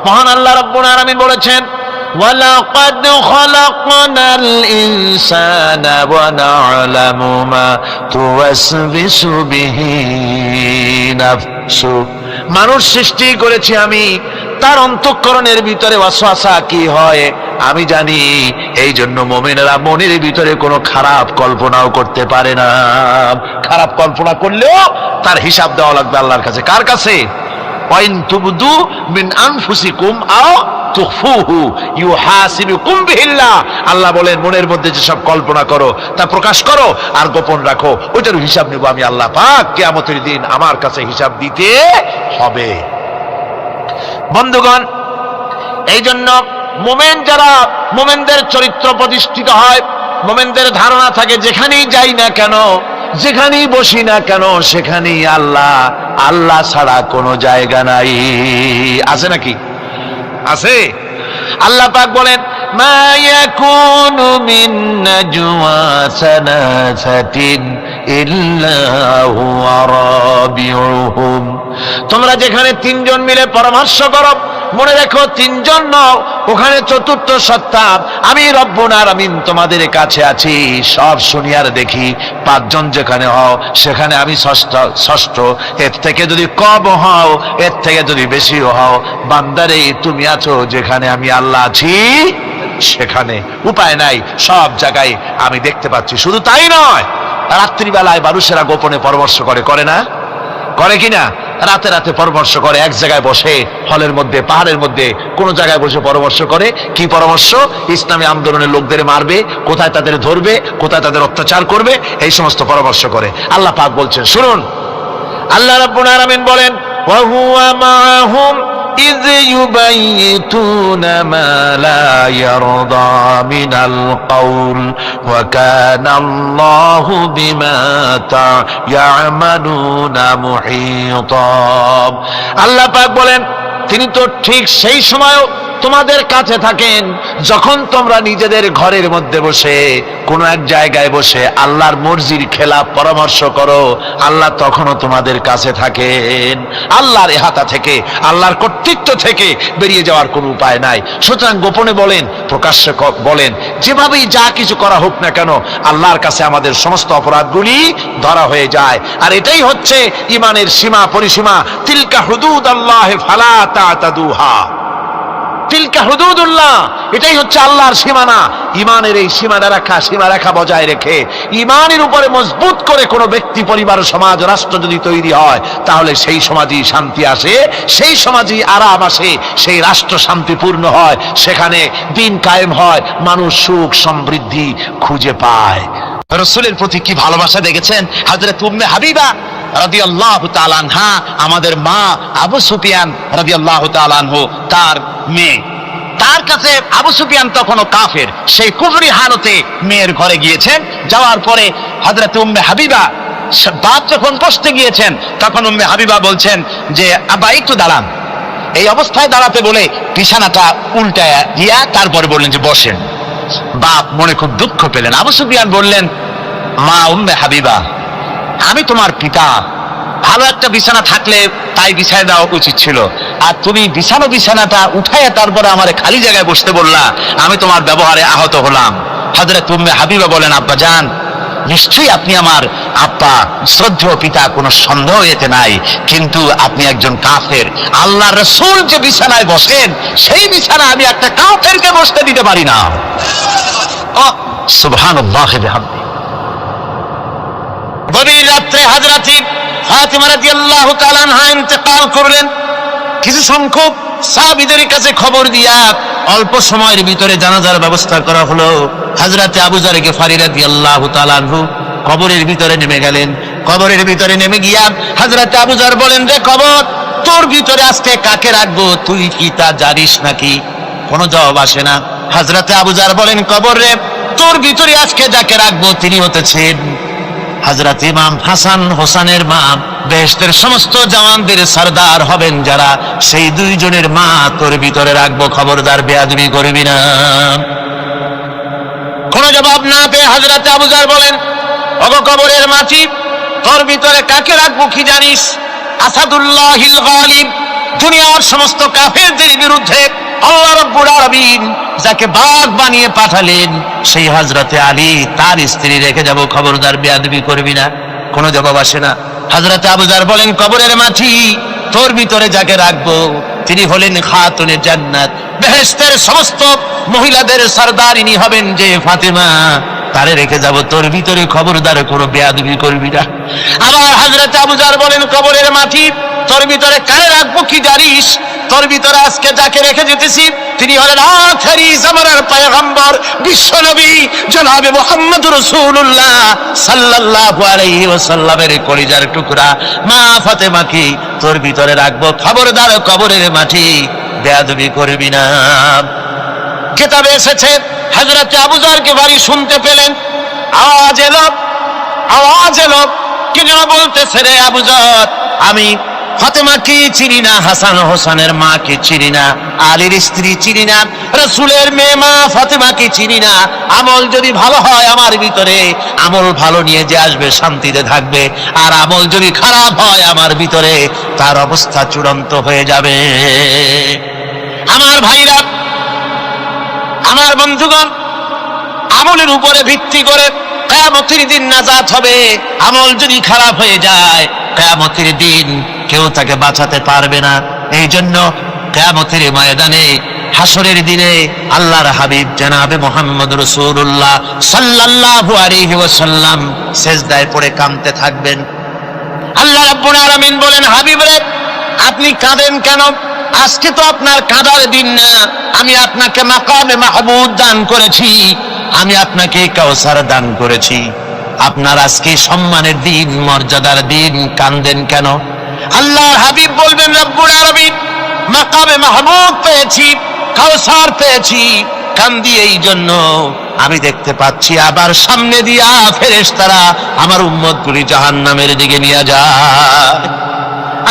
মহান আল্লাহ রাব্বুল আলামিন বলেছেন, ওয়ালাকাদ খালাকনাল ইনসানা ওয়া না'লামু মা তুওয়াসবিসু বিহি নাফসু। মানুষ সৃষ্টি করেছি আমি, তার অন্তঃকরণের ভিতরে ওয়াসওয়াসা কি হয় আমি জানি। এই জন্য মুমিনেরা মনের ভিতরে কোনো খারাপ কল্পনাও করতে পারে না। খারাপ কল্পনা করলেও তার হিসাব দেওয়া লাগবে আল্লাহর কাছে। কার কাছে? ওয়াইন তুবদু মিন আনফুসিকুম আও তুখফুহু ইউহাসিবুকুম বিহিল্লাহ। আল্লাহ বলেন, মনের মধ্যে যেসব কল্পনা করো তা প্রকাশ করো আর গোপন রাখো, ওইটার হিসাব নেব আমি আল্লাহ পাক। কিয়ামতের দিন আমার কাছে হিসাব দিতে হবে। বন্ধুগণ, এই জন্য মুমিন যারা, মুমিনদের চরিত্র প্রতিষ্ঠিত হয়, মুমিনদের ধারণা থাকে যেখানেই যাই না কেন, যেখানেই বসি না কেন, সেখানেই আল্লাহ, আল্লাহ ছাড়া কোনো জায়গা নাই। আছে নাকি? আছে। আল্লাহ পাক বলেন, মা ইয়াকুনু মিন নাজওয়া সালাসাতিন ইল্লা হুয়া রাবিউহুম। তোমরা যেখানে তিনজন মিলে পরামর্শ করো, মনে রেখো তিনজন নও, ওখানে চতুর্থ সত্তা আমি রব্বুল আলামিন তোমাদের কাছে আছি। সব শুনি আর দেখি। পাঁচজন যেখানে হও সেখানে আমি ষষ্ঠ। এর থেকে যদি কম হও, এর থেকে যদি বেশিও হও, বান্দারে তুমি আছো যেখানে আমি আল্লাহ আছি সেখানে। উপায় নাই, সব জায়গায় আমি দেখতে পাচ্ছি। শুধু তাই নয়, রাত্রিবেলায় মানুষেরা গোপনে পরামর্শ করে, করে না? করে কিনা? রাতে রাতে পরামর্শ করে, এক জায়গায় বসে, হলের মধ্যে, পাহাড়ের মধ্যে, কোন জায়গায় বসে পরামর্শ করে। কি পরামর্শ? ইসলামী আন্দোলনের লোকদের মারবে, কোথায় তাদের ধরবে, কোথায় তাদের অত্যাচার করবে, এই সমস্ত পরামর্শ করে। আল্লাহ পাক বলছেন, শুনুন, আল্লাহ রাব্বুল আলামিন বলেন, ওয়া হুয়া মাআহুম ইয ইউবাইতুনা মা লা ইয়ারদা মিনাল কাউল ওয়া কানা আল্লাহু বিমা তা'মালুনা মুহীতা। আল্লাহ পাক বলেন, তিনি তো ঠিক সেই সময়ও তোমাদের কাছে থাকেন যখন তোমরা নিজেদের ঘরের মধ্যে বসে, কোন এক জায়গায় বসে আল্লাহর মর্জির খেলাফ পরামর্শ করো, আল্লাহ তখনও তোমাদের কাছে থাকেন। আল্লাহর ইহাতা থেকে, আল্লাহর কর্তৃত্ব থেকে বেরিয়ে যাওয়ার কোনো উপায় নাই। সুতরাং গোপনে বলেন, প্রকাশ্যে বলেন, যেভাবেই যা কিছু করা হোক না কেন, আল্লাহর কাছে আমাদের সমস্ত অপরাধগুলি ধরা হয়ে যায়। আর এটাই হচ্ছে ঈমানের সীমা পরিসীমা। তিলকা হুদুদাল্লাহ ফালা তা'তাদুহা। তিলকা হুদুদুল্লাহ, এটাই হচ্ছে আল্লাহর সীমানা। ঈমানের এই সীমারেখা বজায় রেখে ঈমানের উপরে মজবুত করে কোনো ব্যক্তি, পরিবার, সমাজ, রাষ্ট্র যদি তৈরি হয়, তাহলে সেই সমাজই শান্তি আসে, সেই সমাজই আরাম আসে, সেই রাষ্ট্র শান্তিপূর্ণ হয়, সেখানে দিন কায়েম হয়, মানুষ সুখ সমৃদ্ধি খুঁজে পায়। রাসূলের প্রতি কি ভালোবাসা দেখেছেন। হযরত উম্মে হাবিবা রাদিয়াল্লাহু তাআলা আনহা, আমাদের মা আবু সুফিয়ান রাদিয়াল্লাহু তাআলা আনহু, তার মেয়ে, তার কাছে আবু সুফিয়ান তখনও কাফের, সেই কুফরি হালতে মেয়ের ঘরে গিয়েছেন। যাওয়ার পরে হযরত উম্মে হাবিবা, বাপ যখন বসতে গিয়েছেন, তখন উম্মে হাবিবা বলছেন যে আব্বা একটু দাঁড়ান। এই অবস্থায় দাঁড়াতে বলে বিছানাটা উল্টায়া দিয়া তারপরে বললেন যে বসেন। বাপ মনে খুব দুঃখ পেলেন। আবু সুফিয়ান বললেন, মা উম্মে হাবিবা, আমি তোমার পিতা, ভালো একটা বিছানা থাকলে তাই বিছায় দেওয়া উচিত ছিল, আর তুমি বিছানাটা উঠাইয়া তারপরে আমারে খালি জায়গায় বসতে বললা, আমি তোমার ব্যবহারে আহত হলাম। হযরত উম্মে হাবিবা বলেন, আব্বা জান, নিশ্চয়ই আপনি আমার আব্বা, শ্রদ্ধেয় পিতা, কোনো সন্দেহ এতে নাই, কিন্তু আপনি একজন কাফের। আল্লাহ রাসূল যে বিছানায় বসেন, সেই বিছানা আমি একটা কাফেরকে বসতে দিতে পারি না। সুবহানাল্লাহ বিহামদি। গভীর রাত্রে হযরত ফাতিমা রাদিয়াল্লাহু তাআলা আনহা ইন্তেকাল করলেন। কিছু সংখ্যক সাহাবীদের কাছে খবর দিয়া অল্প সময়ের ভিতরে জানাজার ব্যবস্থা করা হলো। হযরত আবু যর গিফারী রাদিয়াল্লাহু তাআলা আনহু কবরের ভিতরে নেমে গেলেন। কবরের ভিতরে নেমে গিয়া হযরত আবু যর বলেন, রে কবর, তোর ভিতরে আজকে কাকে রাখবো, তুই কি তা জানিস নাকি? কোনো জবাব আসে না। হযরত আবু যর বলেন, কবর রে, তোর ভিতরে আজকে যাকে রাখবো তিনি হতেছেন হযরত ইমাম হাসান হোসেনের মা, বেহেশতের সমস্ত জওয়ানদের সরদার হবেন যারা, সেই দুইজনের মা তোর ভিতরে রাখবো, খবরদার বেয়াদবি করবি না। কোনো জবাব না পেয়ে হযরত আবু যর বলেন, ওগো কবরের মাটি, তোর ভিতরে কাকে রাখবো কি জানিস? আসাদুল্লাহিল গালিব, দুনিয়ার সমস্ত কাফেরদের বিরুদ্ধে আল্লাহ রাব্বুল আলামিন যাকে বাঘ বানিয়ে পাঠালেন সেই হযরতে আলী তার স্ত্রী রেখে যাব, খবরদার বেয়াদবি করবি না। কোনো জবাব আসে না। হযরতে আবু যার বলেন, কবরের মাটি তোর ভিতরে যাকে রাখবো তিনি হলেন খাতুনে জান্নাত, বেহেশতের সমস্ত মহিলাদের সরদারিনী হবেন যে ফাতেমা, তারে রেখে যাব তোর ভিতরে, খবরদার কোনো বেয়াদবি করবি না। আবার হযরতে আবু যার বলেন, কবরের মাটি তোর ভিতরে কারে রাখবো কি জানিস? তোর ভিতরে আজকে যাকে রেখে যেতেছি তিনি হলেন আখেরি জামানার পয়গম্বর বিশ্বনবী জনাবে মুহাম্মদুর রাসূলুল্লাহ সাল্লাল্লাহু আলাইহি ওয়াসাল্লামের কলিজার টুকরা মা ফাতেমাকে তোর ভিতরে রাখবো, খবরদার কবরের মাটি বেয়াদবি করবি না। কিতাবে এসেছে হযরত আবু যারকে বাড়ি শুনতে পেলেন, আওয়াজ এলো, কি যেন বলতেছে, রে আবু যার, আমি ফাতেমাকে চিনি না, হাসান হোসেনের মাকে চিনি না, আলীর স্ত্রী চিনি না, রাসূলের মেয়ে মা ফাতেমাকে চিনি না। আমল যদি ভালো হয় আমার ভিতরে, আমল ভালো নিয়ে যে আসবে শান্তিতে থাকবে, আর আমল যদি খারাপ হয় আমার ভিতরে তার অবস্থা চূড়ান্ত হয়ে যাবে। আমার ভাইরা, আমার বন্ধুগণ, আমলের উপরে ভিত্তি করে কিয়ামতের দিন নাজাত হবে। আমল যদি খারাপ হয়ে যায় কিয়ামতের দিন কেউ তাকে বাঁচাতে পারবে না। এই জন্য কিয়ামতের ময়দানে হাসরের দিনে আল্লাহর হাবিব জনাবে মুহাম্মদ রাসূলুল্লাহ সাল্লাল্লাহু আলাইহি ওয়াসাল্লাম সিজদায় পড়ে কাঁদতে থাকবেন। আল্লাহ রাব্বুল আলামিন বলেন, হাবিব রে আপনি কাঁদেন কেন? আজকে তো আপনার কাঁদার দিন না, আমি আপনাকে মাকামে মাহমুদ দান করেছি, আমি আপনাকে কাউসার দান করেছি, আপনার আজকে সম্মানের দিন, মর্যাদার দিন, কাঁদেন কেন? আল্লাহর হাবিব বলবেন, রব্বুল আলামিন মাকামে মাহমুদ পেয়েছি, কাউসার পেয়েছি, কান্দি এই জন্য আমি দেখতে পাচ্ছি আবার সামনে দিয়া ফেরেশতারা আমার উম্মতগুলি জাহান্নামের দিকে নিয়ে যায়।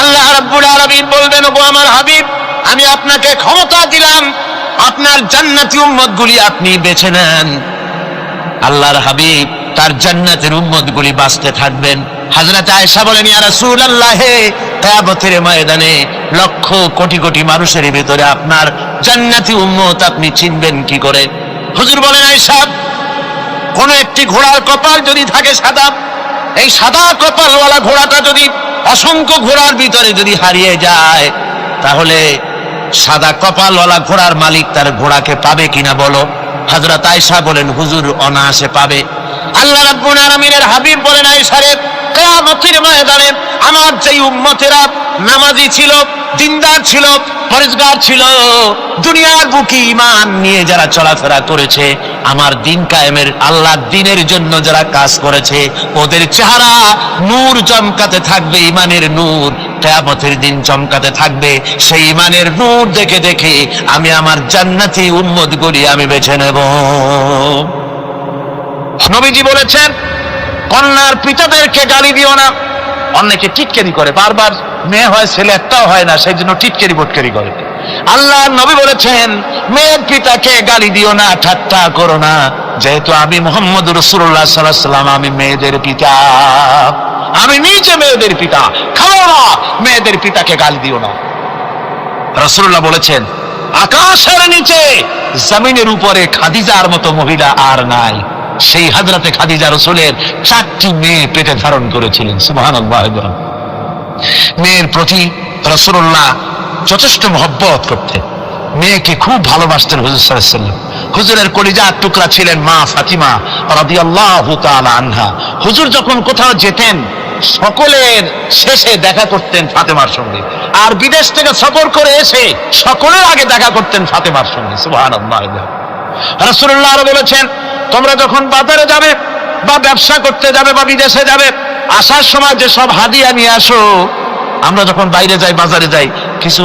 আল্লাহ রাব্বুল আলামিন বলবেন, ওগো আমার হাবিব, আমি আপনাকে ক্ষমতা দিলাম, আপনার জান্নাতি উম্মতগুলি আপনি বেছে নেন। আল্লাহর হাবিব তার জান্নাতের উম্মতগুলি বাঁচতে থাকবেন। হযরত আয়েশা বলেন, ইয়া রাসূলুল্লাহ, কিয়ামতের ময়দানে লক্ষ কোটি কোটি মানুষের ভিতরে আপনার জান্নাতি উম্মত আপনি চিনবেন কি করে? হুজুর বলেন, আয়েশা, কোন একটি ঘোড়ার কপাল যদি থাকে সাদা, এই সাদা কপালওয়ালা ঘোড়াটা যদি অসংখ্য ঘোড়ার ভিতরে যদি হারিয়ে যায়, তাহলে সাদা কপালওয়ালা ঘোড়ার মালিক তার ঘোড়াকে পাবে কিনা বলো? হযরত আয়েশা বলেন, হুজুর অনায়াসে পাবে। আল্লাহ রাব্বুল আলামিনের হাবিব বলেন, আয়েশা রে, কিয়ামতের ময়দানে আমার যেই উম্মতেরা নামাজি ছিল, দিনদার ছিল, পরেজগার ছিল, দুনিয়ার বুকে ঈমান নিয়ে যারা চলাফেরা করেছে, আমার দিন কায়েমের আল্লাহর দ্বীনের জন্য যারা কাজ করেছে, ওদের চেহারা নূর চমকাতে থাকবে, ঈমানের নূর কিয়ামতের দিন চমকাতে থাকবে। সেই ঈমানের নূর দেখে দেখে আমি আমার জান্নাতি উম্মতগুলি আমি বেছে নেব। নবীজি বলেছেন, কন্যার পিতাদেরকে গালি দিও না। অনেকে টিটকারি করে, বারবার মেয়ে হয় ছেলে একটাও হয় না, সেই জন্য টিটকারি বটকারি করে। আল্লাহর নবী বলেছেন, মেয়ের পিতাকে গালি দিও না, ঠাট্টা করো না, যেহেতু আমি মুহাম্মদ রাসূলুল্লাহ সাল্লাল্লাহু আলাইহি ওয়াসাল্লাম, আমি মেয়েদের পিতা, আমি নিজে মেয়েদের পিতা, খাও না, মেয়েদের পিতাকে গালি দিও না। রাসূলুল্লাহ বলেছেন, আকাশের নিচে জমিনের উপরে খাদিজার মতো মহিলা আর নাই। সেই হযরতে খাদিজা রাসূলের 4টি মেয়ে পেটে ধারণ করেছিলেন। সুবহানাল্লাহ। মেয়ের প্রতি রাসূলুল্লাহ যথেষ্ট মহব্বত করতেন, মেয়েকে খুব ভালোবাসতেন হুজুর সাল্লাল্লাহু আলাইহি ওয়াসাল্লাম। হুজুরের কলিজার টুকরা ছিলেন মা ফাতিমা রাদিয়াল্লাহু তাআলা আনহা। হুজুর যখন কোথাও যেতেন সকলের শেষে দেখা করতেন ফাতেমার সঙ্গে, আর বিদেশ থেকে সফর করে এসে সকলের আগে দেখা করতেন ফাতেমার সঙ্গে। সুবহানাল্লাহ। রাসূলুল্লাহ আরো বলেছেন, তোমরা যখন বাজারে যাবে বা ব্যবসা করতে যাবে বা বিদেশে যাবে, আসার সময় যে সব হাদিয়া নিয়ে আসো, আমরা যখন বাইরে যাই, বাজারে যাই, কিছু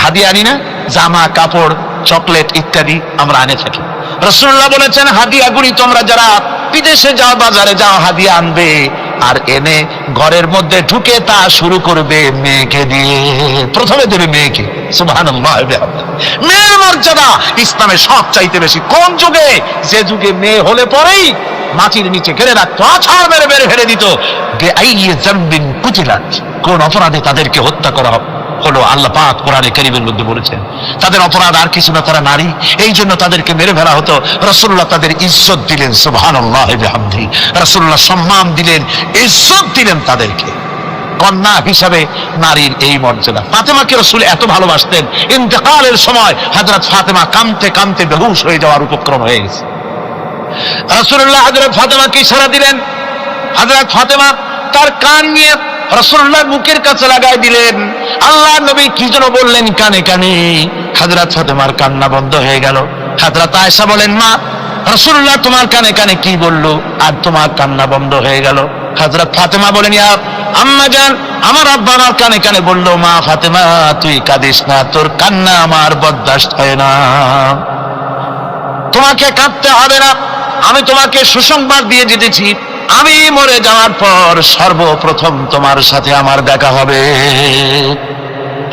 হাদিয়া আনি না, জামা কাপড় চকলেট ইত্যাদি আমরা আনে থাকি। রাসূলুল্লাহ বলেছেন, হাদিয়াগুলি তোমরা যারা বিদেশে যাও, বাজারে যাও, হাদিয়া আনবে, আর এনে ঘরের মধ্যে ঢুকে তা শুরু করবে মেয়েকে দিয়ে। প্রথমে দেবে মেয়েকে। সুবহানাল্লাহ। মেয়ের মর্যাদা ইসলামে সব চাইতে বেশি। কোন যুগে? যে যুগে মেয়ে হলে পরেই মাটির নিচে ঘেরে রাখতো, আছাড় মেরে মেরে ফেলে দিত। বেআইয়ি যামবিন কুতিলাত, কোন অপরাধে তাদেরকে হত্যা করা হলো আল্লাহ পাক কোরআনে কারীমের মধ্যে বলেছেন। তাদের অপরাধ আর কিছু না, তারা নারী, এই জন্য তাদেরকে মেরে ফেলা হতো। রাসূলুল্লাহ তাদের ইজ্জত দিলেন, সুবহানাল্লাহ বিহামদিহি। রাসূলুল্লাহ সম্মান দিলেন, ইজ্জত দিলেন তাদেরকে। কন্যা হিসাবে নারীর এই মর্যাদা। ফাতেমাকে রাসূল এত ভালোবাসতেন, ইন্তেকালের সময় হযরত ফাতেমা কাঁদতে কাঁদতে বেহুশ হয়ে যাওয়ার উপক্রম হয়ে গেছে। রাসূলুল্লাহ হযরত ফাতেমাকে ইশারা দিলেন। হযরত ফাতেমা তার কান নিয়ে রাসূলুল্লাহ মুখের কাছে লাগাই দিলেন। আল্লাহ নবী কি যেন বললেন কানে কানে, হযরত ফাতেমার কান্না বন্ধ হয়ে গেল। হযরত আয়েশা বলেন, মা, রাসূলুল্লাহ তোমার কানে কানে কি বলল আর তোমার কান্না বন্ধ হয়ে গেল? হযরত ফাতেমা বলেন, ইয়া আম্মা জান, আমার আব্বা আমার কানে কানে বলল, মা ফাতেমা তুই কাঁদিস না, তোর কান্না আমার বরদাস্ত হয় না, তোমাকে কাঁদতে হবে না। আমি তোমাকে সুসংবাদ দিয়ে যেতেছি, আমি মরে যাওয়ার পর সর্বপ্রথম তোমার সাথে আমার দেখা হবে।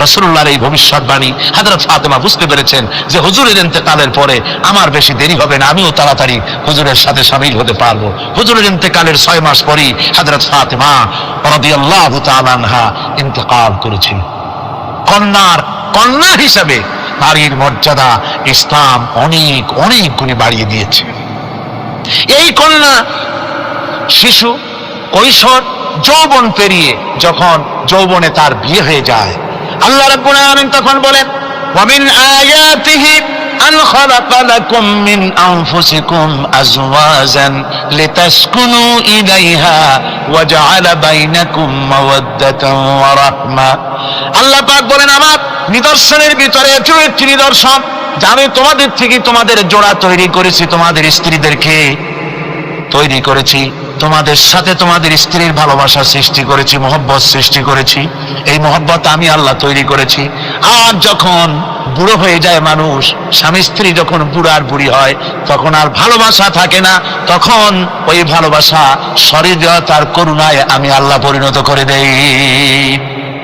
রাসূলুল্লাহর এই ভবিষ্যৎবাণী হযরত ফাতেমা বুঝতে পেরেছেন যে হুজুরের ইন্তেকালের পরে আমার বেশি দেরি হবে না, আমিও তাড়াতাড়ি হুজুরের সাথে শামিল হতে পারবো। হুজুরের ইন্তেকালের 6 মাস পরেই হযরত ফাতেমা রাদিয়াল্লাহু তাআলা আনহা ইন্তেকাল করেছেন। কন্যা হিসাবে নারীর মর্যাদা ইসলাম অনেক অনেক গুণে বাড়িয়ে দিয়েছে। এই কন্যা শিশু, কৈশোর, যৌবন পেরিয়ে যখন যৌবনে তার বিয়ে হয়ে যায়, আল্লাহ রাব্বুল আলামিন তখন বলেন, ওয়া মিন আয়াতিহি আন খালাকা লাকুম মিন আনফুসিকুম আজওয়াজান লিতাসকুনু ইলাইহা ওয়া জাআলা বাইনাকুম মাওয়াদ্দাতান ওয়া রাহমা। আল্লাহ পাক বলেন, আমার নিদর্শনের ভিতরে এটিও একটি নিদর্শন যে আমি তোমাদের থেকে তোমাদের জোড়া তৈরি করেছি, তোমাদের স্ত্রীদেরকে তৈরি করেছি, তোমাদের সাথে তোমাদের স্ত্রীর ভালোবাসা সৃষ্টি করেছি, মহব্বত সৃষ্টি করেছি। এই মহব্বত আমি আল্লাহ তৈরি করেছি। আর যখন বুড়ো হয়ে যায় মানুষ, স্বামী স্ত্রী যখন বুড়ার বুড়ি হয়, তখন আর ভালোবাসা থাকে না, তখন ওই ভালোবাসা সহৃদয়তার করুণায় আমি আল্লাহ পরিণত করে দেই।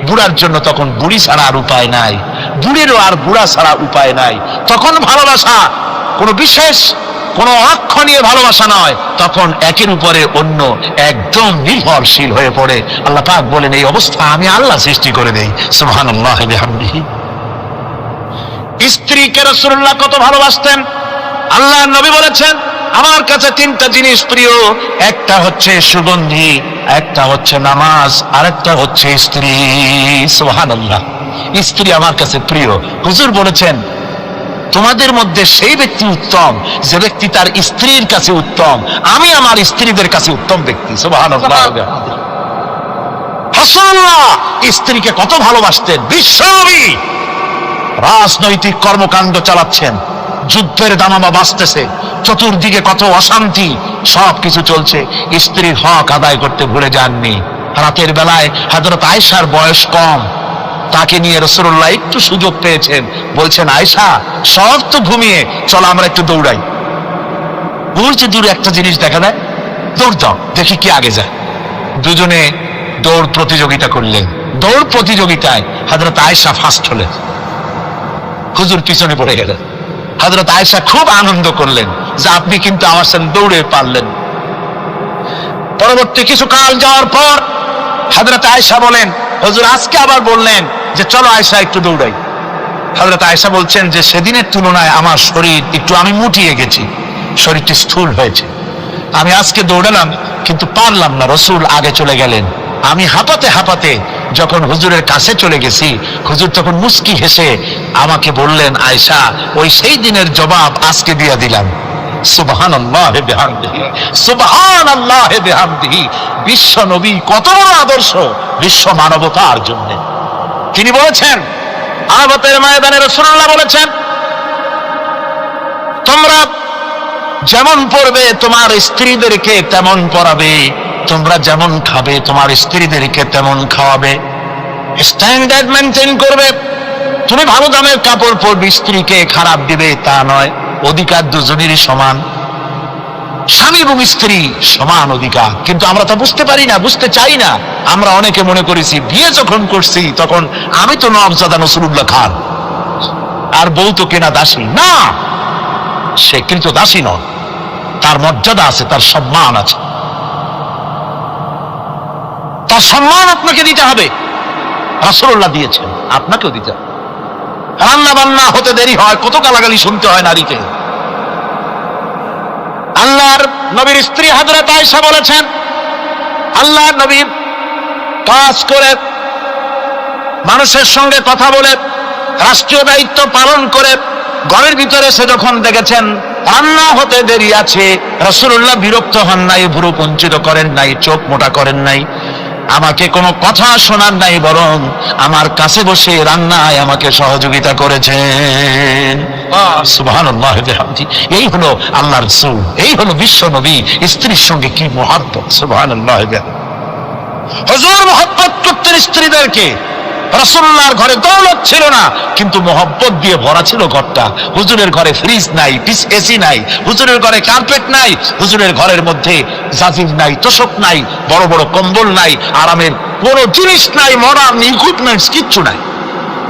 বুড়ার জন্য তখন বুড়ি ছাড়া আর উপায় নাই, বুড়িরও আর বুড়া ছাড়া উপায় নাই। তখন ভালোবাসা কোনো বিশেষ কোনো অক্ষণীয় ভালোবাসা নয়, তখন একের উপরে অন্য একদম নির্ভরশীল হয়ে পড়ে। আল্লাহ পাক বলেন, এই অবস্থা আমি আল্লাহ সৃষ্টি করে দেই। সুবহানাল্লাহ বিহামদিহি। স্ত্রীকে রাসূলুল্লাহ কত ভালোবাসতেন। আল্লাহ নবী বলেছেন, আমার কাছে 3টা জিনিস প্রিয়, একটা হচ্ছে সুগন্ধি, একটা হচ্ছে নামাজ, আরেকটা হচ্ছে স্ত্রী। সুবহানাল্লাহ, স্ত্রী আমার কাছে প্রিয়। হুজুর বলেছেন, তোমাদের মধ্যে সেই ব্যক্তি উত্তম যে ব্যক্তি তার স্ত্রীর কাছে উত্তম। আমি আমার স্ত্রীদের কাছে উত্তম ব্যক্তি। সুবহানাল্লাহ। রাসূলুল্লাহ স্ত্রীকে কত ভালোবাসতেন। বিশ্বনবী রাজনৈতিক কর্মকাণ্ড চালাচ্ছেন, যুদ্ধের দামামা বাজতেছে, চতুর্দিকে কত অশান্তি, সবকিছু চলছে, স্ত্রীর হক আদায় করতে ভুলে যাননি। রাতের বেলায় হযরত আয়েশার বয়স কম, তাকে নিয়ে রাসূলুল্লাহ একটু সুযোগ পেয়েছেন, বলছেন, আয়েশা সব তো ঘুমিয়ে, চলো আমরা একটু দৌড়াই। ওই যে দূরে একটা জিনিস দেখা যায়, দৌড় দাও, দেখি কি আগে যায়। দুজনে দৌড় প্রতিযোগিতা করলেন। দৌড় প্রতিযোগিতায় হযরত আয়েশা ফার্স্ট হলেন, হুজুর পিছনে পড়ে গেলেন। হযরত আয়েশা খুব আনন্দ করলেন যে আপনি কিন্তু আমার সাথে দৌড়ে পারলেন। পরবর্তী কিছু কাল যাওয়ার পর হযরত আয়েশা বলেন, হুজুর আজকে আবার বললেন যে চলো আয়েশা একটু দৌড়াই। হযরত আয়েশা বলছেন যে সেদিনের তুলনায় আমার শরীর একটু, আমি মুটিয়ে গেছি, শরীরটি স্থূল হয়েছে। আমি আজকে দৌড়ালাম কিন্তু পারলাম না, রাসূল আগে চলে গেলেন। আমি হাঁপাতে হাঁপাতে যখন হুজুরের কাছে চলে গেছি, হুজুর তখন মুস্কি হেসে আমাকে বললেন, আয়েশা ওই সেই দিনের জবাব আজকে দিয়ে দিলাম। সুবহানাল্লাহ বিহামদিহি, সুবহানাল্লাহ বিহামদিহি। বিশ্ব নবী কত বড় আদর্শ বিশ্ব মানবতার জন্য। তিনি বলেছেন, আরাফাতের ময়দানে রাসূলুল্লাহ বলেছেন, তোমরা যেমন পড়বে তোমার স্ত্রীদেরকে তেমন পড়াবে, তোমরা যেমন খাবে তোমার স্ত্রীদেরকে তেমন খাওয়াবে, স্ট্যান্ডার্ড মেনটেন করবে। তুমি ভালো দামের কাপড় পরবে, স্ত্রীকে খারাপ দিবে তা নয়। অধিকার দুজনেরই সমান, স্বামী এবং স্ত্রী সমান অধিকার। কিন্তু আমরা তা বুঝতে পারি না, বুঝতে চাই না। আমরা অনেকে মনে করেছি বিয়ে যখন করছি তখন আমি তো নওয়াবজাদা নসরুল্লাহ খান আর বউ তো কেনা দাসী। না, সে কিন্তু দাসী নয়, তার মর্যাদা আছে, তার সম্মান আছে, তার সম্মান আপনাকে দিতে হবে। রাসূলুল্লাহ দিয়েছেন। আপনাকেও দিতে হবে। রান্না বান্না হতে দেরি হয়, কত গালাগালি শুনতে হয় নারীকে। আল্লাহর নবীর স্ত্রী হযরত আয়েশা বলেছেন, আল্লাহর নবী কাজ করে, মানুষের সঙ্গে কথা বলে, রাষ্ট্রীয় দায়িত্ব পালন করে ঘরের ভিতরে এসে যখন দেখেছেন রান্না হতে দেরি আছে, রাসূলুল্লাহ বিরক্ত হন নাই, ভুরু কুঞ্চিত করেন নাই, চোখ মোটা করেন নাই, আমাকে কোনো কথা শোনার নাই, বরং আমার কাছে বসে রান্নায় আমাকে সহযোগিতা করেছেন। সুবহানাল্লাহ বিহামদি। এই হলো আল্লাহর রাসূল, এই হলো বিশ্ব নবী, স্ত্রীর সঙ্গে কি মহব্বত! সুবহানাল্লাহ বিহামদি। হুজুর মহব্বত করতেন স্ত্রীদেরকে। রাসূলুল্লাহর ঘরে দৌলত ছিল না, কিন্তু মহব্বত দিয়ে ভরা ছিল ঘরটা। হুজুরের ঘরে ফ্রিজ নাই, এসি নাই, হুজুরের ঘরে কার্পেট নাই, হুজুরের ঘরের মধ্যে জাজির নাই, তোশক নাই, বড় বড় কম্বল নাই, আরামের কোনো জিনিস নাই, মডার্ন ইকুইপমেন্টস কিচ্ছু নাই,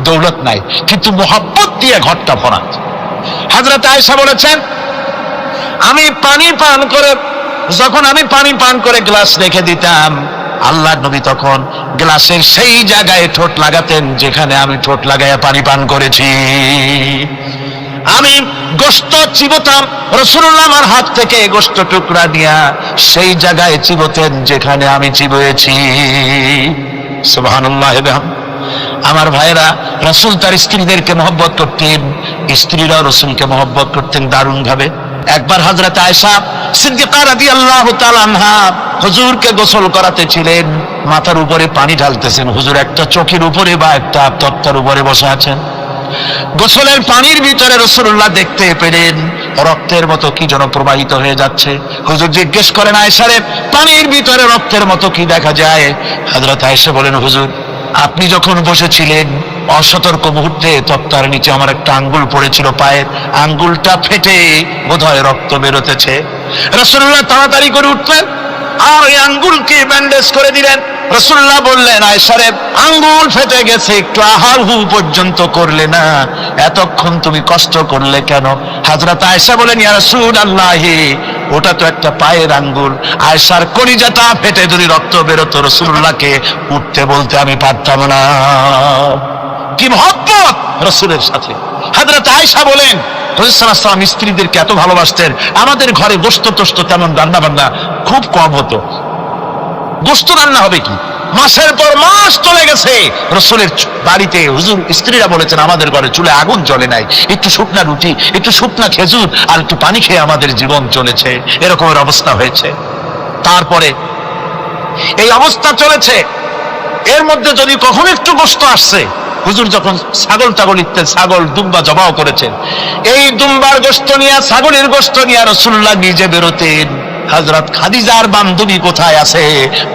দৌলত নাই, কিন্তু মহব্বত দিয়ে ঘরটা ভরা। হযরত আয়েশা বলেছেন, আমি পানি পান করে গ্লাস রেখে দিতাম, আল্লাহর নবী তখন গ্লাসের সেই জায়গায় ঠোঁট লাগাতেন যেখানে আমি ঠোঁট লাগাইয়া পানি পান করেছি। আমি গোশত চিবোতাম, রাসূলুল্লাহ আমার হাত থেকে গোশত টুকরা নিয়া সেই জায়গায় চিবোতেন যেখানে আমি চিবয়েছি। সুবহানাল্লাহ। আমার ভাইরা, রাসূল তার স্ত্রীদেরকে মহব্বত করতেন, স্ত্রীরাও রাসূলকে মহব্বত করতেন দারুণ ভাবে। একবার হযরত আয়েশা সিদ্দিকা রাদিয়াল্লাহু তাআলা আনহা হুজুরকে গোসল করাতে ছিলেন, মাথার উপরে পানি ঢালতেছেন, হুজুর একটা চৌকির উপরে বা একটা তক্তার উপরে বসে আছেন। গোসলের পানির ভিতরে রাসূলুল্লাহ দেখতে পেলেন রক্তের মতো কি যেন প্রবাহিত হয়ে যাচ্ছে। হুজুর জিজ্ঞেস করেন, আয়েশা রে, পানির ভিতরে রক্তের মতো কি দেখা যায়? হযরত আয়েশা বলেন, হুজুর আপনি যখন বসেছিলেন অসতর্ক মুহূর্তে তক্তার নিচে আমার একটা আঙ্গুল পড়েছিল, পায়ের আঙ্গুলটা ফেটে বোধহয় রক্ত বেরোতেছে। রাসূলুল্লাহ তাড়াতাড়ি করে উঠলেন আর এই আঙ্গুলকে ব্যান্ডেজ করে দিলেন। রাসূলুল্লাহ বললেন, আয়েশা রে, আঙ্গুল ফেটে গেছে, একটু আহাহু পর্যন্ত করলে না, এতক্ষণ তুমি কষ্ট করলে কেন? হযরত আয়েশা বলেন, ইয়া রাসূলুল্লাহ, ওটা তো একটা পায়ের আঙ্গুল। আয়েশার কলিজাটা ফেটে যদি রক্ত বেরোতো, রাসূলুল্লাহকে উঠতে বলতে আমি পারতাম না। কি মহব্বত রাসূলের সাথে! হযরত আয়েশা বলেন, রাসূল সাল্লাল্লাহু আলাইহি ওয়াসাল্লাম স্ত্রীদেরকে এত ভালোবাসতেন, আমাদের ঘরে গোশত টোস্ত তেমন রান্না বান্না খুব কম হতো। গোশত রান্না হবে কি, মাসের পর মাস চলে গেছে রাসূলের বাড়িতে, হুজুর স্ত্রীরা বলেছেন আমাদের ঘরে চুলে আগুন জ্বলে নাই, একটু শুকনা রুটি, একটু শুকনা খেজুর আর একটু পানি খেয়ে আমাদের জীবন চলেছে, এরকমের অবস্থা হয়েছে। তারপরে এই অবস্থা চলেছে, এর মধ্যে যদি কখনো একটু গোশত আসছে, হুজুর যখন ছাগল ইত্যাদি ছাগল দুম্বা জবাও করেছেন, এই দুম্বার গোশত নিয়ে, ছাগলের গোশত নিয়ে রাসূলুল্লাহ নিজে বেরোতেন। হযরত খাদিজার বান্ধবী কোথায় আছে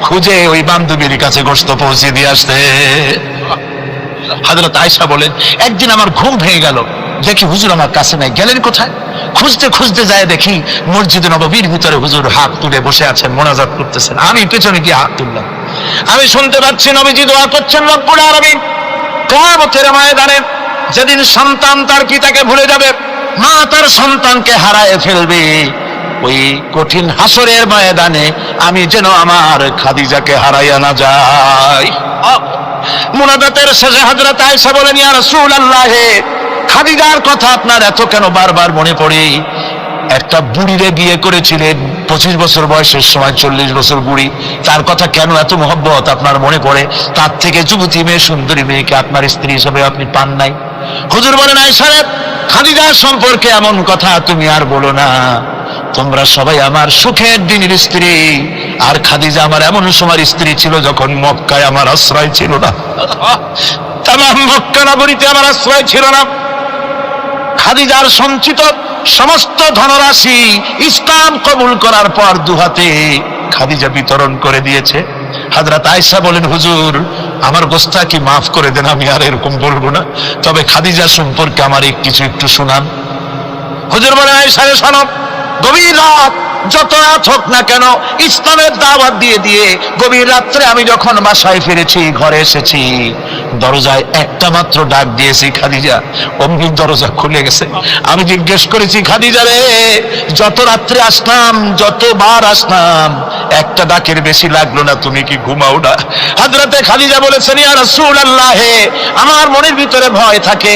খুঁজে ওই বান্ধবীর কাছে গোশত পৌঁছে দিয়ে আসতে। হযরত আয়েশা বলেন, একদিন আমার ঘুম ভেঙে গেল, দেখি হুজুর আমার কাছে নাই, গেলেন কোথায়? খুঁজতে খুঁজতে যায় দেখি মসজিদে নববীর ভিতরে হুজুর হাত তুলে বসে আছেন, মোনাজাত করতেছেন। আমি পেছনে গিয়ে হাত তুললাম, আমি শুনতে পাচ্ছি নবীজি দোয়া করছেন, রব্বুল আলামিন কিয়ামতের ময়দানে যেদিন সন্তান তার পিতাকে ভুলে যাবে, মা তার সন্তানকে হারায় ফেলবে, ওই কঠিন হাসরের ময়দানে আমি যেন আমার খাদিজাকে হারাইয়া না যাই। মুনাজাতের শেষে হযরত আয়েশা বলেন, ইয়া রাসূলুল্লাহ, খাদিজার কথা আপনার এত কেন বারবার মনে পড়ে? একটা বুড়িরে বিয়ে করেছিলেন 25 বছর বয়সের সময়, 40 বছর বুড়ি, তার কথা কেন এত মহব্বত আপনার মনে পড়ে? তার থেকে যুবতী মেয়ে, সুন্দরী মেয়েকে আপনার স্ত্রী হিসেবে আপনি পান নাই। হুজুর বলেন, আয়েশা রে, খাদিজার সম্পর্কে এমন কথা তুমি আর বলো না, তোমরা সবাই আমার সুখের দিনের স্ত্রী, আর খাদিজা আমার এমন সময়ের স্ত্রী ছিল যখন মক্কায় আমার আশ্রয় ছিল না, তামাম মক্কা নগরীতে আমার আশ্রয় ছিল না। খাদিজার সঞ্চিত সমস্ত ধনরাশি ইসলাম কবুল করার পর দুহাতে খাদিজা বিতরণ করে দিয়েছে। হযরত আয়েশা বলেন, হুজুর আমার গোস্তাকি মাফ করে দেন, আমি আর এরকম বলবো না, তবে খাদিজা সম্পর্কে আমার কিছু একটু শোনান। হুজুর বলেন, আয়েশা রে শোনো, গভীর রাত যত রাত হোক না কেন, ইসলামের দাওয়াত দিয়ে দিয়ে গভীর রাত্রে আমি যখন বাসায় ফিরেছি, ঘরে এসেছি, দরজায় একটা মাত্র ডাক দিয়েছি, খাদিজা, অমনি দরজা খুলে গেছে। আমি জিজ্ঞেস করেছি, খাদিজা রে, যত রাত্রে আসলাম, যতবার আসলাম, একটা ডাকের বেশি লাগলো না, তুমি কি ঘুমাও না? হযরতে খাদিজা বলেছেন, ইয়া রাসূলুল্লাহ, আমার মনের ভিতরে ভয় থাকে,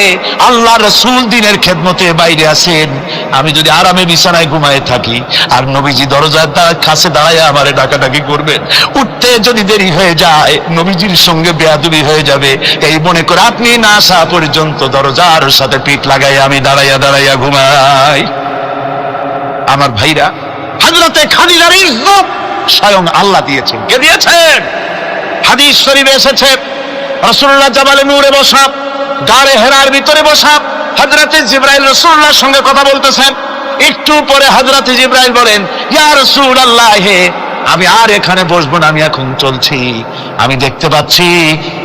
আল্লাহ রাসূল দিনের খেদমতে বাইরে আছেন, আমি যদি আরামে বিছানায় ঘুমায় থাকি আর নবীজি দরজার কাছে দাঁড়ায় আমারে ডাকাডাকি করবেন, উঠতে যদি দেরি হয়ে যায় নবীজির সঙ্গে বেয়াদবি হয়ে যাবে, এই মনে করে আপনি না আসা পর্যন্ত দরজার সাথে পিঠ লাগাই আমি দাঁড়াইয়া দাঁড়াইয়া ঘুমাই। আমার ভাইরা, হযরতে খাদিজার ইজ্জত স্বয়ং আল্লাহ দিয়েছেন। কে দিয়েছেন? হাদিস শরীফে এসেছে, রাসূলুল্লাহ জাবালে নূরে বসা, গারে হেরার ভিতরে বসা, হযরতে জিবরাইল রাসূলুল্লাহর সঙ্গে কথা বলতেছেন। একটু পরে হযরতে জিবরাইল বলেন, ইয়া রাসূলুল্লাহ, আমি আর এখানে বসবো না, আমি এখন চলছি। আমি দেখতে পাচ্ছি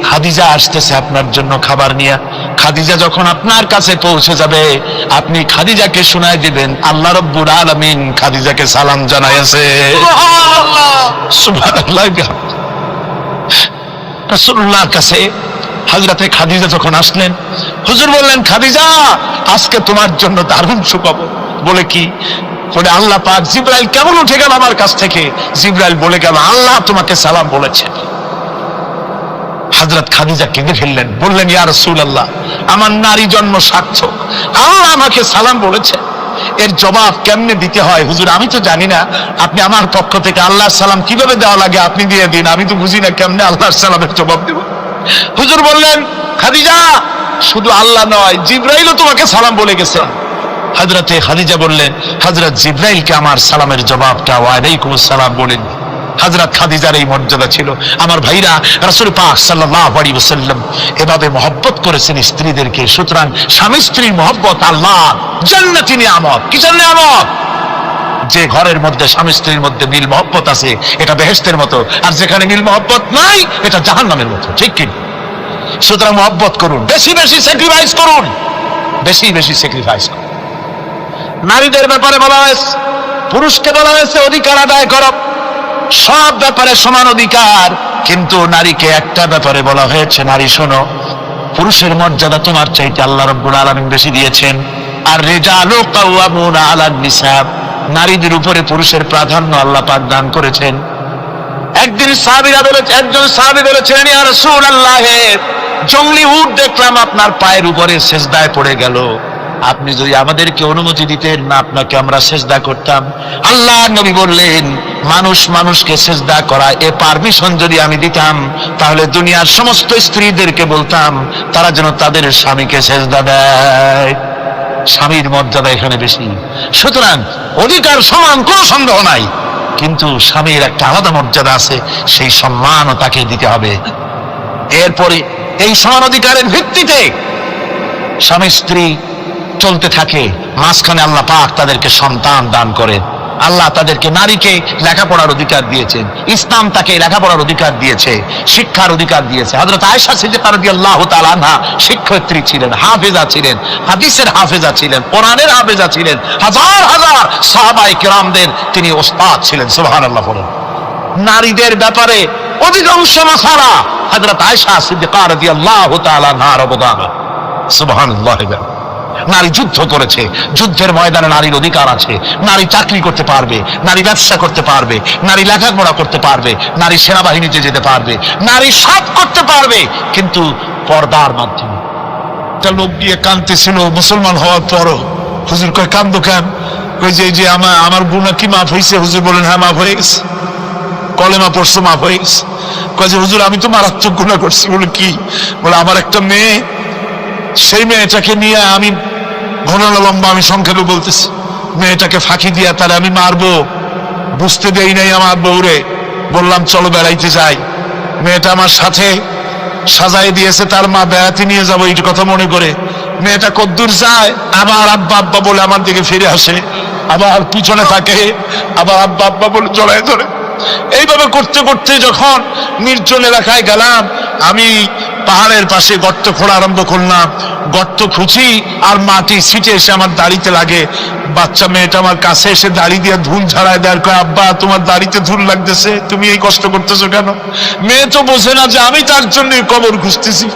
খাদিজা আসতেছে আপনার জন্য খাবার নিয়ে। খাদিজা যখন আপনার কাছে পৌঁছে যাবে, আপনি খাদিজাকে শোনায় দিবেন আল্লাহ রাব্বুল আলামিন খাদিজাকে সালাম জানাইছে। সুবহানাল্লাহ। রাসূলুল্লাহর কাছে হযরতে খাদিজা যখন আসলেন, হুজুর বললেন, খাদিজা, আজকে তোমার জন্য দারুণ সুখবর। বলে কি? বলে আল্লাহ পাক, জিবরাইল কেমন উঠে গেল আমার কাছ থেকে, জিবরাইল বলে গেল আল্লাহ তোমাকে সালাম বলেছেন। হযরত খাদিজা কেঁদে ফেললেন, বললেন, ইয়া রাসূলুল্লাহ, আমার নারী জন্ম সার্থক, আল্লাহ আমাকে সালাম বলেছে, এর জবাব কেমনে দিতে হয় হুজুর আমি তো জানি না, আপনি আমার পক্ষ থেকে আল্লাহর সালাম কিভাবে দেওয়া লাগে আপনি দিয়ে দিন, আমি তো বুঝি না কেমনে আল্লাহর সালামের জবাব দেব। হুজুর বললেন, খাদিজা, শুধু আল্লাহ নয়, জিবরাইলও তোমাকে সালাম বলে গেছে। হযরতে খাদিজা বললেন, হযরত জিবরাইলকে আমার সালামের জবাবটা ওয়ালাইকুম আসসালাম বলেন। হযরত খাদিজার এই মর্যাদা ছিল। আমার ভাইরা, রাসূল পাক সাল্লাল্লাহু আলাইহি ওয়াসাল্লাম এভাবে মহব্বত করেছেন স্ত্রীদেরকে। সুতরাং স্বামী স্ত্রীর মহব্বত আল্লাহ জান্নাতি নিয়ামত। কিসের নিয়ামত? যে ঘরের মধ্যে স্বামী স্ত্রীর মধ্যে মিল মহব্বত আছে এটা বেহেশতের মতো, আর যেখানে মিল মহব্বত নাই এটা জাহান্নামের মতো। ঠিক কি? সুতরাং মহব্বত করুন, বেশি বেশি স্যাক্রিফাইস করুন, বেশি বেশি স্যাক্রিফাইস করুন। নারীদের ব্যাপারে বলা হয়েছে, পুরুষকে বলা হয়েছে অধিকার আদায় করো, সব ব্যাপারে সমান অধিকার, কিন্তু নারীকে একটা ব্যাপারে বলা হয়েছে, নারী শোনো, পুরুষের মর্যাদা তোমার চাইতে আল্লাহ রাব্বুল আলামিন বেশি দিয়েছেন। আর রিজালু কাওয়ামুনা আলান নিসা, নারীদের উপরে পুরুষের প্রাধান্য আল্লাহ পাক দান করেছেন। একদিন সাহাবীরা বলেছে, একজন সাহাবী বলেছিলেন, ইয়া রাসূলুল্লাহ, জংলি উট দেখলাম আপনার পায়ের উপরে সেজদায় পড়ে গেল, আপনি যদি আমাদেরকে অনুমতি দিতেন না আপনাকে আমরা সেজদা করতাম। আল্লাহ নবী বললেন, মানুষ মানুষকে সেজদা করা এ পারমিশন যদি আমি দিতাম তাহলে দুনিয়ার সমস্ত স্ত্রীদেরকে বলতাম তারা যেন তাদের স্বামীকে সেজদা দেয়। স্বামীর মর্যাদা এখানে বেশি। সুতরাং অধিকার সমান, কোনো সন্দেহ নাই, কিন্তু স্বামীর একটা আলাদা মর্যাদা আছে, সেই সম্মানও তাকে দিতে হবে। এরপরে এই সমান অধিকারের ভিত্তিতে স্বামী স্ত্রী চলতে থাকে, মাঝখানে আল্লাহ পাক তাদেরকে সন্তান দান করেন। আল্লাহ তাদেরকে, নারীকে লেখাপড়ার অধিকার দিয়েছেন, ইসলাম তাকে লেখাপড়ার অধিকার দিয়েছে, শিক্ষার অধিকার দিয়েছে। হযরত আয়েশা সিদ্দিকা রাদিয়াল্লাহু তাআলা আনহা শিক্ষয়িত্রী ছিলেন, হাফেজা ছিলেন, হাদিসের হাফেজা ছিলেন, কোরআনের হাফেজা ছিলেন, হাজার হাজার সাহাবায়ে কেরামদের তিনি ওস্তাদ ছিলেন। সুবহানাল্লাহ বলেন। নারীদের ব্যাপারে অধিকাংশ মাসালা হযরত আয়েশা সিদ্দিকা রাদিয়াল্লাহু তাআলা আনহার অবদান। সুবহানাল্লাহ। নারী যুদ্ধ করেছে, যুদ্ধের ময়দানে নারীর অধিকার আছে। নারী চাকরি করতে পারবে, নারী ব্যবসা করতে পারবে, নারী লেখাপড়া করতে পারবে, নারী সেনাবাহিনীতে যেতে পারবে, নারী সব করতে পারবে, কিন্তু পর্দার মাধ্যমে। একটা লোক গিয়ে কাঁদতেছিল মুসলমান হওয়ার পরও। হুজুর কয়, কান্দো কেন? কই যে আমার গুনাহ কি মাফ হয়েছে? হুজুর বলেন, হ্যাঁ মাফ হয়ে গেছে, কলেমা পড়ছো, মাফ হয়ে গেছে। কয় যে হুজুর আমি তো মারাত্মক গুনাহ করছি। বলে কি? বলে আমার একটা মেয়ে, সেই মেয়েটাকে নিয়ে আমি ঘন লম্বা, আমি সংক্ষেপে বলতেছি, মেয়েটাকে ফাঁকি দিয়া তারে আমি মারবো, বুঝতে দেই নাই আমার বউরে। বললাম চলো বেড়াইতে যাই, মেয়েটা আমার সাথে সাজাই দিয়েছে, তার মা বেড়াতে নিয়ে যাবো এই কথা মনে করে। মেয়েটা কদ্দূর যায়, আবার আব্বা আব্বা বলে আমার দিকে ফিরে আসে, আবার পিছনে থাকে, আবার আব্বা আব্বা বলে জড়ায় ধরে। এইভাবে করতে করতে যখন নির্জন এলাকায় গেলাম, আমি পাহাড়ের পাশে গর্ত খোঁড়া আরম্ভ করলাম। গর্ত খুঁজি আর মাটি ছিটে এসে আমার দাড়িতে লাগে। বাচ্চা মেয়েটা আমার কাছে এসে দাড়ি দিয়ে ধুল ঝাড়ায় দেয়, কয় আব্বা তোমার দাড়িতে ধুল লাগতেছে, তুমি এই কষ্ট করতেছো কেন? মেয়ে তো বোঝে না যে আমি তার জন্য কবর খুঁজতেছি।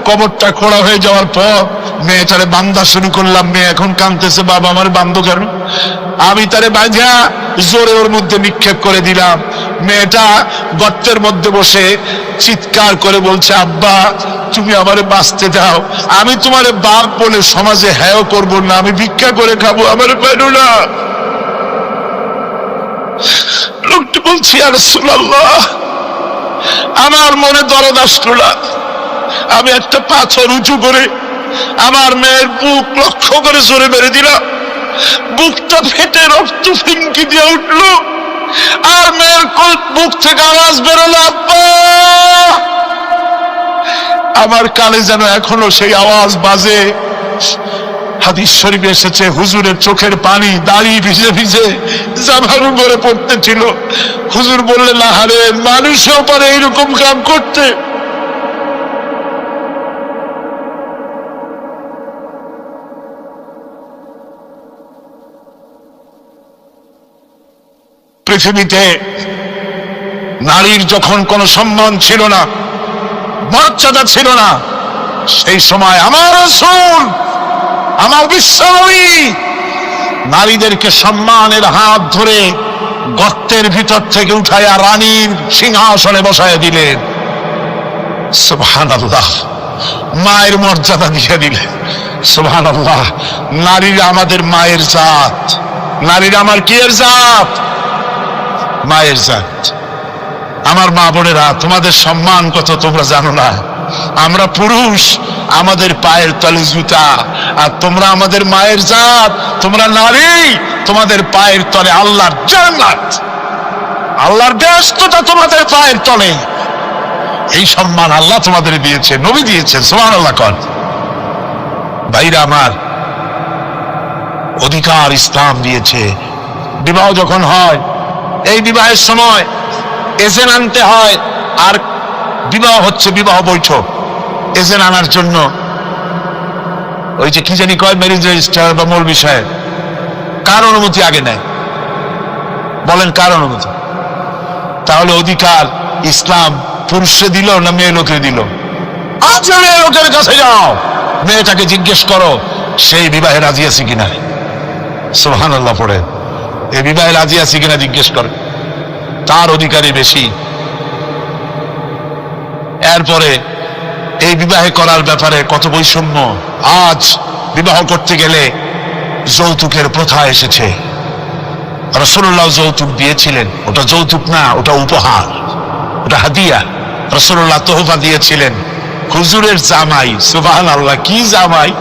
কবরটা খোঁড়া হয়ে যাওয়ার পর মেয়েটারে বান্ধা শুরু করলাম। মেয়ে এখন কাঁদতেছে, বাবা আমার বান্ধব কেন? আমি তারে বাঁধা জোরে ওর মধ্যে নিক্ষেপ করে দিলাম। মেয়েটা গর্তের মধ্যে বসে চিৎকার করে বলছে, আব্বা তুমি আমারে বাঁচতে দাও, আমি তোমারে বাপ বলে সমাজে হ্যাঁ করব না, আমি ভিক্ষা করে খাবো, আমারে পেরো না। লোকটি বলছি, ইয়া রাসূলুল্লাহ, আমার মনে দরদ আসলো না। আমি একটা পাথর উঁচু করে আমার মেয়ের বুক লক্ষ্য করে জোরে মেরে দিলাম। বুকটা ফেটে রক্ত ফিনকি দিয়ে উঠলো, আর মেয়ের বুক থেকে আওয়াজ বেরোলো, আব্বা। আমার কানে যেন এখনো সেই আওয়াজ বাজে। হাদিস শরীফে এসেছে, হুজুরের চোখের পানি দাড়ি ভিজে ভিজে জামার উপরে পড়তেছিল। হুজুর বললেন, আহারে, মানুষও পারে এইরকম কাম করতে। পৃথিবীতে নারীর যখন কোনো সম্মান ছিল না, মর্যাদা ছিল না, সেই সময় আমার রাসূল, আমার বিশ্বনবী নারীদেরকে সম্মানের হাত ধরে গর্তের ভিতর থেকে উঠাইয়া রানীর সিংহাসনে বসাইয়া দিলেন। সুবহানাল্লাহ, মায়ের মর্যাদা দিয়ে দিলেন। সুবহানাল্লাহ, নারীরা আমাদের মায়ের জাত। নারীরা আমার কি এর জাত? মায়ের জাত। আমার মা বোনেরা, তোমাদের সম্মান কত তোমরা জানো না। আমরা পুরুষ, আমাদের পায়ের তলে জুতা, আর তোমরা আমাদের মায়ের জাত। তোমরা নারী, তোমাদের পায়ের তলে আল্লাহর জান্নাত, আল্লাহর ব্যস্ততা তোমাদের পায়ের তলে। এই সম্মান আল্লাহ তোমাদের দিয়েছে, নবী দিয়েছেন। সুবহানাল্লাহ কর। ভাইরা আমার, অধিকার ইসলাম দিয়েছে। বিবাহ যখন হয়, এই বিবাহের সময় এজেন্ট আনতে হয়। আর বিবাহ হচ্ছে বিবাহ বৈঠক। এজেন্ট আনার জন্য ওই যে কি জানি কয়, ম্যারেজ রেজিস্ট্রার বা মূল বিষয়ে কার অনুমতি আগে নেয়? বলেন কার অনুমতি? তাহলে অধিকার ইসলাম পুরুষে দিল না মেয়ে লোকে দিল? আজ মেয়ে লোকের কাছে যাও, মেয়েটাকে জিজ্ঞেস করো সেই বিবাহে রাজি আছে কিনা। সুবহানাল্লাহ পড়ে, এই বিবাহে রাজি আছে কিনা জিজ্ঞেস করে, তার অধিকারই বেশি। এরপরে এই বিবাহে করার ব্যাপারে কত বৈষম্য। আজ বিবাহ করতে গেলে যৌতুকের প্রথা এসেছে। রাসূলুল্লাহ যৌতুক দিয়েছিলেন, ওটা যৌতুক না, ওটা উপহার, ওটা হাদিয়া। রাসূলুল্লাহ তোহফা দিয়েছিলেন হুজুরের জামাই। সুবহানাল্লাহ, কি জামাই!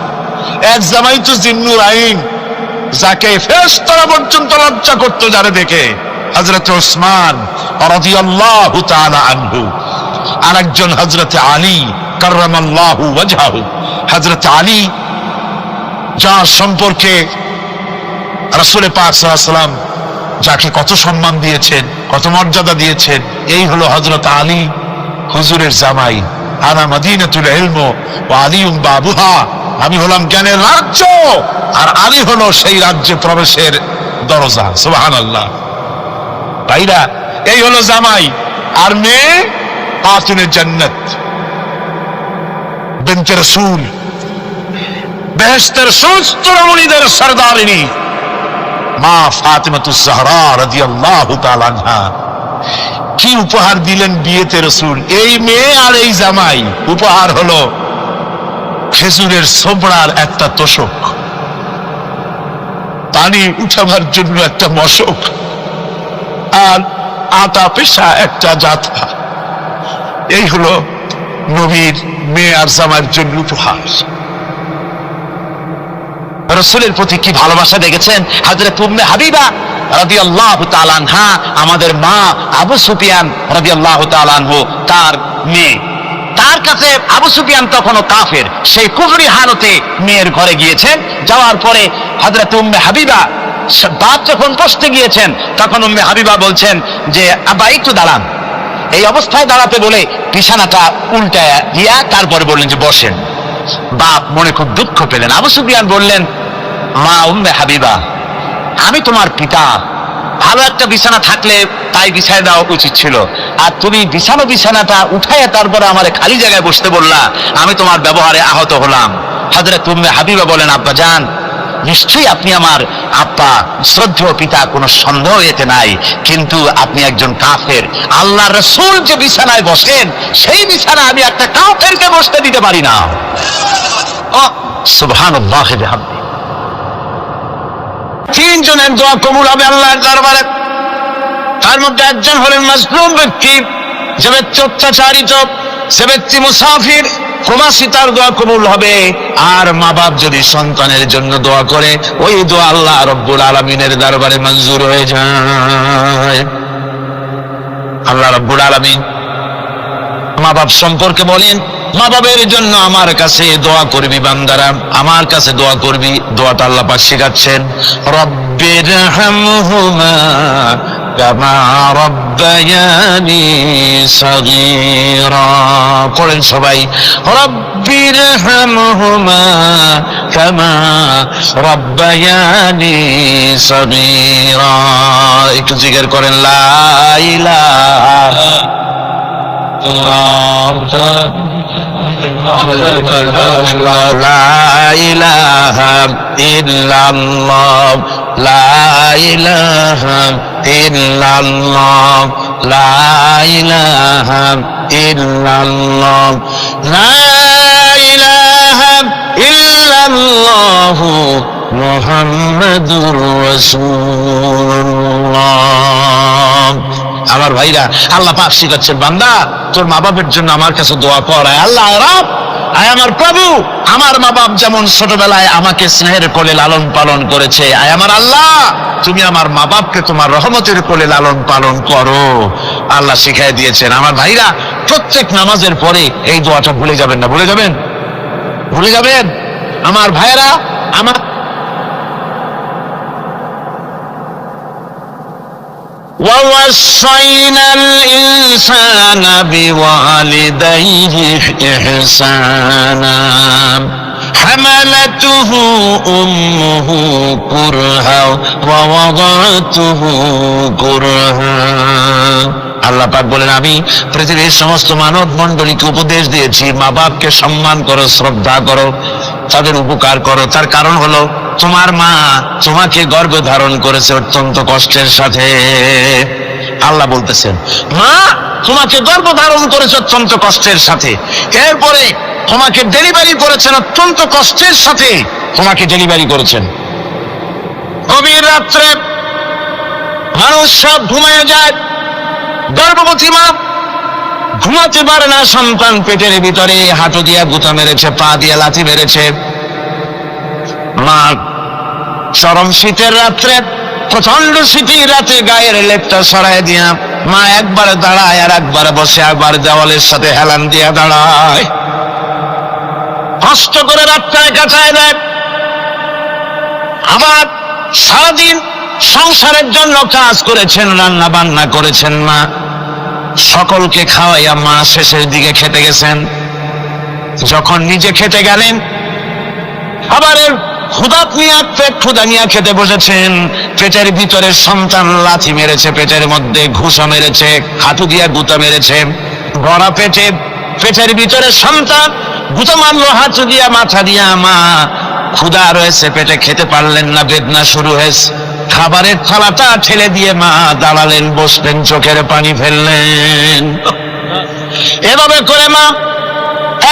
এক জামাই তো জিন্নুর আইন, যাকে ফেরেশতারা পর্যন্ত লজ্জা করত যারে দেখে, হযরত ওসমান রাদিয়াল্লাহু তাআলা আনহু। আরেকজন হযরত আলী কাররামাল্লাহু ওয়াজহাহু। হযরত আলী, যার সম্পর্কে রাসূল পাক সাল্লাল্লাহু আলাইহি ওয়াসাল্লাম যাকে কত সম্মান দিয়েছেন, কত মর্যাদা দিয়েছেন, এই হলো হযরত আলী, হুজুরের জামাই। আনা মদিনাতুল ইলম ওয়া আলিউম বাবুহা। আমি হলাম জ্ঞানের রাজ্য, আর আলী হলো সেই রাজ্যে প্রবেশের দরজা। সুবহানাল্লাহ। ভাইরা, এই হলো জামাই। আর মেয়ে খাতুনে জান্নাত, বিনতে রাসূল, বেহেশতের সমস্ত রমণীদের সরদারিনী মা ফাতিমাতুজ জাহরা রাদিয়াল্লাহু তাআলা আনহা। কি উপহার দিলেন বিয়েতে রাসূল! এই মেয়ে আর এই জামাই। উপহার হলো খেজুরের ছোবড়ার একটা তোশক, পানি উঠাবার জন্য একটা মশক, আর আটা পেশা একটা জাতা। এই হলো নবীর মেয়ে আর জামাইয়ের জন্য উপহার। রাসূলের প্রতি কি ভালোবাসা দেখেছেন হযরত উম্মে হাবিবা রাদিয়াল্লাহু তাআলা আনহা, আমাদের মা আবু সুফিয়ান রাদিয়াল্লাহু তাআলা আনহু, তার মেয়ে। তার কাছে আবু সুফিয়ান তখনও কাফের, সেই কুফরি হালতে মেয়ের ঘরে গিয়েছেন। যাওয়ার পরে হযরত উম্মে হাবিবা বাপ যখন বসতে গিয়েছেন, তখন উম্মে হাবিবা বলছেন যে আব্বা একটু দাঁড়ান। এই অবস্থায় দাঁড়াতে বলে বিছানাটা উল্টায়া দিয়া তারপরে বললেন যে বসেন। বাপ মনে খুব দুঃখ পেলেন। আবু সুফিয়ান বললেন, মা উম্মে হাবিবা, আমি তোমার পিতা, ভালো একটা বিছানা থাকলে তাই বিছায় দেওয়া উচিত ছিল। আর তুমি বিছানাটা উঠাইয়া তারপরে আমার খালি জায়গায় বসতে বললা, আমি তোমার ব্যবহারে আহত হলাম। হযরত উম্মে হাবিবা বলেন, আব্বা জান, নিশ্চয়ই আপনি আমার আব্বা, শ্রদ্ধেয় পিতা, কোনো সন্দেহ এতে নাই, কিন্তু আপনি একজন কাফের। আল্লাহর রাসূল যে বিছানায় বসেন, সেই বিছানা আমি একটা কাফেরকে বসতে দিতে পারি না। সুবহানাল্লাহ। তিনজনের দোয়া কবুল হবে আল্লাহর দরবারে। তার মধ্যে একজন হলেন মাজলুম ব্যক্তি, যে ব্যক্তি অত্যাচারিত, সে ব্যক্তি মুসাফির, প্রবাসী, তার দোয়া কবুল হবে। আর মা বাপ যদি সন্তানের জন্য দোয়া করে, ওই দোয়া আল্লাহ রব্বুল আলামিনের দরবারে মঞ্জুর হয়ে যায়। আল্লাহ রব্বুল আলামিন মা বাপ সম্পর্কে বলেন, মা বাবের জন্য আমার কাছে দোয়া করবি বান্দারা, আমার কাছে দোয়া করবি। দোয়াটা আল্লাহ পাক শিখাচ্ছেন, রব্বিরহামহুমা কামা রাব্বায়ানি সাগীরা। পড়েন সবাই, রব্বিরহামহুমা কামা রাব্বায়ানি সাগীরা। একটু জিকির করেন, লা ইলাহা লা ইলাহা ইল্লাল্লাহ, লা ইলাহা ইল্লাল্লাহ, লা ইলাহা ইল্লাল্লাহ, লা ইলাহা ইল্লাল্লাহ মুহাম্মাদুর রাসূলুল্লাহ। আমার ভাইরা, আল্লাহ পাক শিখাচ্ছেন, বান্দা তোর মা বাপের জন্য আমার কাছে দোয়া কর। আল্লাহ রব, আয় আমার প্রভু, আমার মা বাপ যেমন ছোটবেলায় আমাকে স্নেহের কোলে লালন পালন করেছে, আয় আমার আল্লাহ, তুমি আমার মা বাপকে তোমার রহমতের কোলে লালন পালন করো। আল্লাহ শিখাই দিয়েছেন। আমার ভাইরা, প্রত্যেক নামাজের পরে এই দোয়াটা ভুলে যাবেন না। ভুলে যাবেন? ভুলে যাবেন? আমার ভাইরা, আমার ووصينا الإنسان بوالديه إحسانا حملته أمه كرها ووضعته كرها। আল্লাহ পাক বলেন, আমি পৃথিবীর সমস্ত মানব মণ্ডলীকে উপদেশ দিয়েছি, মা বাপকে সম্মান করো, শ্রদ্ধা করো, তাদের উপকার করো। তার কারণ হলো, তোমার মা তোমাকে গর্ভে ধারণ করেছে অত্যন্ত কষ্টের সাথে। আল্লাহ বলতেছেন, মা তোমাকে গর্ভ ধারণ করেছে অত্যন্ত কষ্টের সাথে, এরপরে তোমাকে ডেলিভারি করেছেন অত্যন্ত কষ্টের সাথে, তোমাকে ডেলিভারি করেছেন। গভীর রাত্রে মানুষ সব ঘুমিয়ে যায়, গর্ভবতী মা ঘুমাতে পারে না, সন্তান পেটের ভিতরে হাঁটু দিয়া গুঁতা মেরেছে, পা দিয়া লাথি মেরেছে। মা চরম শীতের রাত্রে, প্রচন্ড শীতের রাতে গায়ের লেপটা সরাই দিয়া মা একবারে দাঁড়ায়, আর একবারে বসে, একবার দেওয়ালের সাথে হেলান দিয়া দাঁড়ায়, কষ্ট করে রাতটা কাটায় দেয়। আবার সারাদিন সংসারের জন্য কাজ করেছেন, রান্না বান্না করেছেন, মা সকলকে খাওয়াইয়া মা শেষের দিকে খেতে গেছেন। যখন নিজে খেতে গেলেন, আবার ক্ষুধাত নিয়ে পেট ক্ষুধা নিয়ে খেতে বসেছেন, পেটের ভিতরে সন্তান লাথি মেরেছে, পেটের মধ্যে ঘুষা মেরেছে, হাঁটু দিয়া গুঁতা মেরেছে, ভরা পেটে, পেটের ভিতরে সন্তান গুঁতা মারলো হাঁটু দিয়া, মাথা দিয়া। মা ক্ষুধা রয়েছে, পেটে খেতে পারলেন না, বেদনা শুরু হয়েছে। খাবারের থালাটা ঠেলে দিয়ে মা দাঁড়ালেন, বসলেন, চোখের পানি ফেললেন। এভাবে করে মা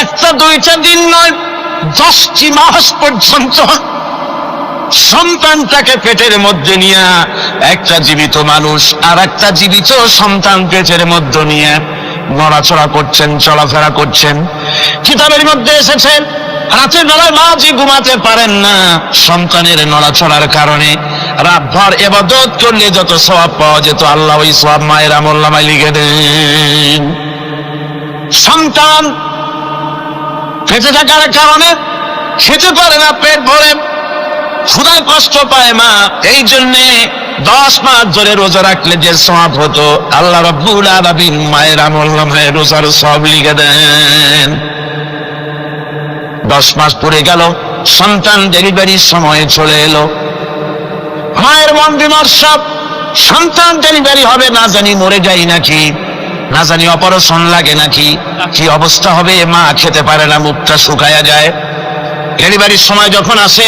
একটা দুইটা দিন নয়, 10টি মাস পর্যন্ত সন্তানটাকে পেটের মধ্যে নিয়ে, একটা জীবিত মানুষ আর একটা জীবিত সন্তান পেটের মধ্যে নিয়ে নড়াচড়া করছেন, চলাফেরা করছেন। কিতাবের মধ্যে এসেছেন, রাতের বেলায় মা যে ঘুমাতে পারেন না সন্তানের নড়াচড়ার কারণে, রাতভর ইবাদত করলে যত সওয়াব পাওয়া যেত, আল্লাহ ওই সওয়াব মায়ের আমলনামায় লিখে দেন। সন্তান পেটে থাকার কারণে খেতে পারে না, পেট ভরে ক্ষুধায় কষ্ট পায় মা, এই জন্যে 10 মাস ধরে রোজা রাখলে যে সওয়াব হতো, আল্লাহ রাব্বুল আলামিন মায়ের আমলনামায় রোজার সওয়াব লিখে দেন। 10 মাস পরে গেল, সন্তান ডেলিভারির সময় চলে এলো। মায়ের মন বিমর্ষ, সন্তান ডেলিভারি হবে না জানি মরে যাই নাকি। না জানি অপারেশন লাগে নাকি, কি অবস্থা হবে, মা খেতে পারে না, মুখটা শুকায়া যায়। ডেলিভারির সময় যখন আসে,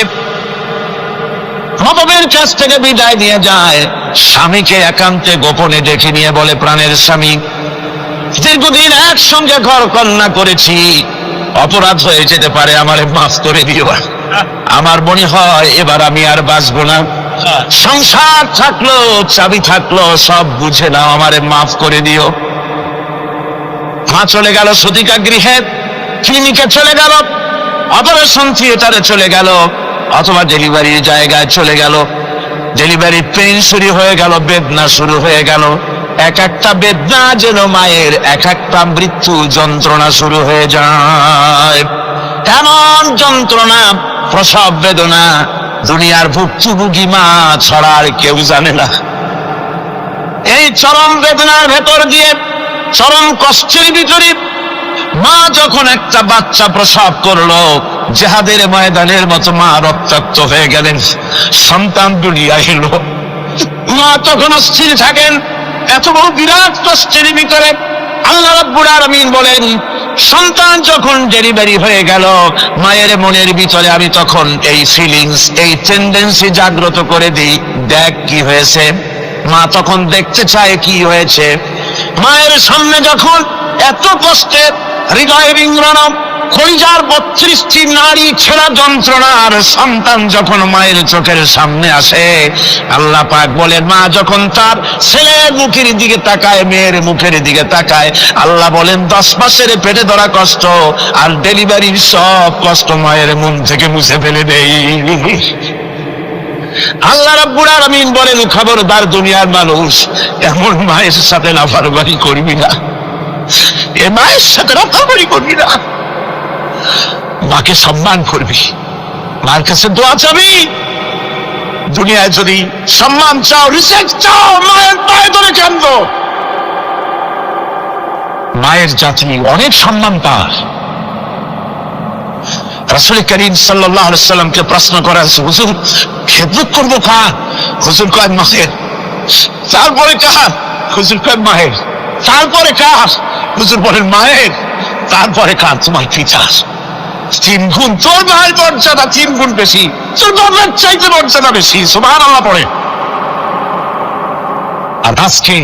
নবমের কাছ থেকে বিদায় নিয়ে যায়, স্বামীকে একান্তে গোপনে ডেকে নিয়ে বলে, প্রাণের স্বামী, দীর্ঘদিন একসঙ্গে ঘর কন্যা করেছি, অপরাধ হয়ে যেতে পারে, আমারে মাফ করে দিও। আমার মনে হয় এবার আমি আর বাঁচবো না, সংসার থাকলো চাবি থাকলো সব বুঝে নাও, আমারে মাফ করে দিও। মা চলে গেল সতিকা গৃহে, ক্লিনিকে চলে গেল, অপারেশন থিয়েটারে চলে গেল, অথবা ডেলিভারির জায়গায় চলে গেল। ডেলিভারি পেইন শুরু হয়ে গেল, বেদনা শুরু হয়ে গেল। এক একটা বেদনা যেন মায়ের এক একটা মৃত্যু যন্ত্রণা শুরু হয়ে যায়। এমন যন্ত্রণা, প্রসব বেদনা দুনিয়ার ভুক্তভোগী মা ছাড়া আর কেউ জানে না। এই চরম বেদনার ভেতর দিয়ে, চরম কষ্টের ভিতরে মা যখন একটা বাচ্চা প্রসব করলো, জেহাদের ময়দানের মতো মা রক্তাক্ত হয়ে গেলেন, সন্তান দুনিয়া এলো। মা তখন অস্থির থাকেন, এত বড় বিরাট কষ্টের ভিতরে আল্লাহ রাব্বুল আলামিন বলেন, সন্তান যখন ডেলিভারি হয়ে গেল, মায়ের মনের ভিতরে আমি তখন এই ফিলিংস, এই টেন্ডেন্সি জাগ্রত করে দিই, দেখ কি হয়েছে। মা তখন দেখতে চায় কি হয়েছে। মায়ের সামনে যখন এত কষ্টের, হৃদয় বিংড়ানো, কলিজার 32টি নাড়ি ছেঁড়া যন্ত্রণার সন্তান যখন মায়ের চোখের সামনে আসে, আল্লাহ পাক বলেন, মা যখন তার ছেলের মুখের দিকে তাকায়, মেয়ের মুখের দিকে তাকায়, আল্লাহ বলেন 10 মাসের পেটে ধরা কষ্ট আর ডেলিভারির সব কষ্ট মায়ের মন থেকে মুছে ফেলে দেই। আল্লাহ রাব্বুল আলামিন বলেন, খবরদার দুনিয়ার মানুষ, এমন মায়ের সাথে নাফরমানি করবি না, এ মায়ের সাথে নাফরমানি করবি না, মাকে সম্মান করবি, মার কাছে দোয়া চাবি। দুনিয়ায় যদি সম্মান চাও, রিসেক্ট চাও, মায়ের পায়ে ধরে কাঁদো। মায়ের জাতি অনেক সম্মান পায়। রাসূল করিম সাল্লাল্লাহু আলাইহি সাল্লামকে প্রশ্ন করা হয়েছে, হুজুর খেদমত করবো কার? হুজুর কয় মায়ের। তারপরে কার? হুজুর কয় মায়ের। তারপরে কার? হুজুর বলেন মায়ের। তারপরে কার? তোমার পিতার। 3 গুণ, তোর ভাই মর্যাদা 3 গুণ বেশি, তোর বাবার চাইতে মর্যাদা বেশি। সুবহানাল্লাহ পড়ে। আর আজকে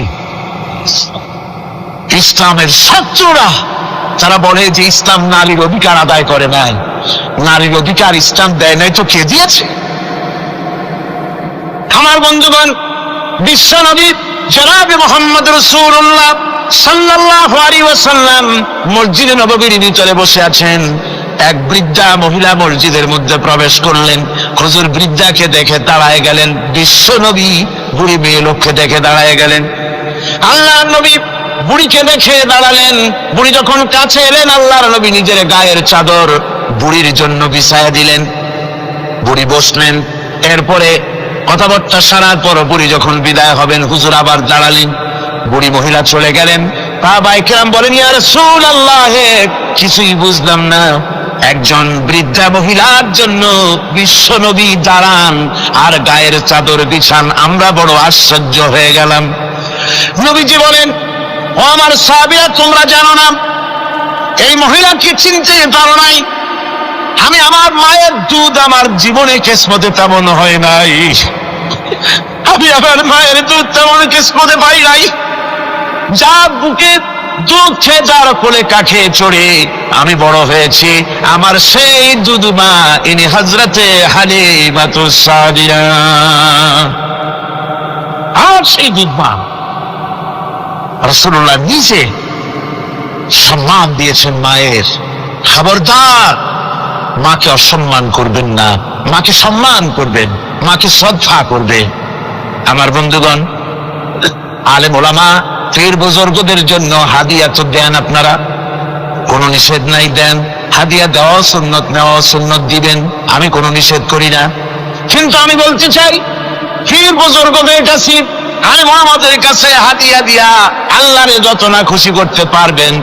ইসলামের ছাত্ররা তারা বলে যে ইসলাম নারীর অধিকার আদায় করে নাই। নারীর অধিকার ইসলাম দেয় নাই তো কে দিয়েছে? আমার বন্ধুগণ, বিশ্বনবী জনাবে মুহাম্মদ রাসূলুল্লাহ সাল্লাল্লাহু আলাইহি ওয়াসাল্লাম মসজিদে নববীর ভিতরে বসে আছেন। এক বৃদ্ধা মহিলা মসজিদের মধ্যে প্রবেশ করলেন। হুজুর বৃদ্ধাকে দেখে দাঁড়ায় গেলেন, বিশ্বনবী বুড়ি মেয়ে লোককে দেখে দাঁড়ায় গেলেন। আল্লাহর নবী বুড়িকে দেখে দাঁড়ালেন। বুড়ি যখন কাছে এলেন, আল্লাহর নবী নিজের গায়ের চাদর বুড়ির জন্য বিছায়া দিলেন। বুড়ি বসলেন। এরপরে কথাবার্তা সারার পর বুড়ি যখন বিদায় হবেন, হুজুর আবার দাঁড়ালেন। বুড়ি মহিলা চলে গেলেন। সাহাবায়ে কেরাম বলেন, ইয়া রাসূলুল্লাহ, কিছুই বুঝলাম না, একজন বৃদ্ধা মহিলার জন্য বিশ্বনবী দাঁড়ান আর গায়ের চাদর বিছান, আমরা বড় আশ্চর্য হয়ে গেলাম। নবীজি বলেন, ও আমার সাহাবীরা, তোমরা জানো না এই মহিলাকে চিনতে পারো নাই? আমি আমার মায়ের দুধ আমার জীবনে কিসমতে তেমন হয় নাই। আমি আমার মায়ের দুধ তেমন কিসমতে পাই নাই। যার বুকে দুধ খেয়ে, যার কোলে কাঠে চড়ে আমি বড় হয়েছি, আমার সেই দুধ মা, ইনি হযরতে হালিমাতুস সাদিয়া। আর সেই দুধ মা রাসূলুল্লাহ নিজে সম্মান দিয়েছেন মায়ের। খবরদার মাকে অসম্মান করবেন না, মাকে সম্মান করবেন, মাকে শ্রদ্ধা করবে। আমার বন্ধুগণ, আলেম ওলামা পীর বুজুর্গদের জন্য হাদিয়া তো দেন, আপনারা কোনো নিষেধ নাই, দেন। হাদিয়া দেওয়া সুন্নত, নেওয়া সুন্নত, দিবেন, আমি কোনো নিষেধ করি না। কিন্তু আমি বলতে চাই, পীর বুজুর্গদের কাছে, আলেম ওলামাদের কাছে হাদিয়া দিয়া আল্লাহরে যত না খুশি করতে পারবেন,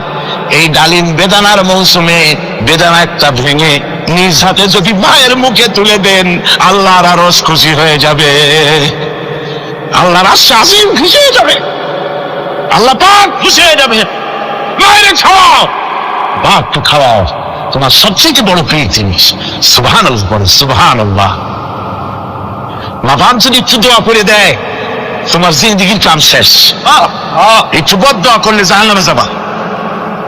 এই ডালিম বেদানার মৌসুমে বেদানা একটা ভেঙে নিজ হাতে যদি মায়ের মুখে তুলে দেন, আল্লাহর আরশ খুশি হয়ে যাবে, আল্লাহর আরশ আজিম খুশি হয়ে যাবে। আল্লাহ পাক খুশি হয়ে যাবে। মায়ের খাওয়াও, বাপকে খাওয়াও, তোমার সবচেয়ে বড় প্রিয় জিনিস। সুবহানাল্লাহ বলে, সুবহানাল্লাহ। মা বাপ যদি একটু দোয়া করে দেয়, তোমার জিন্দেগির কাম শেষ। একটু বদদোয়া করলে জাহান্নামে যাবা।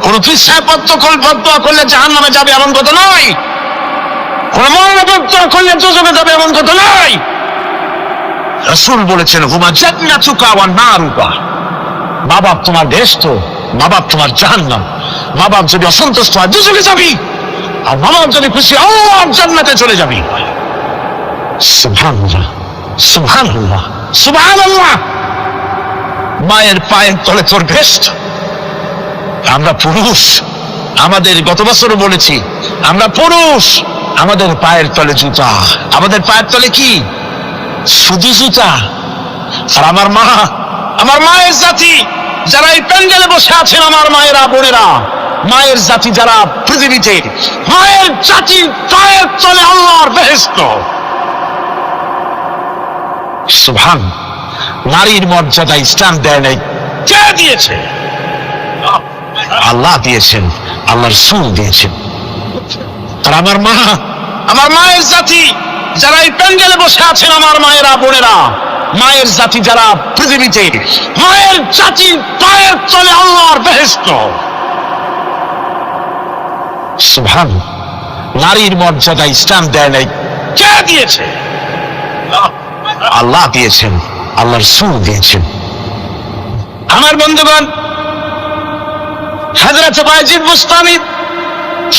কোন পৃষ্ঠায় বদদোয়া করলে জাহান্নামে যাবে এমন কথা নয়। কোন মরণে বদদোয়া করলে দোজখে যাবে এমন কথা নয়। রাসূল বলেছেন, হুমা জান্নাতুকা ওয়া নারুকা। মা বাপ তোমার বেহেশত, মা বাপ তোমার জাহান্নাম। মা বাপ যদি অসন্তুষ্ট হয় দোজখে যাবি, আর মা বাপ যদি খুশি আল্লাহর জান্নাতে চলে যাবি। সুবহানাল্লাহ, সুবহানাল্লাহ, সুবহানাল্লাহ। মায়ের পায়ের তলে তোর বেহেশত। আমরা পুরুষ, আমাদের গত বছরও বলেছি, আমরা পুরুষ, আমাদের পায়ের তলে জুতা। আমাদের পায়ের তলে কি? শুধু জুতা। আর আমার মা, আমার মায়ের জাতি যারা এই প্যান্ডেলে বসে আছেন, আমার মায়েরা বোনেরা, মায়ের জাতি যারা পৃথিবীতে, মায়ের জাতির পায়ের তলে আল্লাহর বেহেশত। সুবহান। নারীর মর্যাদা ইসলাম দেয় নাই, কে দিয়েছে? আল্লাহ দিয়েছেন, আল্লাহর রাসূল দিয়েছেন। আর আমার মা, আমার মায়ের জাতি যারা এই প্যান্ডেলে বসে আছেন, আমার মায়েরা বোনেরা, মায়ের জাতি যারা পৃথিবীতে, মায়ের জাতির পায়ের তলে আল্লাহর বেহেশত। সুবহান। নারীর মর্যাদা ইসলাম দেয় নাই, কে দিয়েছে? আল্লাহ দিয়েছেন, আল্লাহর রাসূল দিয়েছেন। আমার বন্ধুগণ, হযরত বায়জিদ বুস্তামি,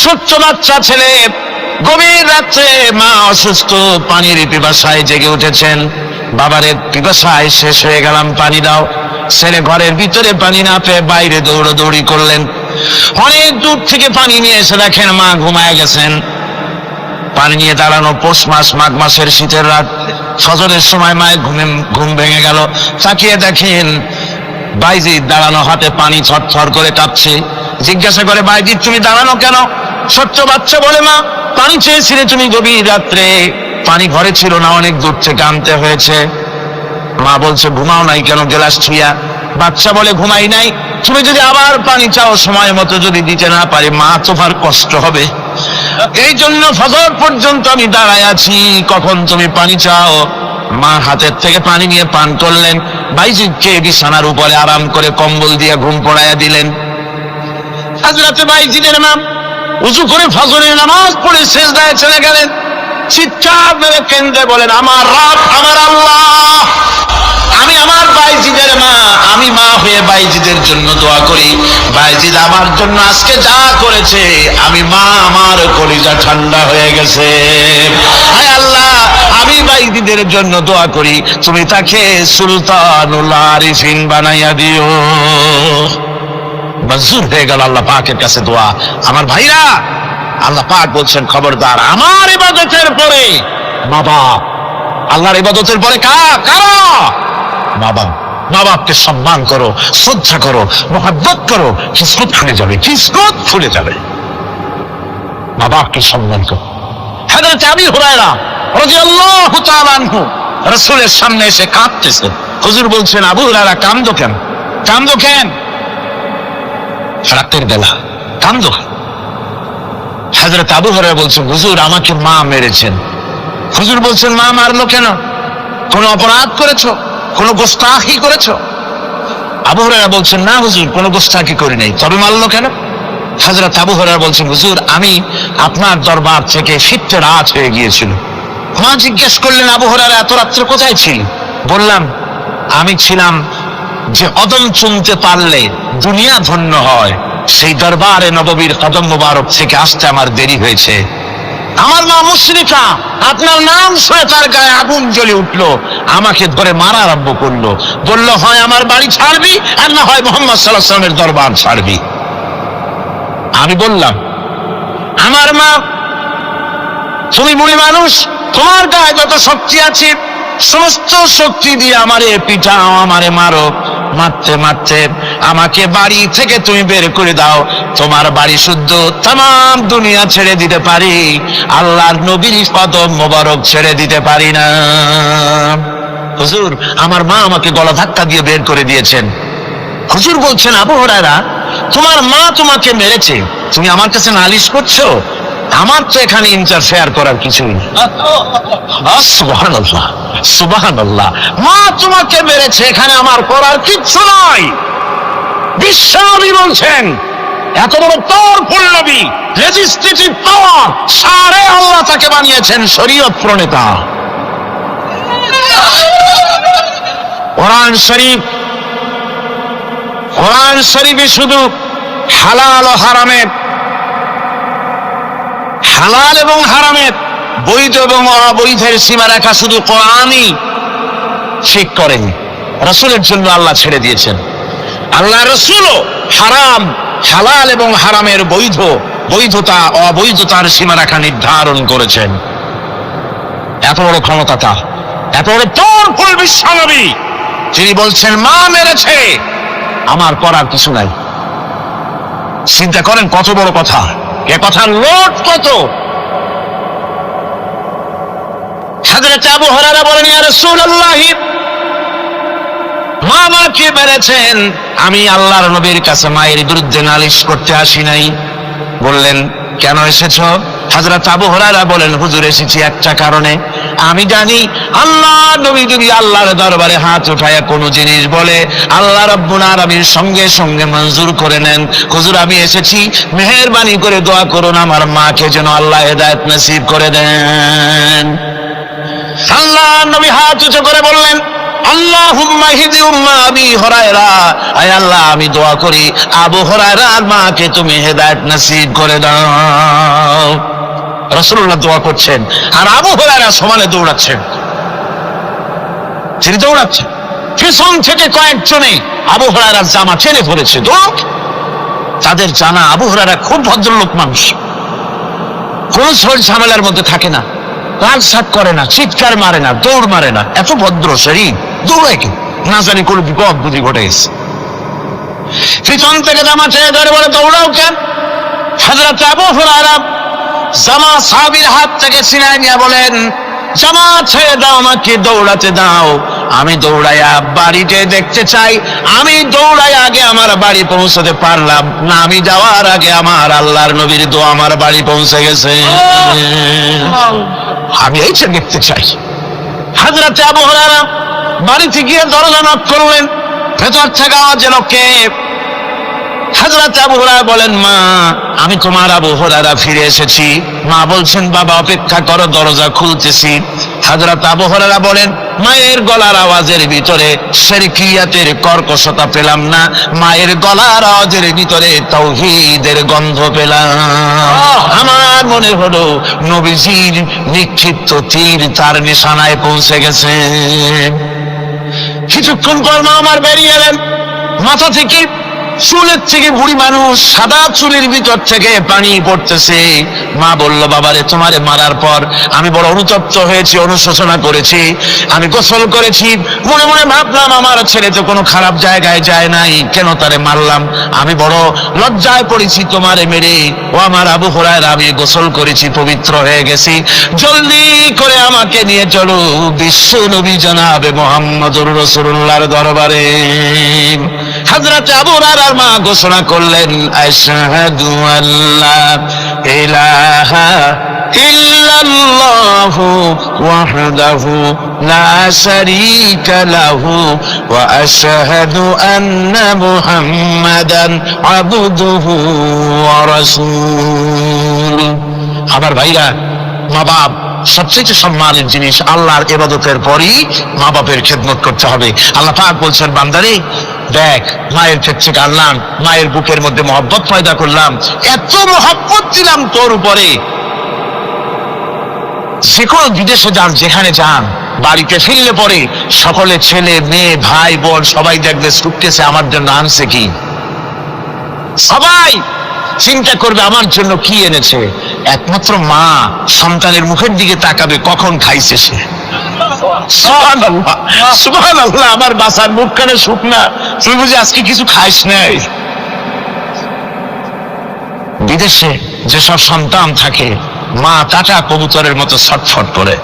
ছোট্ট বাচ্চা ছেলে, গভীর রাত্রে মা অসুস্থ, পানির পিপাসায় জেগে উঠেছেন। বাবারে পিপাসায় শেষ হয়ে গেলাম, পানি দাও। ছেলে ঘরের ভিতরে পানি না পেয়ে বাইরে দৌড়াদৌড়ি করলেন। অনেক দূর থেকে পানি নিয়ে এসে দেখেন মা ঘুমায় গেছেন। পানি নিয়ে দাঁড়ানো পৌষ মাস, মাঘ মাসের শীতের রাত, ফজরের সময় মায়ের ঘুম ভেঙে গেল। তাকিয়ে দেখেন বাইজিদ দাঁড়ানো, হাতে পানি থরথর করে কাঁপছে। জিজ্ঞাসা করে, বাইজিদ তুমি দাঁড়ানো কেন? ছোট্ট বাচ্চা বলে, মা পানি চেয়েছিলে তুমি গভীর রাত্রে, পানি ঘরে ছিল না, অনেক দূর থেকে আনতে হয়েছে। মা বলছে, ঘুমাও নাই কেন গ্লাস ছুঁয়া? বাচ্চা বলে, ঘুমাই নাই। তুমি যদি আবার পানি চাও, সময় মতো যদি দিতে না পারি, মা তোমার কষ্ট হবে। এই জন্য ফজর পর্যন্ত আমি দাঁড়ায় আছি, কখন তুমি পানি চাও। মা হাতের থেকে পানি নিয়ে পান করলেন। বাইজিদকে বিছানার উপরে আরাম করে কম্বল দিয়ে ঘুম পড়াইয়া দিলেন। হযরত বাইজিদের মা উযু করে ফজরের নামাজ পড়ে সিজদায় চলে গেলেন। চিৎকার মেরে কেঁদে বলেন, আমার রব, আমার আল্লাহ, আমি আমার বাইজিদের মা, আমি মা হয়ে বাইজিদের জন্য দোয়া করি। বাইজিদ আমার জন্য আজকে যা করেছে, আমি মা, আমার কলিজা ঠান্ডা হয়ে গেছে। হায় আল্লাহ, আমি বাইজিদের জন্য দোয়া করি, তুমি তাকে সুলতানুল আরিফিন বানাইয়া দিও। মঞ্জুর হয়ে গেল আল্লাহ পাকের কাছে দোয়া। আমার ভাইরা, আল্লাহ পাক বলছেন, খবরদার আমার ইবাদতের পরে মা বাপ, আল্লাহর ইবাদতের পরে কারা? মা বাপ। মা বাপকে সম্মান করো, শ্রদ্ধা করো, মহব্বত করো, কিসমত খুলে যাবে, কিসমত খুলে যাবে। মা বাপকে সম্মান করো। হযরত আবু হুরায়রা রাদিয়াল্লাহু তাআলা আনহু রাসূলের সামনে এসে কাঁদতেছে। হুজুর বলছেন, আবু হুরায়রা কাঁদো কেন? কাঁদো কেন? রাতের বেলা কাঁদো। হযরত আবু হুরায়রা বলছেন, হুজুর আমাকে মা মেরেছেন। হুজুর বলছেন, মা মারলো কেন? কোন অপরাধ করেছো? কোন গোস্তাখি করেছো? আবু হুরায়রা বলছেন, না হুজুর, কোন গোস্তাখি করি নাই, তবে মারলো কেন? হযরত আবু হুরায়রা বলছেন, হুজুর আমি আপনার দরবার থেকে ফিরতে রাত হয়ে গিয়েছিল। মা জিজ্ঞেস করলেন, আবু হুরায়রা এত রাত্রে কোথায় ছিল? বললাম, আমি ছিলাম যে কদম চুমতে পারলে দুনিয়া ধন্য হয়, সেই দরবারে নববীর কদম মুবারক থেকে আসতে আমার দেরি হয়েছে। আমার মা মুশরিকা, আপনার নাম শুনে তার গায়ে আগুন জ্বলে উঠলো, আমাকে ধরে মারা আরম্ভ করলো। বলল, হয় আমার বাড়ি ছাড়বি, আর না হয় মুহাম্মদ সাল্লাল্লাহু আলাইহি ওয়াসাল্লামের দরবার ছাড়বি। আমি বললাম, আমার মা, তুমি বুড়ি মানুষ, তোমার গায়ে যত শক্তি আছে সমস্ত শক্তি দিয়ে আমারে পিটাও, আমারে মারো। মারতে মারতে আমাকে বাড়ি থেকে তুমি বের করে দাও। তোমার বাড়ি শুদ্ধ, তাম দুনিয়া ছেড়ে দিতে পারি, আল্লাহর নবীর কদম মোবারক ছেড়ে দিতে পারি না। হুজুর আমার মা আমাকে গলা ধাক্কা দিয়ে বের করে দিয়েছেন। হুজুর বলছেন, আবু হুরায়রা, তোমার মা তোমাকে মেরেছে, তুমি আমার কাছে নালিশ করছো? আমার তো এখানে ইন্টারফেয়ার করার কিছুই নেই। সুবহানাল্লাহ, সুবহানাল্লাহ। মা তোমাকে মেরেছে, এখানে আমার করার কিচ্ছু নাই। বিশ্বনবী বলছেন, এত বড় পাওয়ারফুল নবী, লেজিসলেটিভ পাওয়ার, সারে আল্লাহ তাকে বানিয়েছেন শরীয়ত প্রণেতা। কোরআন শরীফ, কোরআন শরীফে শুধু হালাল ও হারামের, হালাল এবং হারামের, বৈধ এবং অবৈধের সীমারেখা শুধু কোরআনই ঠিক করেন, রাসূলের জন্য আল্লাহ ছেড়ে দিয়েছেন। আল্লাহ রাসূলও হারাম, হালাল এবং হারামের বৈধ, বৈধতা অবৈধতার সীমারেখা নির্ধারণ করেছেন। এত বড় ক্ষমতা তার, এত বড় পাওয়ারফুল বিশ্বনবী, তিনি বলছেন মা মেরেছে, আমার করার কিছু নাই। চিন্তা করেন কত বড় কথা, এ কথার লোড কত। হযরত আবু হুরায়রা বলেন, ইয়া রাসূলুল্লাহ, মা আমাকে মেরেছেন, আমি আল্লাহর নবীর কাছে মায়ের বিরুদ্ধে নালিশ করতে আসি নাই। বললেন, কেন এসেছো? হযরত আবু হুরায়রা বলেন, হুজুর এসেছি একটা কারণে, আমি জানি আল্লাহ নবী যদি আল্লাহর দরবারে হাত উঠায় কোনো জিনিস বলে, আল্লাহ রাব্বুল আলামিন সঙ্গে সঙ্গে মঞ্জুর করে নেন। হুজুর আমি এসেছি, মেহেরবানি করে দোয়া করুন আমার মাকে যেন আল্লাহ হেদায়েত নসিব করে দেন। আল্লাহ নবী হাত উঁচু করে বললেন, আল্লাহুম্মা হিদি উম্মা আবি হুরায়রা, আয় আল্লাহ আমি দোয়া করি আবু হুরায়রার মাকে তুমি হেদায়েত নসিব করে দাও। রাসূলুল্লাহ দোয়া করছেন আর আবু হুরায়রা সমানে দৌড়াচ্ছেন। তিনি দৌড়াচ্ছেন, পিছন থেকে কয়েকজনে আবু হুরায়রার জামা টেনে ধরেছে। দৌড়, তাদের জানা আবু হুরায়রা খুব ভদ্রলোক মানুষ, কোন ঝড় ঝামেলার মধ্যে থাকে না, রাগ সাগ করে না, চিৎকার মারে না, দৌড় মারে না, এত ভদ্র শরীর, দৌড়ায় কি না জানি কোন বিপদ বুদ্ধি ঘটে গেছে। পিছন থেকে জামা ছেড়ে ধরে বলে, দৌড়াও কেন? হযরত আবু হুরায়রা জামা সাহাবীর হাত থেকে ছিনায় নিয়ে বলেন, জামা ছেড়ে দাও, আমাকে দৌড়াতে দাও, আমি দৌড়াইয়া বাড়িতে দেখতে চাই, আমি দৌড়াই আগে আমার বাড়ি পৌঁছতে পারলাম না, আমি যাওয়ার আগে আমার আল্লাহর নবীর দোয়া আমার বাড়ি পৌঁছে গেছে, আমি এইটা দেখতে চাই। হযরত আবু হুরায়রা বাড়িতে গিয়ে দরজা নক করলেন, ভেতর থেকে আওয়াজ এলো, কে? হযরত আবু হুরায়রা বলেন, মা আমি তোমার আবু হুরায়রা ফিরে এসেছি। মা বলছেন, বাবা অপেক্ষা করো, দরজা খুলতেছি। হযরত আবু হুরায়রা বলেন, মায়ের গলার আওয়াজের ভিতরে শিরকিয়াতের কর্কশতা পেলাম না, মায়ের গলার আওয়াজের ভিতরে তাওহীদের গন্ধ পেলাম। আমার মনে হলো নবীজির নিক্ষিপ্ত তীর তার নিশানায় পৌঁছে গেছে। কিছুক্ষণ পর মা আমার বেরিয়ে এলেন, মাথা থেকে চুলের থেকে বুড়ি মানুষ, সাদা চুলের ভিতর থেকে পানি পড়তেছে। মা বলল, বাবারে তোমারে মারার পর আমি বড় অনুতপ্ত হয়েছি, অনুশোচনা করেছি, আমি গোসল করেছি, মনে মনে ভাবলাম আমার ছেলে তো কোনো খারাপ জায়গায় যায় নাই, কেন তারে মারলাম, আমি বড় লজ্জায় পড়েছি তোমারে মেরে। ও আমার আবু হুরায়রা, আমি গোসল করেছি, পবিত্র হয়ে গেছি, জলদি করে আমাকে নিয়ে চলো বিশ্ব নবী জনাবে মুহাম্মদুর রাসূলুল্লাহর দরবারে। হযরত আবু হুরায়রার মা ঘোষণা করলেন, আশহাদু আল্লা ইলাহা ইল্লাল্লাহু ওয়াহদাহু লা শারীকা লাহু ওয়া আশহাদু আন্না মুহাম্মাদান আবদুহু ওয়া রাসূলুহু। আমার ভাইরা, মা বাপ সবচেয়ে সম্মানের জিনিস, আল্লাহর ইবাদতের পরই মা বাপের খেদমত করতে হবে। আল্লাহ পাক বলছেন, বান্দারে দেখ, মায়ের পেট থেকে আনলাম, মায়ের বুকের মধ্যে মহব্বত পয়দা করলাম, এত মহব্বত দিলাম তোর উপরে, যে কোনো বিদেশে যান, যেখানে যান, বাড়িতে ফিরলে পরে সকলে ছেলে মেয়ে ভাই বোন সবাই দেখবে সুটকেসে আমার জন্য আনছে কি, সবাই চিন্তা করবে আমার জন্য কি এনেছে। একমাত্র মা সন্তানের মুখের দিকে তাকাবে কখন খাইছে সে। সুবহানাল্লাহ, সুবহানাল্লাহ, আমার বাসার মুখখানে শুকনা, তুই বুঝি আজকে কিছু খাইস নাই। বিদেশে যেসব সন্তান থাকে, মা কাটা কবুতরের মতো ছটফট করে।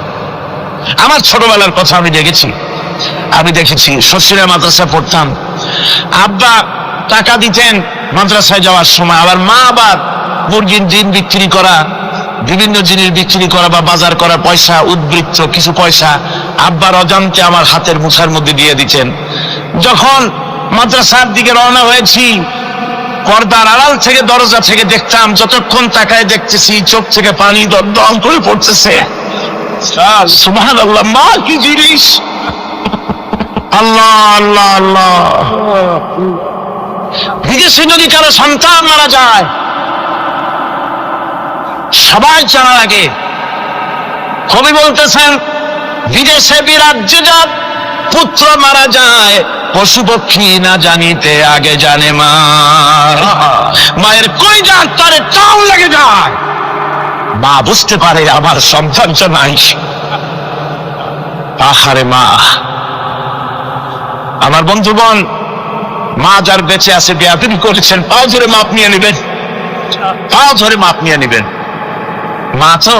আমার ছোটবেলার কথা আমি দেখেছি, শ্বশুরের মাদ্রাসা পড়তাম, আব্বা টাকা দিতেন মাদ্রাসায় যাওয়ার সময়, আবার মা আবার মুরগির ডিম বিক্রি করা, বিভিন্ন জিনিস বিক্রি করা বা বাজার করার পয়সা, উদ্বৃত্ত কিছু পয়সা আব্বার অজান্তে আমার হাতের মুঠার মধ্যে দিয়ে দিতেন। যখন মাদ্রাসার দিকে রওনা হয়েছি, পর্দার আড়াল থেকে দরজা থেকে দেখতাম, যতক্ষণ তাকায় দেখতেছি চোখ থেকে পানি দল করে পড়তেছে। সুবহানাল্লাহ, মা কি জিনিস! আল্লাহ আল্লাহ আল্লাহ। বিদেশে যদি কারো সন্তান মারা যায়, সবাই জানার আগে কবি বলতেছেন, বিদেশে বিরাজ্যে যার পুত্র মারা যায়, পশু পক্ষী না জানিতে আগে জানে মা। মায়ের কই যার তারে টান লেগে যায়, মা বুঝতে পারে আমার সন্তান তো নাই। আহারে মা! আমার বন্ধুগণ, মা যার বেঁচে আছে বেয়াদবি করেছেন, পাও ধরে মাপ নিয়ে নেবেন, পাও ধরে মাপ নিয়ে নেবেন। মা তো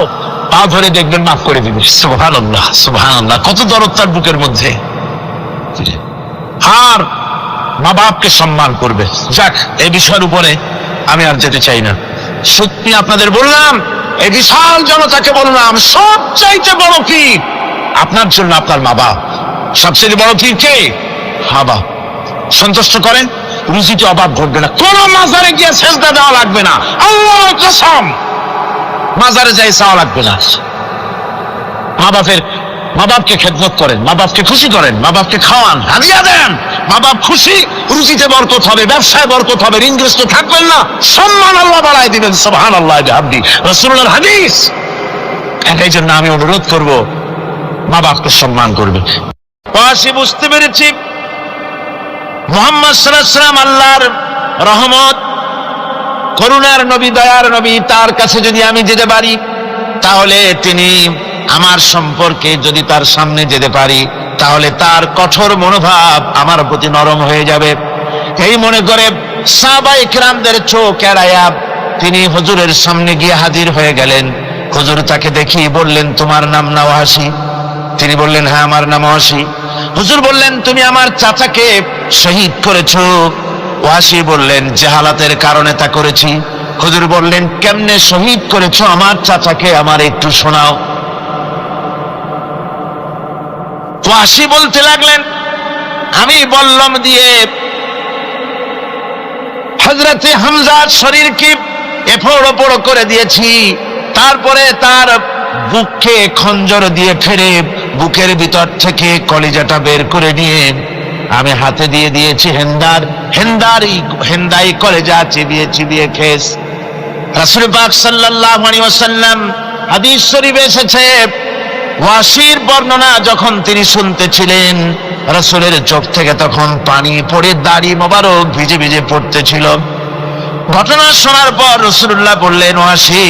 পা ধরে দেখবেন মাফ করে দিবে। সুবহানাল্লাহ সুবহানাল্লাহ, কত দরদ তার বুকের মধ্যে। আর মা বাপকে সম্মান করবে। যাক, এই বিষয়ের উপরে আমি আর যেতে চাই না। সত্যি আপনাদের বললাম, এই বিশাল জনতাকে বললাম, সবচাইতে বড় পীর আপনার জন্য আপনার মা বাপ। সবচেয়ে বড় পীর কে? মা বাপ। সন্তুষ্ট করেন, রুজিতে অভাব ঘটবে না, কোন মাজারে গিয়ে সেজদা দেওয়া লাগবে না, আল্লাহর কসম মাজারে যাই চাওয়া লাগবে না। মা বাপকে খেদমত করেন, মা বাপকে খুশি করেন, মা বাপকে খাওয়ান, হাদিয়া দেন, মা বাপ খুশি, রুজিতে বরকত হবে, ব্যবসায় বরকত হবে, ঋণগ্রস্ত থাকবেন না, সম্মান আল্লাহ বাড়ায় দিবেন। সুবহানাল্লাহ, বিহামদি, রাসূলুল্লাহর হাদিস। এই জন্য আমি অনুরোধ করব, মা বাপকে সম্মান করবে। পাশে বুঝতে পেরেছি মুহাম্মদ সাল্লাল্লাহু আলাইহি ওয়াসাল্লাম আল্লাহর রহমত, করুণার নবী, দয়ার নবী। তার কাছে যদি আমি যেতে পারি, তাহলে তিনি আমার সম্পর্কে, যদি তার সামনে যেতে পারি, তাহলে তার কঠোর মনোভাব আমার প্রতি নরম হয়ে যাবে। এই মনে করে সাহাবায়ে কেরামদের চোখ এড়ায়া তিনি হুজুরের সামনে গিয়ে হাজির হয়ে গেলেন। হুজুর তাকে দেখি বললেন, তোমার নাম ওয়াসি? তিনি বললেন, হ্যাঁ, আমার নাম ওয়াসি। হুজুর বললেন, তুমি আমার চাচাকে শহীদ করেছো? ওয়াসি বললেন, জাহালাতের কারণে তা করেছি। হুজুর বললেন, কেমনে শহীদ করেছো আমার চাচাকে, আমার একটু শোনাও। ওয়াসি বলতে লাগলেন, আমি বল্লম দিয়ে হযরতে হামজার শরীরকে এফোড় ওপড় করে দিয়েছি, তারপরে তার বুককে খঞ্জর দিয়ে ফেরে বুকের ভিতর থেকে কলিজাটা বের করে নিয়ে আমি হাতে দিয়ে দিয়েছি হেন্দাই কলেজা চিবিয়ে চিবিয়ে খেস। রাসূল পাক সাল্লাল্লাহু আলাইহি ওয়াসাল্লাম, হাদিস শরীফে এসেছে, ওয়াসির বর্ণনা যখন তিনি শুনতেছিলেন, রাসূলের চোখ থেকে তখন পানি পড়ে দাড়ি মোবারক ভিজে ভিজে পড়তেছিল। ঘটনা শোনার পর রাসূলুল্লাহ বললেন, ওয়াসি,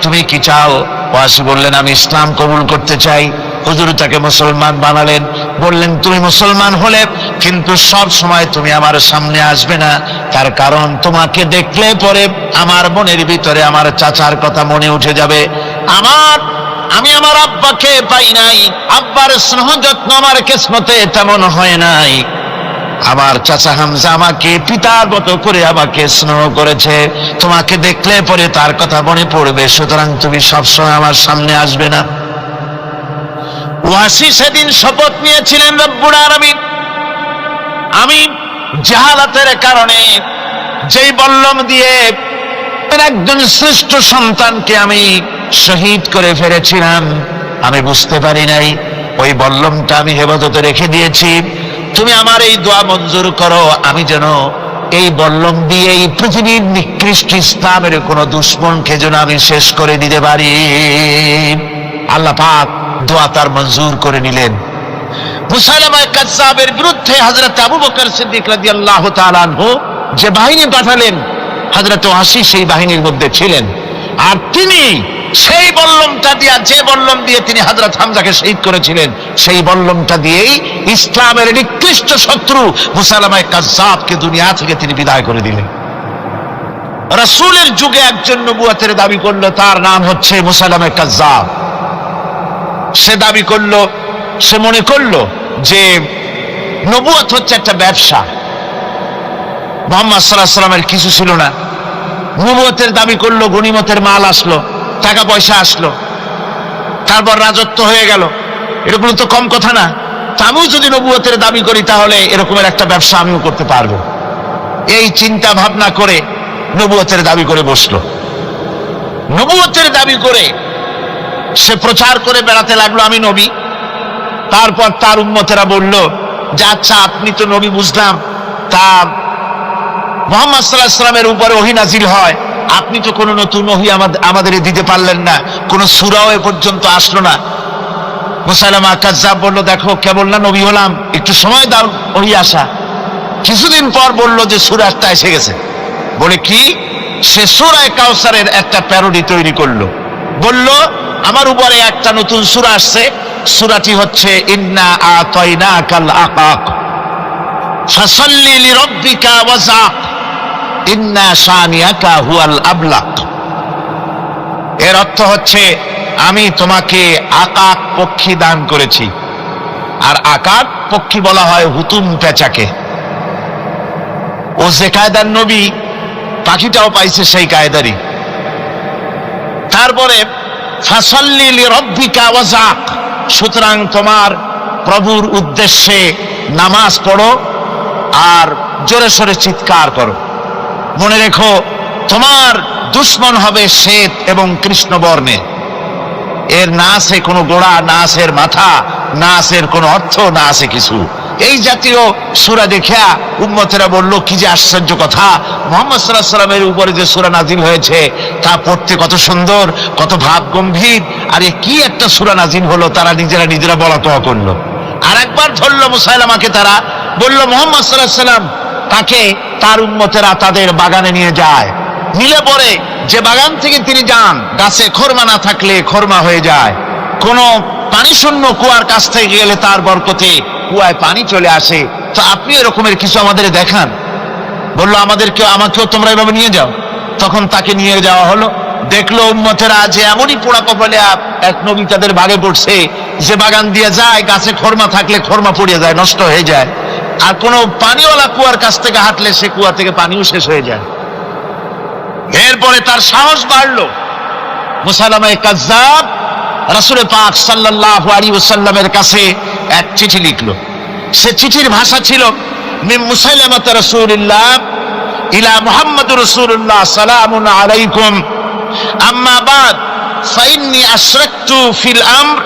তুমি কি চাও? ওয়াসি বললেন, আমি ইসলাম কবুল করতে চাই। হুজুর তাকে মুসলমান বানালেন। বললেন, তুমি মুসলমান হলে কিন্তু সব সময় তুমি আমার সামনে আসবে না, তার কারণ তোমাকে দেখলে পরে আমার মনের ভিতরে আমার চাচার কথা মনে উঠে যাবে। আমি আমার আব্বাকে পাই নাই, আব্বার স্নেহ যত্ন আমার কিসমতে তেমন হয় নাই। আমার চাচা হামজা আমাকে পিতার মতো করে আমাকে স্নেহ করেছে, তোমাকে দেখলে পরে তার কথা মনে পড়বে, সুতরাং তুমি সবসময় আমার সামনে আসবে না। ওয়াসি সেদিন শপথ নিয়েছিলেন, রব্বুল আলামিন, আমি জাহালাতের কারণে যেই বল্লম দিয়ে একজন শ্রেষ্ঠ সন্তানকে আমি শহীদ করে ফেলেছিলাম, আমি বুঝতে পারি নাই, ওই বল্লমটা আমি হেফাজতে রেখে দিয়েছি। তুমি আমার এই দোয়া মঞ্জুর করো, আমি যেন এই বল্লম দিয়ে এই পৃথিবীর নিকৃষ্ট ইসলামের কোন দুশমনকে যেন আমি শেষ করে দিতে পারি। আল্লাহ পাক দোয়া তার মঞ্জুর করে নিলেন। মুসাইলামা কাযযাবের বিরুদ্ধে হযরত আবু বকর সিদ্দিক রাদিয়াল্লাহু তাআলা আনহু যে বাহিনী পাঠালেন, হযরত ওয়াসি সেই বাহিনীর মধ্যে ছিলেন। আর তিনি সেই বল্লমটা দিয়ে, যে বল্লম দিয়ে তিনি হযরত হামজাকে শহীদ করেছিলেন, সেই বল্লমটা দিয়েই ইসলামের নিকৃষ্ট শত্রু মুসাইলামা কাযযাবকে দুনিয়া থেকে তিনি বিদায় করে দিলেন। রাসূলের যুগে একজন নবুয়তের দাবি করলো, তার নাম হচ্ছে মুসাইলামা কাযযাব। সে দাবি করলো, সে মনে করলো যে নবুয়ত হচ্ছে একটা ব্যবসা, মুহাম্মদ সাল্লাল্লাহু আলাইহি ওয়াসাল্লামের কিছু ছিল না। নবুয়তের দাবি করলো, গনিমতের মাল আসলো, টাকা পয়সা আসলো, তারপর রাজত্ব হয়ে গেল। এরকম তো কম কথা না। তা আমিও যদি নবুয়তের দাবি করি তাহলে এরকমের একটা ব্যবসা আমিও করতে পারবো। এই চিন্তা ভাবনা করে নবুয়তের দাবি করে বসলো। নবুয়তের দাবি করে সে প্রচার করে বেড়াতে লাগলো আমি নবী। তারপর তার উম্মতেরা বলল যে আচ্ছা আপনি তো নবী বুঝলাম, তা মুহাম্মদ সাল্লাল্লাহু আলাইহি ওয়াসাল্লামের উপরে ওহী নাজিল হয়, আপনি তো কোনো নতুন ওহী আমাদের দিতে পারলেন না, কোনো সূরাও এ পর্যন্ত আসলো না। মুসাইলামা কাযযাব বলল দেখো কেবল না নবী হলাম, একটু সময় দাও ওহী আসা। কিছুদিন পর বলল যে সূরাটা এসে গেছে। বলে কি? সে সূরা কাউসারের একটা প্যারোডি তৈরি করলো। বলল আমার উপরে একটা নতুন সূরা আসছে, সূরাটি হচ্ছে ইন্না আতাইনাকাল আকাক ফাসাল্লি লিরাব্বিকা ওয়াজাক ইন্না শানিয়াকা হুয়াল আবলাক। এর অর্থ হচ্ছে আমি তোমাকে আকাক পক্ষী দান করেছি। আর আকাক পক্ষী বলা হয় হুতুম পেঁচাকে। ও যে কায়দার নবী, পাখিটাও পাইছে সেই কায়দারই। তারপরে ফাসাল্লি লিরাব্বিকা ওয়াজাক, সুতরাং তোমার প্রভুর উদ্দেশ্যে নামাজ পড়ো আর জোরে সোরে চিৎকার করো। মনে রেখো তোমার দুশ্মন হবে শ্বেত এবং কৃষ্ণ বর্ণে। এর না আছে কোনো গোড়া, না আছে এর মাথা, না আছে এর কোনো অর্থ, না আছে কিছু। এই জাতীয় সূরা দেখিয়া উম্মতেরা বলল কি যে আশ্চর্য কথা, মুহাম্মদ সাল্লাল্লাহু আলাইহি ওয়াসাল্লামের উপরে যে সূরা নাজিল হয়েছে তা পড়তে কত সুন্দর, কত ভাব গম্ভীর, আরে কি একটা সূরা নাজিল হলো। তারা নিজেরা বলা কওয়া করলো। আর একবার ধরলো মুসাইলামাকে, তারা বলল মুহাম্মদ সাল্লাল্লাহু আলাইহি ওয়াসাল্লাম তাকে তার উম্মতেরা তাদের বাগানে নিয়ে যায়। নিলে পরে যে বাগান থেকে তিনি যান, গাছে খরমা না থাকলে খরমা হয়ে যায়। কোনো পানি শূন্য কুয়ার কাছ থেকে গেলে তার বরকতে কুয়ায় পানি চলে আসে। তো আপনি এরকমের কিছু আমাদের দেখান। বললো আমাকেও তোমরা এভাবে নিয়ে যাও। তখন তাকে নিয়ে যাওয়া হলো। দেখলো উম্মতেরা যে এমনই পোড়া কপালে এক নবী তাদের ভাগে পড়ছে, যে বাগান দিয়ে যায় গাছে খরমা থাকলে খরমা পড়ে যায়, নষ্ট হয়ে যায়। আর কোনো পানিওয়ালা কুয়ার কাছ থেকে হাঁটলে সে কুয়া থেকে পানিও শেষ হয়ে যায়। এরপরে তার সাহস বাড়লো। মুসাইলামা কাযযাব রাসূল পাক সাল্লাল্লাহু আলাইহি ওয়াসাল্লামের কাছে এক চিঠি লিখলো। সে চিঠির ভাষা ছিল মিন মুসাইলামাত রাসূলিল্লাহ ইলা মুহাম্মাদুর রাসূলুল্লাহ সালামুন আলাইকুম আম্মা বাদ ফাইন্নী আশরাকতু ফিল আমর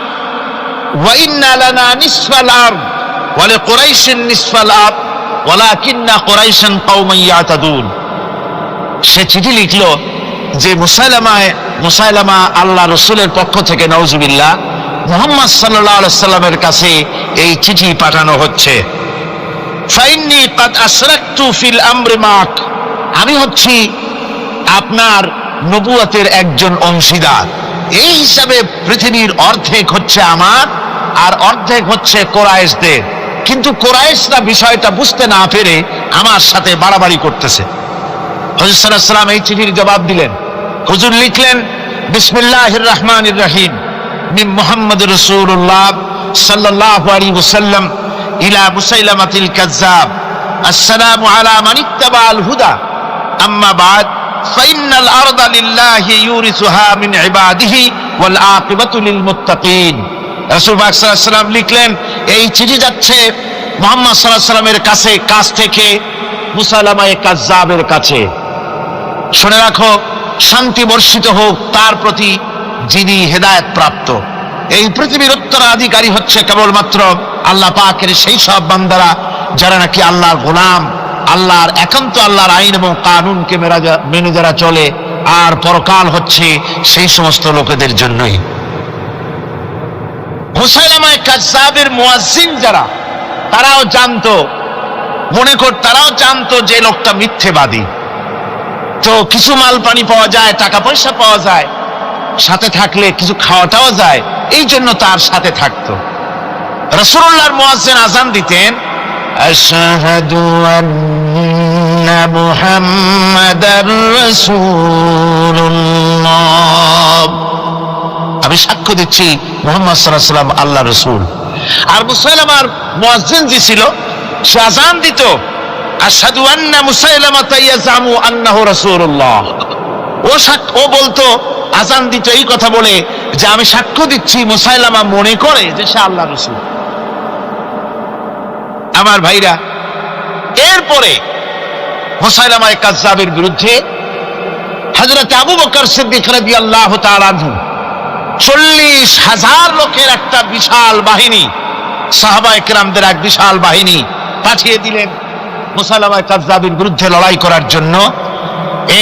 ওয়া ইন্না লানা নিসফাল আরদ ওয়া লিকুরাইশিন নিসফাল আরদ ওয়ালাকিন্না কুরাইশান কওমান ইয়াতাদুন। সে চিঠি লিখলো যে মুসাইলামা আল্লাহ রসুলের পক্ষ থেকে নাউজুবিল্লাহ মুহাম্মদ সাল্লাল্লাহু আলাইহি ওয়াসাল্লামের কাছে এই চিঠি পাঠানো হচ্ছে। ফাইন্নী কাদ আশরাকতু ফিল আমরি মাক, আমি হচ্ছি আপনার নবুয়তের একজন অংশীদার। এই হিসাবে পৃথিবীর অর্ধেক হচ্ছে আমার আর অর্ধেক হচ্ছে কোরাইশদের। কিন্তু কোরাইশরা বিষয়টা বুঝতে না পেরে আমার সাথে বাড়াবাড়ি করতেছে। হুজুর সাল্লাল্লাহু আলাইহি ওয়াসাল্লাম এই চিঠির জবাব দিলেন। হুজুর লিখলেন বিসমিল্লাহির রহমানির রহিম মিন মুহাম্মাদুর রাসূলুল্লাহ সাল্লাল্লাহু আলাইহি ওয়াসাল্লাম ইলা মুসাইলামাতিল কাযযাব আসসালামু আলা মান ইত্তাবাআল হুদা আম্মা বাদ ফাইন্নাল আরদা লিল্লাহি ইউরিসুহা মিন ইবাদিহি ওয়াল আকিবাতু লিল মুত্তাকিন। রাসূল পাক সাল্লাল্লাহু আলাইহি ওয়াসাল্লাম লিখলেন এই চিঠি যাচ্ছে মুহাম্মদ সাল্লাল্লাহু আলাইহি ওয়াসাল্লামের কাছ থেকে মুসাইলামা কাযযাবের কাছে। শুনে রাখো, শান্তি বর্ষিত হোক তার প্রতি যিনি হেদায়েত প্রাপ্ত। এই পৃথিবীর উত্তরাধিকারী হচ্ছে কেবলমাত্র আল্লাহ পাকের সেই সব বান্দারা যারা নাকি আল্লাহর গোলাম, আল্লাহর একান্ত আল্লাহর আইন এবং কানুনকে মেনে যারা চলে। আর পরকাল হচ্ছে সেই সমস্ত লোকেদের জন্যই। মুসাইলামা কাযযাবের মুয়াজ্জিন যারা, তারাও জানতো, তারাও জানতো যে লোকটা মিথ্যেবাদী। তো কিছু মাল পানি পাওয়া যায়, টাকা পয়সা পাওয়া যায়, সাথে থাকলে কিছু খাওয়াটাও যায়, এই জন্য তার সাথে থাকতো। রাসূলুল্লাহর মুয়াজ্জিন আযান দিতেন, আশহাদু আন্না মুহাম্মাদার রাসূলুল্লাহ, আমি সাক্ষ্য দিচ্ছি মুহাম্মদ সাল্লাল্লাহু আলাইহি ওয়াসাল্লাম আল্লাহর রাসূল। আর মুসাইলামার মুয়াজ্জিন যে ছিল সে আযান দিত আশহাদু আন্না মুসাইলামাতা ইয়াজামু আন্নাহু রাসূলুল্লাহ। ও বলতো, আযান দিত এই কথা বলে যে আমি সাক্ষ্য দিচ্ছি মুসাইলামা মনে করে যে সে আল্লাহর রাসূল। আমার ভাইরা, এরপরে মুসাইলামা কাযযাবের বিরুদ্ধে হযরত আবু বকর সিদ্দিক রাদিয়াল্লাহু তাআলা আনহু 40,000 লোকের একটা বিশাল বাহিনী, সাহাবায়ে কেরামদের এক বিশাল বাহিনী পাঠিয়ে দিলেন মুসাইলামা কাযযাবের বিরুদ্ধে লড়াই করার জন্য।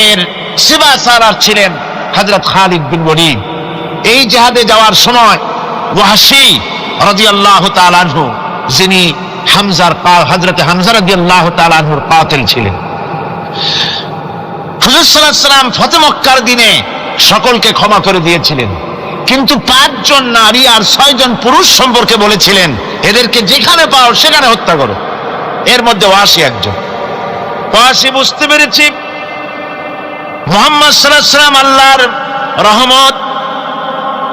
এর সিবাসারার ছিলেন হযরত খালিদ বিন ওয়ালিদ। এই জিহাদে যাওয়ার সময় ওয়াহশী রাদিয়াল্লাহু তাআলা আনহু, যিনি হযরত হামজা রাদিয়াল্লাহু তাআলা আনহুর কাতিল ছিলেন, হুজুর সাল্লাল্লাহু আলাইহি ওয়াসাল্লাম ফতহ মক্কার দিনে সকলকে ক্ষমা করে দিয়েছিলেন, কিন্তু 5 জন নারী আর 6 জন পুরুষ সম্পর্কে বলেছিলেন এদেরকে যেখানে পাও সেখানে হত্যা করো। এর মধ্যে ওয়াহশী একজন। ওয়াহশী বুঝতে পেরেছি মুহাম্মদ সাল্লাল্লাহু আলাইহি ওয়াসাল্লাম আল্লাহর রহমত,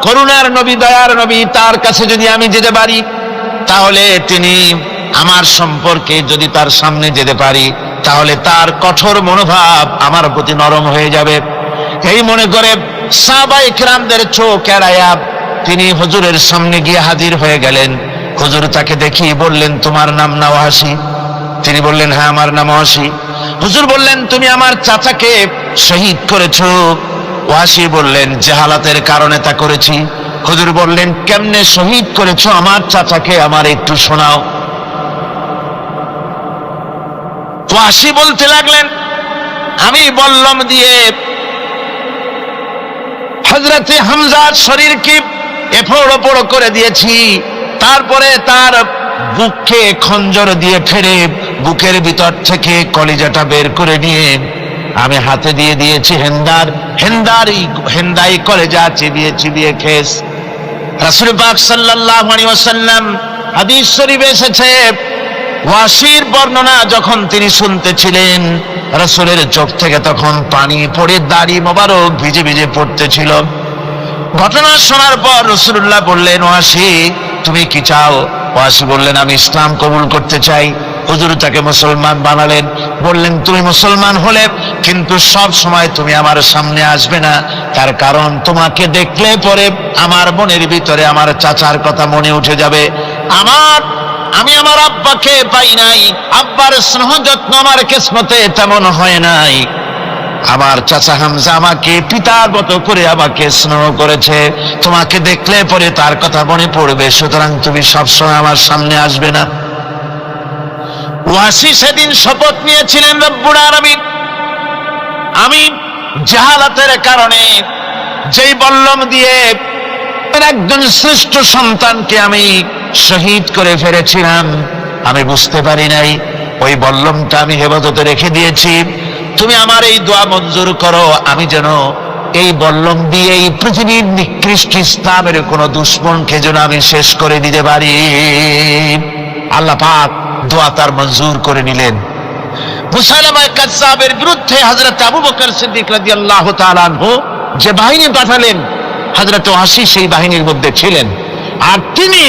করুণার নবী, দয়ার নবী, তার কাছে যদি আমি যেতে পারি তাহলে তিনি আমার সম্পর্কে, যদি তার সামনে যেতে পারি তাহলে তার কঠোর মনোভাব আমার প্রতি নরম হয়ে যাবে। এই মনে করে সাহাবায়ে কেরামদের চোখ এড়ায়া তিনি হুজুরের সামনে গিয়ে হাজির হয়ে গেলেন। হুজুর তাকে দেখি বললেন, তোমার নাম না ওয়াহশী? তিনি বললেন, হ্যাঁ আমার নাম ওয়াহশী। হুজুর বললেন, তুমি আমার চাচাকে শহীদ করেছো। ওয়াহশী বললেন, জাহালাতের কারণে তা করেছি। হুজুর বললেন, কেমনে শহীদ করেছো আমার চাচাকে, আমার একটু শোনাও। ওয়াহশী বলতে লাগলেন, আমি বল্লম দিয়ে হযরতে হামজার শরীরকে এফোড় ওপড় করে দিয়েছি, তারপরে তার বুককে খঞ্জর দিয়ে ফেরে বুকের ভিতর থেকে কলিজাটা বের করে নিয়ে আমি হাতে দিয়ে দিয়েছি হেন্দাই কলেজা চিবিয়ে চিবিয়ে খেস। রাসূল পাক সাল্লাল্লাহু আলাইহি ওয়াসাল্লাম, হাদিস শরীফে এসেছে, ওয়াহশীর বর্ণনা যখন তিনি শুনতেছিলেন রাসূলের চোখ থেকে তখন পানি পড়ে দাড়ি মোবারক ভিজে ভিজে পড়তেছিল। ঘটনা শোনার পর রাসূলুল্লাহ বললেন, ওয়াহশী তুমি কি চাও? ওয়াহশী বললেন, আমি ইসলাম কবুল করতে চাই। হুজুর তাকে মুসলমান বানালেন। বললেন, তুমি মুসলমান হলে কিন্তু সব সময় তুমি আমার সামনে আসবে না, তার কারণ তোমাকে দেখলে পরে আমার মনের ভিতরে আমার চাচার কথা মনে উঠে যাবে। আমি আমার আব্বাকে পাই নাই, আব্বার স্নেহ যত্ন আমার কিসমতে তেমন হয় নাই। আমার চাচা হামজা আমাকে পিতার মতো করে আমাকে স্নেহ করেছে, তোমাকে দেখলে পরে তার কথা মনে পড়বে, সুতরাং তুমি সবসময় আমার সামনে আসবে না। ওয়াহশী সেদিন শপথ নিয়েছিলেন, রব্বুল আলামিন, আমি জাহালাতের কারণে যেই বল্লম দিয়ে একজন শ্রেষ্ঠ সন্তানকে আমি শহীদ করে ফেলেছিলাম, আমি বুঝতে পারি নাই, ওই বল্লমটা আমি হেফাজতে রেখে দিয়েছি। তুমি আমার এই দোয়া মঞ্জুর করো, আমি যেন এই বল্লম দিয়ে এই পৃথিবীর নিকৃষ্ট ইসলামের কোন দুশমনকে যেন আমি শেষ করে দিতে পারি। আল্লাহ পাক দোয়া তার মঞ্জুর করে নিলেন। মুসাইলামা কাযযাবের বিরুদ্ধে হযরত আবু বকর সিদ্দিক রাদিয়াল্লাহু তাআলা আনহু যে বাহিনী পাঠালেন, হযরত ওয়াহশী সেই বাহিনীর মধ্যে ছিলেন। আর তিনি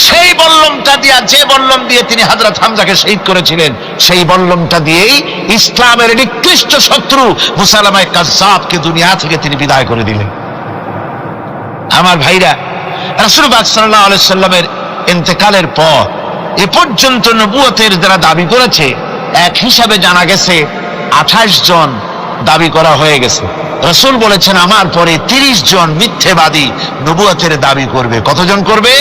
সেই বল্লমটা দিয়া, যে বল্লম দিয়ে তিনি হযরত হামজাকে শহীদ করেছিলেন, সেই বল্লমটা দিয়েই ইসলামের নিকৃষ্ট শত্রু মুসাইলামা কাযযাবকে দুনিয়া থেকে তিনি বিদায় করে দিলেন। আমার ভাইরা, রাসূল পাক সাল্লাল্লাহু আলাইহি সাল্লামের ইন্তেকালের পর এ পর্যন্ত নবুয়তের যারা দাবি করেছে, এক হিসাবে জানা গেছে 28 জন দাবি করা হয়ে গেছে। রাসূল বলেছেন, আমার পরে 30 জন মিথ্যেবাদী নবুয়তের দাবি করবে। কতজন করবে?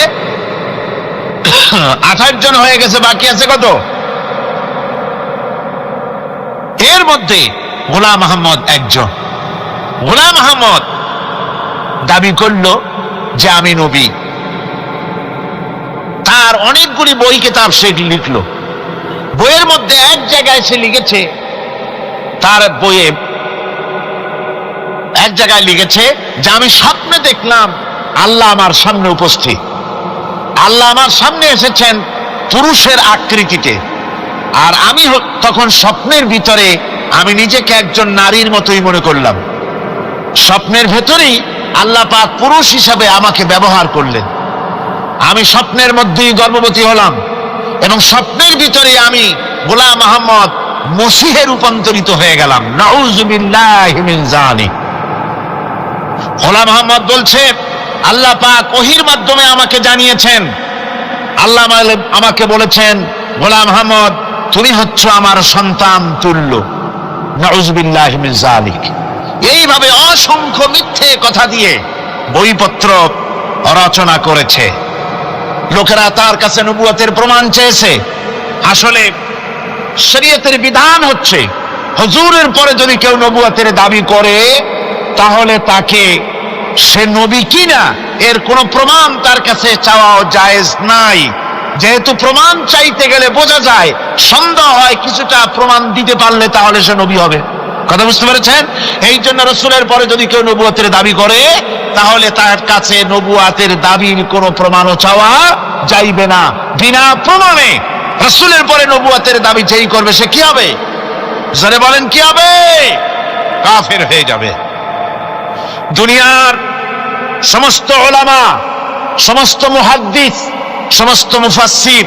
28 জন হয়ে গেছে, বাকি আছে কত? এর মধ্যে গোলাম আহমদ একজন। গোলাম আহমদ দাবি করলো যে আমি নবী। তার অনেকগুলি বই কিতাব সে লিখলো। বইয়ের মধ্যে এক জায়গায় সে লিখেছে, তার বইয়ে এক জায়গায় লিখেছে যে আমি স্বপ্নে দেখলাম আল্লাহ আমার সামনে উপস্থিত। আল্লাহ আমার সামনে এসেছেন পুরুষের আকৃতিতে, আর আমি তখন স্বপ্নের ভিতরে আমি নিজেকে একজন নারীর মতোই মনে করলাম। স্বপ্নের ভেতরেই আল্লাহ পাক পুরুষ হিসাবে আমাকে ব্যবহার করলেন। আমি স্বপ্নের মধ্যেই গর্ভবতী হলাম এবং স্বপ্নের ভিতরে আমি গোলাম আহমদ মসিহে রূপান্তরিত হয়ে গেলাম। নাউযুবিল্লাহি মিন যালিক। গোলাম মোহাম্মদ বলছে, আল্লাহ পাক ওহীর মাধ্যমে আমাকে জানিয়েছেন, আল্লাহ আমাকে বলেছেন, গোলাম মোহাম্মদ তুমি হচ্ছ আমার সন্তান তুল্য। নাউযুবিল্লাহি মিন যালিক। এইভাবে অসংখ্য মিথ্যে কথা দিয়ে বইপত্র রচনা করেছে। লোকেরা তার কাছে নবুয়তের প্রমাণ চেয়েছে। আসলে শরীয়তের বিধান হচ্ছে, হুজুরের পরে যদি কেউ নবুয়তের দাবি করে তাহলে তাকে সে নবী কিনা এর কোনো প্রমাণ তার কাছে চাওয়া জায়েজ নাই। যেহেতু প্রমাণ চাইতে গেলে বোঝা যায়, সন্দেহ হয় কিছুটা প্রমাণ দিতে পারলে তাহলে সে নবী হবে। কথা বুঝতে পেরেছেন? এই জন্য রাসূলের পরে যদি কেউ নবুয়তের দাবি করে তাহলে তার কাছে নবুয়তের দাবির কোনো প্রমাণও চাওয়া যাইবে না। বিনা প্রমাণে রাসূলের পরে নবুয়তের দাবি যেই করবে সে কি হবে? জোরে বলেন কি হবে? কাফের হয়ে যাবে। দুনিয়ার সমস্ত উলামা, সমস্ত মুহাদ্দিস, সমস্ত মুফাসসির,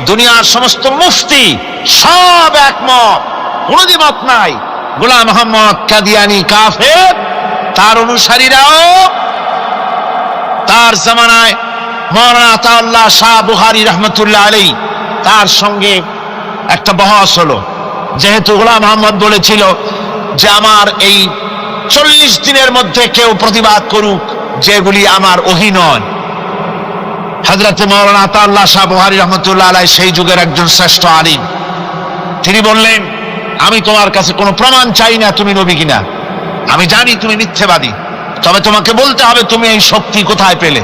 দুনিয়ার সমস্ত মুফতি সব একমত, কোনো দ্বিমত নাই, গোলাম মোহাম্মদ কাদিয়ানী কাফের। তার অনুসারীরাও তার জামানায় মাওলানা আতাউল্লাহ শাহ বুখারী রাহমাতুল্লাহ আলাইহি তার সঙ্গে একটা বহস হলো। যেহেতু গোলাম মোহাম্মদ বলেছিল যে আমার এই 40 দিনের মধ্যে কেউ প্রতিবাদ করুক যেগুলি আমার ওহী নয়। হযরত মাওলানা আতাউল্লাহ শাহ বুখারী রাহমাতুল্লাহ আলাইহি সেই যুগের একজন শ্রেষ্ঠ আলিম, তিনি বললেন, আমি তোমার কাছে কোনো প্রমাণ চাই না তুমি নবী কিনা। আমি জানি তুমি মিথ্যেবাদী, তবে তোমাকে বলতে হবে তুমি এই শক্তি কোথায় পেলে।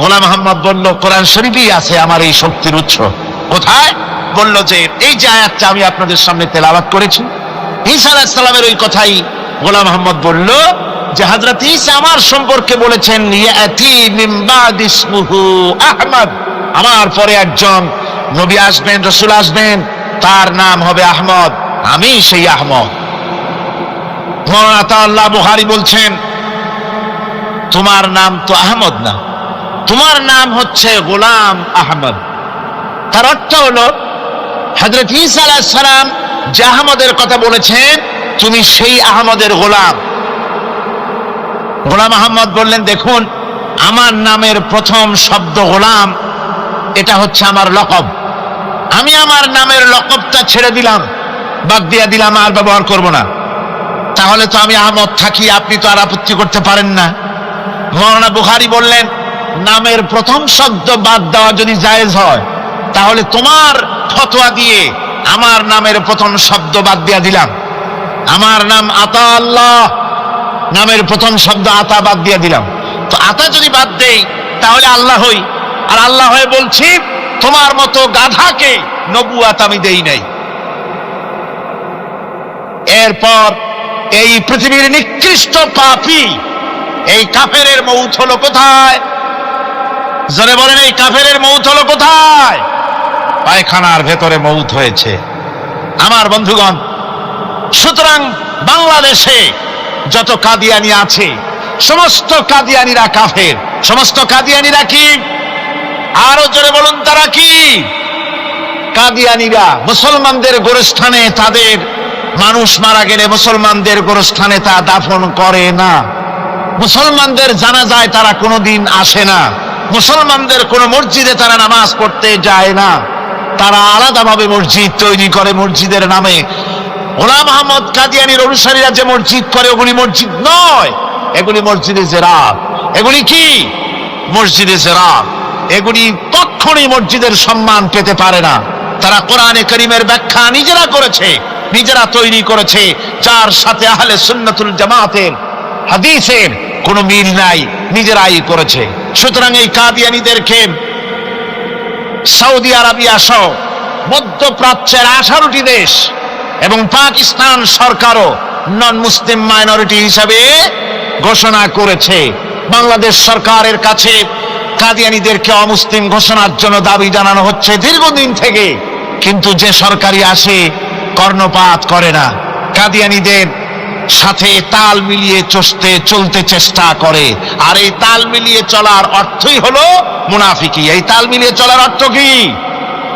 গোলাম মোহাম্মদ বলল, কোরআন শরীফেই আছে আমার এই শক্তির উৎস। কোথায়? বলল যে এই যে আয়াতটা আমি আপনাদের সামনে তেলাওয়াত করেছি, ঈসা আলাইহিস সালামের ওই কথাই গোলাম মোহাম্মদ বলল যে হযরত ঈসা আমার সম্পর্কে বলেছেন, ইয়াতি মিন বাদি ইসমুহু আহমদ, আমার পরে একজন নবী আসবেন, রাসূল আসবেন, তার নাম হবে আহমদ, আমি সেই আহমদ। মাওলানা আতাউল্লাহ বুখারী বলছেন, তোমার নাম তো আহমদ না, তোমার নাম হচ্ছে গোলাম আহমদ। তার অর্থ হলো হযরত ঈসা আলাইহিস সালাম যে আহমদের কথা বলেছেন তুমি সেই আহমদের গোলাম। গোলাম আহমদ বললেন, দেখুন আমার নামের প্রথম শব্দ গোলাম, এটা হচ্ছে আমার লকব। আমি আমার নামের লকবটা ছেড়ে দিলাম, বাদ দিয়ে দিলাম, আর ব্যবহার করব না। তাহলে তো আমি আহমদ থাকি, আপনি তো আর আপত্তি করতে পারেন না। মাওলানা বুখারী বললেন, নামের প্রথম শব্দ বাদ দেওয়া যদি জায়েজ হয় তাহলে তোমার ফতোয়া দিয়ে আমার নামের প্রথম শব্দ বাদ দিয়ে দিলাম। আমার নাম আতা আল্লাহ, নামের প্রথম শব্দ আতা বাদ দিয়ে দিলাম। তো আতা যদি বাদ দেই তাহলে আল্লাহ হই, আর আল্লাহ হয়ে বলছি তোমার মতো গাধাকে নবুয়াত আমি দেই নাই। এরপর এই পৃথিবীর নিকৃষ্ট পাপী এই কাফেরের মৌত হলো কোথায়? জোরে বলেন, এই কাফেরের মৌত হলো কোথায়? পায়খানার ভেতরে মৌত হয়েছে। আমার বন্ধুগণ, সুতরাং বাংলাদেশে যত কাদিয়ানি আছে সমস্ত কাদিয়ানিরা কাফের। সমস্ত কাদিয়ানিরা কি? আরো জোরে বলুন, তারা কি? কাদিয়ানিরা মুসলমানদের গোরস্থানে তাদের মানুষ মারা গেলে মুসলমানদের গোরস্থানে তা দাফন করে না। মুসলমানদের জানাজায় তারা কোনোদিন আসে না। মুসলমানদের কোনো মসজিদে তারা নামাজ পড়তে যায় না। তারা আলাদাভাবে মসজিদ তৈরি করে মসজিদের নামে। গোলাম মোহাম্মদ কাদিয়ানীর অনুসারীরা যে মসজিদ করে ওগুলি মসজিদ নয়, এগুলি মসজিদে জেরাত। এগুলি কি? মসজিদে জেরাত। এগুলি কখনোই মসজিদের সম্মান পেতে পারে না। তারা কোরআনে কারীমের ব্যাখ্যা নিজেরা করেছে, নিজেরা তৈরি করেছে, যার সাথে আহলে সুন্নাতুল জামাতের হাদিসের কোনো মিল নাই, নিজেরাই করেছে। সুতরাং এই কাদিয়ানীদেরকে সৌদি আরবিয়া সহ মধ্যপ্রাচ্যের 18টি দেশ এবং পাকিস্তান সরকারও নন মুসলিম মাইনরিটি হিসাবে ঘোষণা করেছে। বাংলাদেশ সরকারের কাছে কাদিয়ানীদেরকে অমুসলিম ঘোষণার জন্য দাবি জানানো হচ্ছে দীর্ঘদিন থেকে, কিন্তু যে সরকারি আসে কর্ণপাত করে না। কাদিয়ানীদের সাথে তাল মিলিয়ে চলতে চেষ্টা করে, আর এই তাল মিলিয়ে চলার অর্থই হলো মুনাফিকি। এই তাল মিলিয়ে চলার অর্থ কি?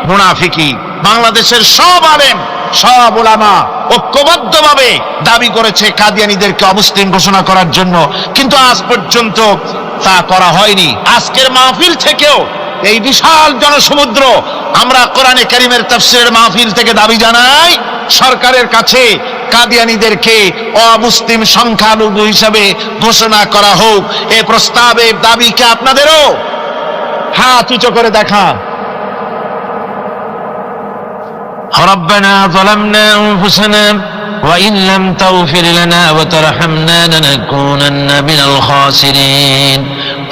মুনাফিকি। বাংলাদেশের সব আলেম সব উলামা ঐক্যবদ্ধভাবে দাবি করেছে কাদিয়ানীদেরকে অমুসলিম ঘোষণা করার জন্য, কিন্তু আজ পর্যন্ত তা করা হয়নি। আজকের মাহফিল থেকেও, এই বিশাল জনসমুদ্র, আমরা কোরআনে কারীমের তাফসীরের মাহফিল থেকে দাবি জানাই সরকারের কাছে কাদিয়ানীদেরকে অমুসলিম সংখ্যালঘু হিসাবে ঘোষণা করা হোক। এই প্রস্তাবে দাবিকে আপনাদেরও হাত উঁচু করে দেখান। ربنا ظلمنا أنفسنا وإن لم تغفر لنا وترحمنا لنكونن من الخاسرين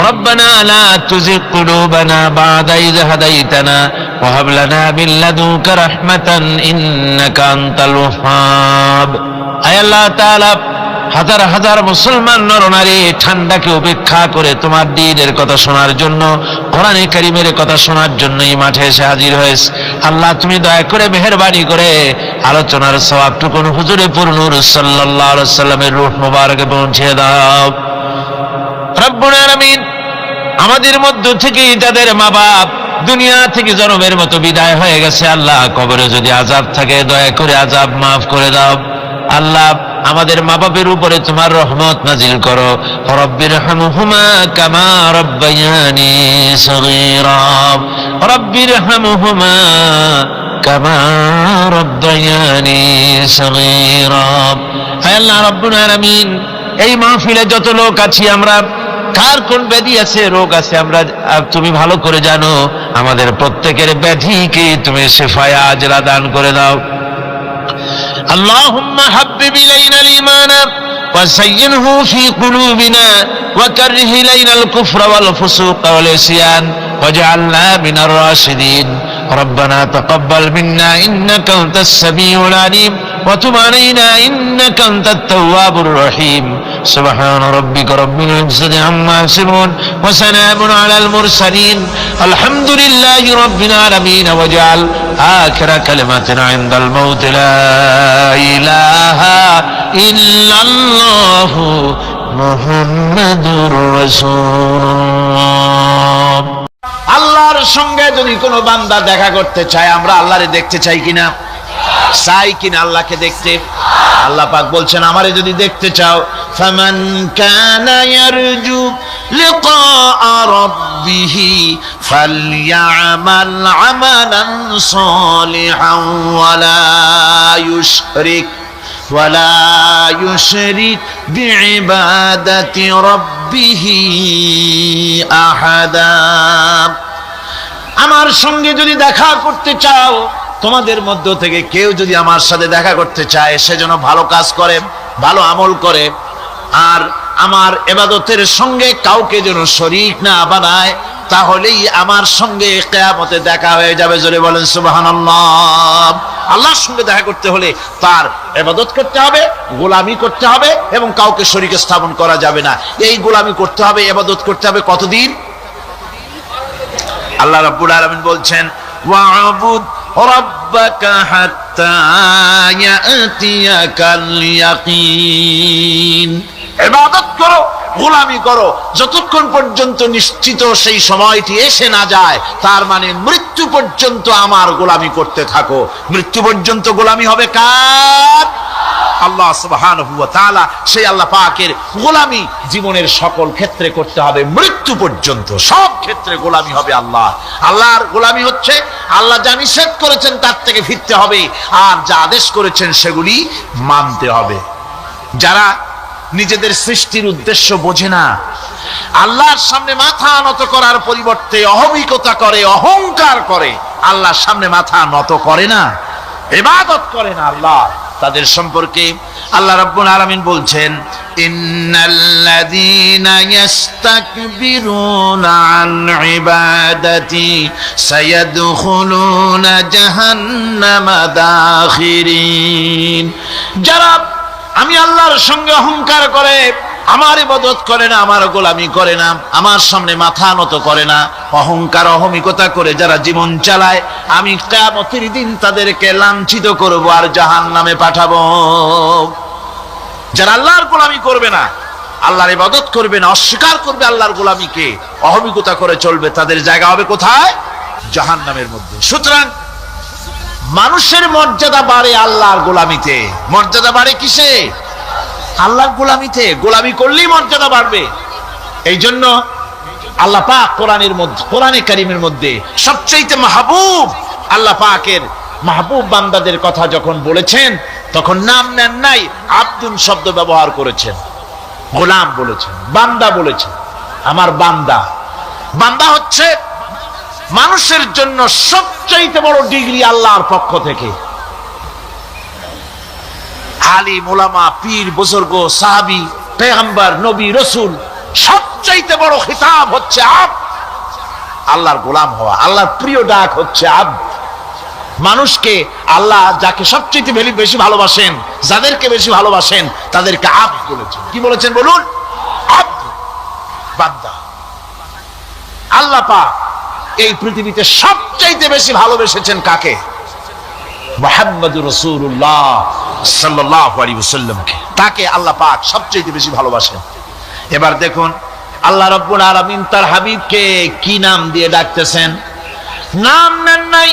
ربنا لا تزغ قلوبنا بعد إذ هديتنا وهب لنا من لدنك رحمة إنك أنت الوهاب أي الله تعالى হাজার হাজার মুসলমান নরনারী ঠান্ডাকে উপেক্ষা করে তোমার দ্বীনের কথা শোনার জন্য, কোরআনে কারীমের কথা শোনার জন্য এই মাঠে এসে হাজির হয়েছে। আল্লাহ তুমি দয়া করে মেহেরবানি করে আলোচনার সওয়াবটুকুন হুজুরে পুরনূর সাল্লাল্লাহু আলাইহি সাল্লামের রূহ মুবারকে পৌঁছে দাও। রব্বুল আলামিন, আমাদের মধ্য থেকে যাদের মা বাপ দুনিয়া থেকে জনমের মতো বিদায় হয়ে গেছে, আল্লাহ কবরে যদি আযাব থাকে দয়া করে আযাব মাফ করে দাও। আল্লাহ আমাদের মা বাপের উপরে তোমার রহমত নাজিল করো। রব্বিরহামহুমা কামা রব্বায়ানি সগীরা রব্বিরহামহুমা কামা রব্বায়ানি সগীরা। হে আল্লাহ রব্বুল আলামিন, এই মাহফিলে যত লোক আছি আমরা, কার কোন ব্যাধি আছে, রোগ আছে, আমরা তুমি ভালো করে জানো। আমাদের প্রত্যেকের ব্যাধিকে তুমি শিফায়ে আজলা দান করে দাও। اللهم حبب إلينا الإيمان وزينه في قلوبنا وكره إلينا الكفر والفسوق والعصيان واجعلنا من الراشدين ربنا تقبل منا إنك أنت السميع العليم وتب علينا إنك أنت التواب الرحيم سبحان ربك رب العزة عما يصفون وسلام على المرسلين الحمد لله رب العالمين واجعل آخر كلمتنا عند الموت لا إله إلا الله محمد رسول الله। আল্লাহর সঙ্গে যদি কোনো বান্দা দেখা করতে চায়, আমরা আল্লাহরে দেখতে চাই কিনা? চাই কিনা আল্লাহকে দেখতে? আল্লাহ পাক বলছেন, আমারে যদি দেখতে চাও, ফামান কানা ইয়ারজু লিকা রাব্বিহি ফালইআমাল আমালান সালিহান ওয়ালা ইউশরিক বিইবাদাতি রাব্বিহি আহাদা। আমার সঙ্গে যদি দেখা করতে চাও, তোমাদের মধ্য থেকে কেউ যদি আমার সাথে দেখা করতে চায়, সে যেন ভালো কাজ করে, ভালো আমল করে, আর আমার ইবাদতের সঙ্গে কাউকে যেন শরীক না বানায়, তাহলেই আমার সঙ্গে কিয়ামতে দেখা হয়ে যাবে। জোরে বলেন সুবহানাল্লাহ। আল্লাহর সঙ্গে দেখা করতে হলে তার ইবাদত করতে হবে, গোলামি করতে হবে, এবং কাউকে শরীক স্থাপন করা যাবে না। এই গোলামি করতে হবে, ইবাদত করতে হবে কতদিন? আল্লাহ রাব্বুল আলামিন বলছেন, ওয়া'বুদ রাব্বাকা হাত্তা ইয়াতিয়াকাল ইয়াকিন। ইবাদত করো, গোলামি করো, যতক্ষণ পর্যন্ত নিশ্চিত সেই সময়টি এসে না যায়, তার মানে মৃত্যু পর্যন্ত আমার গোলামি করতে থাকো। মৃত্যু পর্যন্ত গোলামি হবে কার? আল্লাহ সুবহানাহু ওয়া তাআলা। সেই আল্লাহ পাকের গোলামি জীবনের সকল ক্ষেত্রে করতে হবে, মৃত্যু পর্যন্ত সব ক্ষেত্রে গোলামি হবে আল্লাহ। আল্লাহর গোলামি হচ্ছে আল্লাহ যা নিষেধ করেছেন তার থেকে ফিরতে হবে, আর যা আদেশ করেছেন সেগুলি মানতে হবে। যারা নিজেদের সৃষ্টির উদ্দেশ্য বোঝে না, আল্লাহর সামনে মাথা নত করার পরিবর্তে অহমিকতা করে, অহংকার করে, আল্লাহর সামনে মাথা নত করে না, ইবাদত করে না আল্লাহ, তাদের সম্পর্কে আল্লাহ রাব্বুল আলামিন বলছেন, ইন্নাল্লাযীনা ইস্তাকবিরুনা আন ইবাদাতি সায়াদখুলুনা জাহান্নামা দাখিরিন। যারা আমি আল্লাহর সঙ্গে অহংকার করে, আমার ইবাদত করে না, আমার গোলামি করে না, আমার সামনে মাথা নত করে না, অহংকার অহমিকতা করে যারা জীবন চালায়, আমি কিয়ামতের দিন তাদেরকে লাঞ্ছিত করব আর জাহান্নামে পাঠাবো। যারা আল্লাহর গোলামি করবে না, আল্লাহর ইবাদত করবে না, অস্বীকার করবে আল্লাহর গোলামিকে, অহমিকতা করে চলবে, তাদের জায়গা হবে কোথায়? জাহান্নামের মধ্যে। সুতরাং মানুষের মর্যাদা বাড়ে আল্লাহর গোলামিতে। মর্যাদা বাড়ে কিসে? আল্লাহর গোলামিতে। গোলামি করলেই মর্যাদা বাড়বে। এই জন্য আল্লাহ পাক কোরআনের মধ্যে, কোরআনে কারীমের মধ্যে সবচেয়ে মাহবুব, আল্লাহ পাকের মাহবুব বান্দাদের কথা যখন বলেছেন তখন নাম নেন নাই, আব্দুন শব্দ ব্যবহার করেছেন, গোলাম বলেছেন, বান্দা বলেছেন। আমার বান্দা। বান্দা হচ্ছে মানুষের জন্য সবচাইতে বড় ডিগ্রি আল্লাহর পক্ষ থেকে। আলিম, ওলামা, পীর, বুজুর্গ, সাহাবী, পেগম্বর, নবী, রাসূল, সবচাইতে বড় খিতাব হচ্ছে আব্দ। আল্লাহর গোলাম হওয়া, আল্লাহর প্রিয় ডাক হচ্ছে আব্দ। মানুষকে আল্লাহ যাকে সবচেয়ে বেশি ভালোবাসেন, যাদেরকে বেশি ভালোবাসেন তাদেরকে আব্দ বলেছেন। কি বলেছেন বলুন? আব্দ, বান্দা। আল্লাহ পাক এই পৃথিবীতে সবচাইতে বেশি ভালোবেসেছেন কাকে? মুহাম্মদুর রাসূলুল্লাহ সাল্লাল্লাহু আলাইহি ওয়াসাল্লামকে। তাকে আল্লাহ পাক সবচাইতে বেশি ভালোবাসেন। এবার দেখুন আল্লাহ রাব্বুল আলামিন তার হাবিবকে কি নাম দিয়ে ডাকতেছেন? নাম নেন নাই,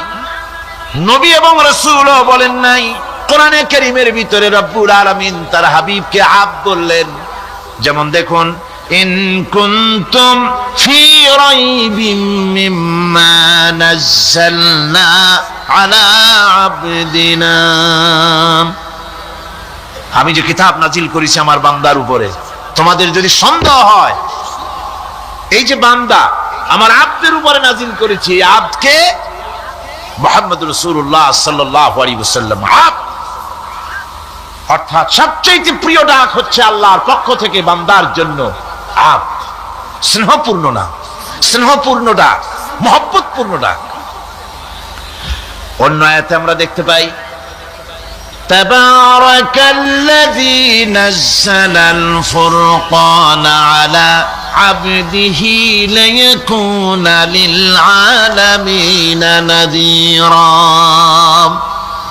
নবী এবং রাসূলও বলেন নাই। কোরআনে কারীমের ভিতরে রব্বুল আলামিন তার হাবিবকে আব্দ বললেন। যেমন দেখুন, ইন কুনতুম ফি রাইবিম মিম্মা নাযালনা আলা আবদিনা, আমি যে কিতাব নাজিল করেছি আমার বান্দার উপরে, তোমাদের যদি সন্দেহ হয়, এই যে বান্দা আমার আব্দের উপরে নাজিল করেছি, আব্দকে মুহাম্মদুর রাসূলুল্লাহ সাল্লাল্লাহু আলাইহি ওয়াসাল্লাম আব্দ, অর্থাৎ সবচেয়ে প্রিয় ডাক হচ্ছে আল্লাহর পক্ষ থেকে বান্দার জন্য আব্দ। স্নেহপূর্ণ নাম, স্নেহপূর্ণ ডাক, মহব্বতপূর্ণ ডাক। অন্য আয়াতে আমরা দেখতে পাই, তাবারাকাল্লাযী নাযালাল ফুরকানা আলা আবদিহি লিয়াকুনা লিল আলামিনা নাযীরা।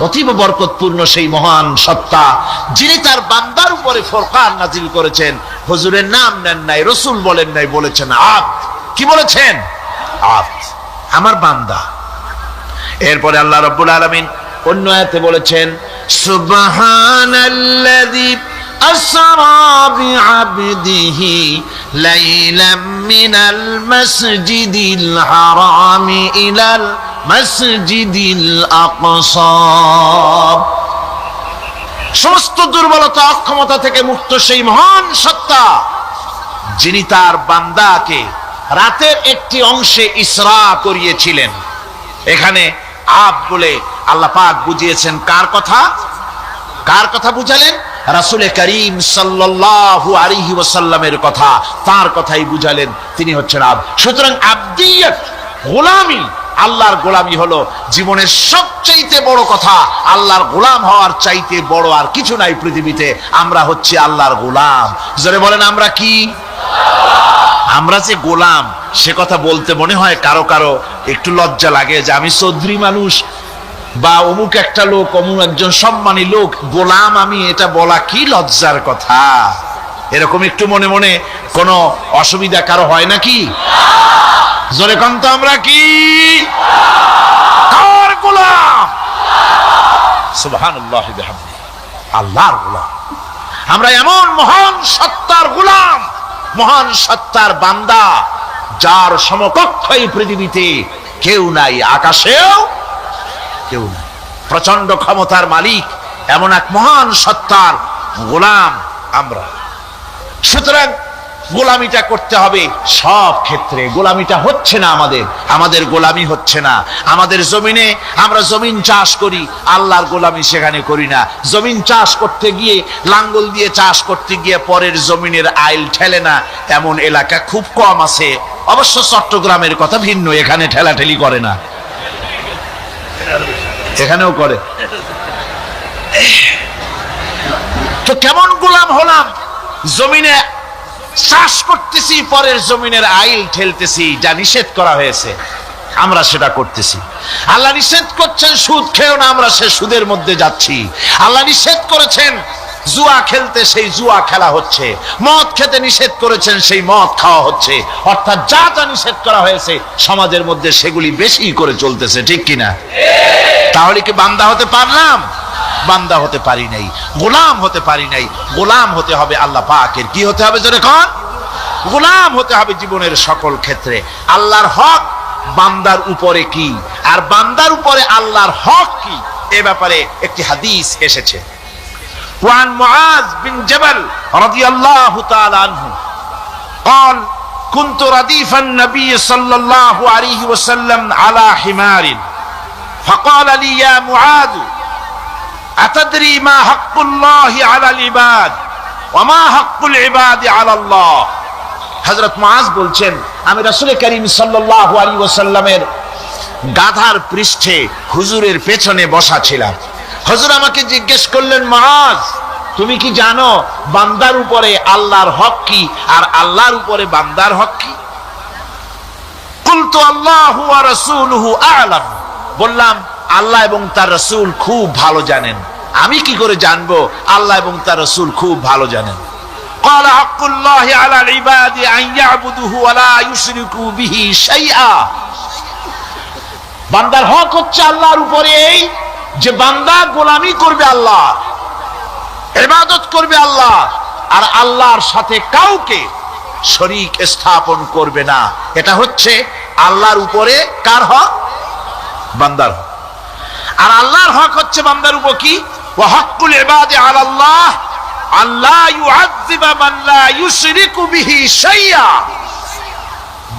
অতীব বরকতপূর্ণ সেই মহান সত্তা যিনি তার বান্দার উপরে ফুরকান নাজিল করেছেন। হুজুরের নাম নেন নাই, রাসূল বলেন নাই, বলেছেন আব্দ। কি বলেছেন? আব্দ, আমার বান্দা। এরপরে আল্লাহ রাব্বুল আলামিন অন্য আয়াতে বলেছেন, সুবহানাল্লাযী আসরা বিআবদিহি লাইলাম মিনাল মাসজিদিল হারামি ইলাল মাসজিদিল আকসা। সমস্ত দুর্বলতা, অক্ষমতা থেকে মুক্ত সেই মহান সত্তা যিনি তার বান্দাকে রাতের একটি অংশে ইসরা করিয়েছিলেন। এখানে আব বলে আল্লাহ পাক বুঝিয়েছেন কার কথা? কার কথা বুঝালেন? রাসূল করিম সাল্লাল্লাহু আলাইহি ওয়াসাল্লামের কথা, তার কথাই বুঝালেন। তিনি হচ্ছেন আব। সুতরাং আবদিয়ত, গোলামি, আল্লাহর গোলামি হলো জীবনের সবচাইতে বড় কথা। আল্লাহর গোলাম হওয়ার চাইতে বড় আর কিছু নাই পৃথিবীতে। আমরা হচ্ছে আল্লাহর গোলাম। জোরে বলেন, আমরা কি? আমরা যে গোলাম, সে কথা বলতে মনে হয় কারো কারো একটু লজ্জা লাগে যে আমি চৌধুরী মানুষ বা অমুক একটা লোক, অমুক একজন সম্মানী লোক, গোলাম আমি, এটা বলা কি লজ্জার কথা। এরকম একটু মনে মনে কোনো অসুবিধা কারো হয় নাকি? জোরে কোন তো আমরা কি? কার গোলাম? সুবহানাল্লাহি বিহামদিহি, আল্লাহর গোলাম। আমরা এমন মহান সত্তার গোলাম, মহান সত্তার বান্দা যার সমকক্ষ এই পৃথিবীতে কেউ নাই, আকাশেও কেউ নাই। প্রচন্ড ক্ষমতার মালিক এমন এক মহান সত্তার গোলাম আমরা। সুতরাং গোলামিটা করতে হবে সব ক্ষেত্রে। গোলামিটা হচ্ছে না আমাদের গোলামি হচ্ছে না। আমাদের জমিনে আমরা জমিন চাষ করি, আল্লাহর গোলামি সেখানে করি না। জমিন চাষ করতে গিয়ে, লাঙ্গল দিয়ে চাষ করতে গিয়ে পরের জমিনের আইল ঠেলে না, এমন এলাকা খুব কম আছে। অবশ্য চট্টগ্রামের কথা ভিন্ন, এখানে ঠেলাঠেলি করে না, এখানেও করে। তো কেমন গোলাম হলাম? জমিনে চাষ করতেছি, পরের জমিনের আইল ঠেলতেছি, যা নিষেধ করা হয়েছে আমরা সেটা করতেছি। আল্লাহ নিষেধ করছেন সুদ খেও না, আমরা সে সুদের মধ্যে যাচ্ছি। আল্লাহ নিষেধ করেছেন জুয়া খেলতে, সেই জুয়া খেলা হচ্ছে। মদ খেতে নিষেধ করেছেন, সেই মদ খাওয়া হচ্ছে। অর্থাৎ যা যা নিষেধ করা হয়েছে সমাজের মধ্যে সেগুলি বেশি করে চলতেছে, ঠিক কিনা? তাহলে কি বান্দা হতে পারলাম? বান্দা হতে পারি নাই, গোলাম হতে পারি নাই। গোলাম হতে হবে আল্লাহ পাকের। কি হতে হবে জোরে কোন? গোলাম হতে হবে জীবনের সকল ক্ষেত্রে। আল্লাহর হক বান্দার উপরে কি, আর বান্দার উপরে আল্লাহর হক কি, এ ব্যাপারে একটি হাদিস এসেছে। ওয়ান মুআজ বিন জাবাল রাদিয়াল্লাহু তাআলা আনহু قال كنت رديف النبي صلى الله عليه وسلم على حمار فقال لي يا معاذ أتدري ما حق الله على العباد وما حق العباد على الله। হযরত মুআজ বলছেন, আমি রাসূল করিম সাল্লাল্লাহু আলাইহি ওয়াসাল্লামের গাধার পৃষ্ঠে হুজুরের পেছনে বসা ছিলাম। হুজুর আমাকে জিজ্ঞেস করলেন, মুআজ তুমি কি জানো বান্দার উপরে আল্লাহর হক কি আর আল্লাহর উপরে বান্দার হক কি? কুলতু আল্লাহু ওয়া রাসূলুহু আ'লাম। বললাম, আল্লাহ এবং তার রাসূল খুব ভালো জানেন। আমি কি করে জানবো? আল্লাহ এবং তার রাসূল খুব ভালো জানেন। قال حق الله على العباد أن يعبدوه ولا يشركوا به شيئا। বান্দার হক হচ্ছে আল্লাহর উপরে এই যে বান্দা গোলামি করবে আল্লাহ, ইবাদত করবে আল্লাহ, আর আল্লাহর সাথে কাউকে শরীক স্থাপন করবে না। এটা হচ্ছে আল্লাহর উপরে কার হক? বান্দার হক। আর আল্লাহর হক হচ্ছে বান্দার উপর কি? ওয়া হাক্কুল ইবাদি আলাল্লাহ আল্লাহ ইউআযযিবা মান লা ইউশরিকু বিহি শাইআ।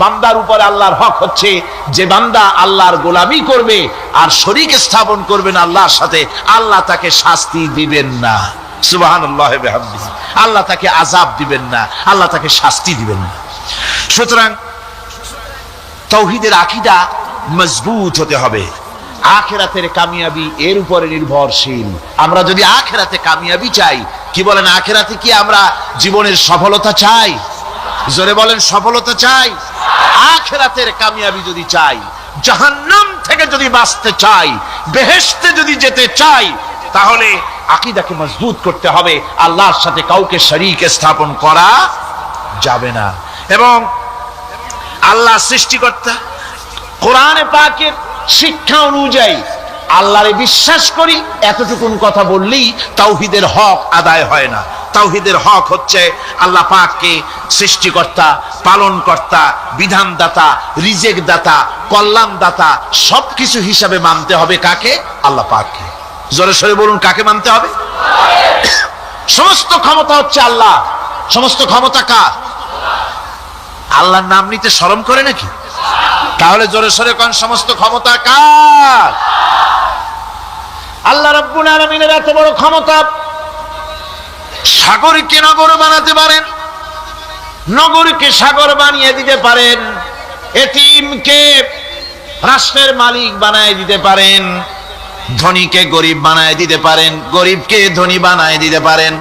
বান্দার উপর আল্লাহর হক হচ্ছে যে বান্দা আল্লাহর গোলামি করবে আর শরীক স্থাপন করবে না আল্লাহর সাথে, আল্লাহ তাকে শাস্তি দিবেন না। সুবহানাল্লাহ ওয়া বিহামদিহি। আল্লাহ তাকে আযাব দিবেন না, আল্লাহ তাকে শাস্তি দিবেন না। সুতরাং তাওহীদের আকীদা মজবুত হতে হবে। আখিরাতের কামিয়াবি এর উপরে নির্ভরশীল। আমরা যদি আখিরাতে কামিয়াবি চাই, কি বলেন, আখিরাতে কি আমরা জীবনের সফলতা চাই? জোরে বলেন, সফলতা চাই। আখিরাতের কামিয়াবি যদি চাই, জাহান্নাম থেকে যদি বাঁচতে চাই, বেহেশতে যদি যেতে চাই, তাহলে আকীদাকে মজবুত করতে হবে। আল্লাহর সাথে কাউকে শরীক স্থাপন করা যাবে না। এবং আল্লাহ সৃষ্টিকর্তা, কোরআনে পাকের শিক্ষা অনুযায়ী আল্লাহরে বিশ্বাস করি এতটুকুন কথা বললেই তাওহীদের হক আদায় হয় না। তাওহীদের হক হচ্ছে আল্লাহ পাককে সৃষ্টিকর্তা, পালনকর্তা, বিধানদাতা, রিজেক দাতা, কল্যাণ দাতা সবকিছু হিসাবে মানতে হবে। কাকে? আল্লাহ পাককে। জোরে সরে বলুন, কাকে মানতে হবে? সমস্ত ক্ষমতা হচ্ছে আল্লাহ। সমস্ত ক্ষমতা কার? আল্লাহর নাম নিতে শরম করে নাকি? তাহলে জোরে সরে কোন সমস্ত ক্ষমতা কার? আল্লাহ রাব্বুল আলামিনের এত বড় ক্ষমতা, সাগরকে নগর বানাতে পারেন, নগরকে সাগর বানিয়ে দিতে পারেন, এতিমকে রাষ্ট্রের মালিক বানায় দিতে পারেন, ধনীকে গরিব বানায় দিতে পারেন, গরিবকে ধনী বানায় দিতে পারেন,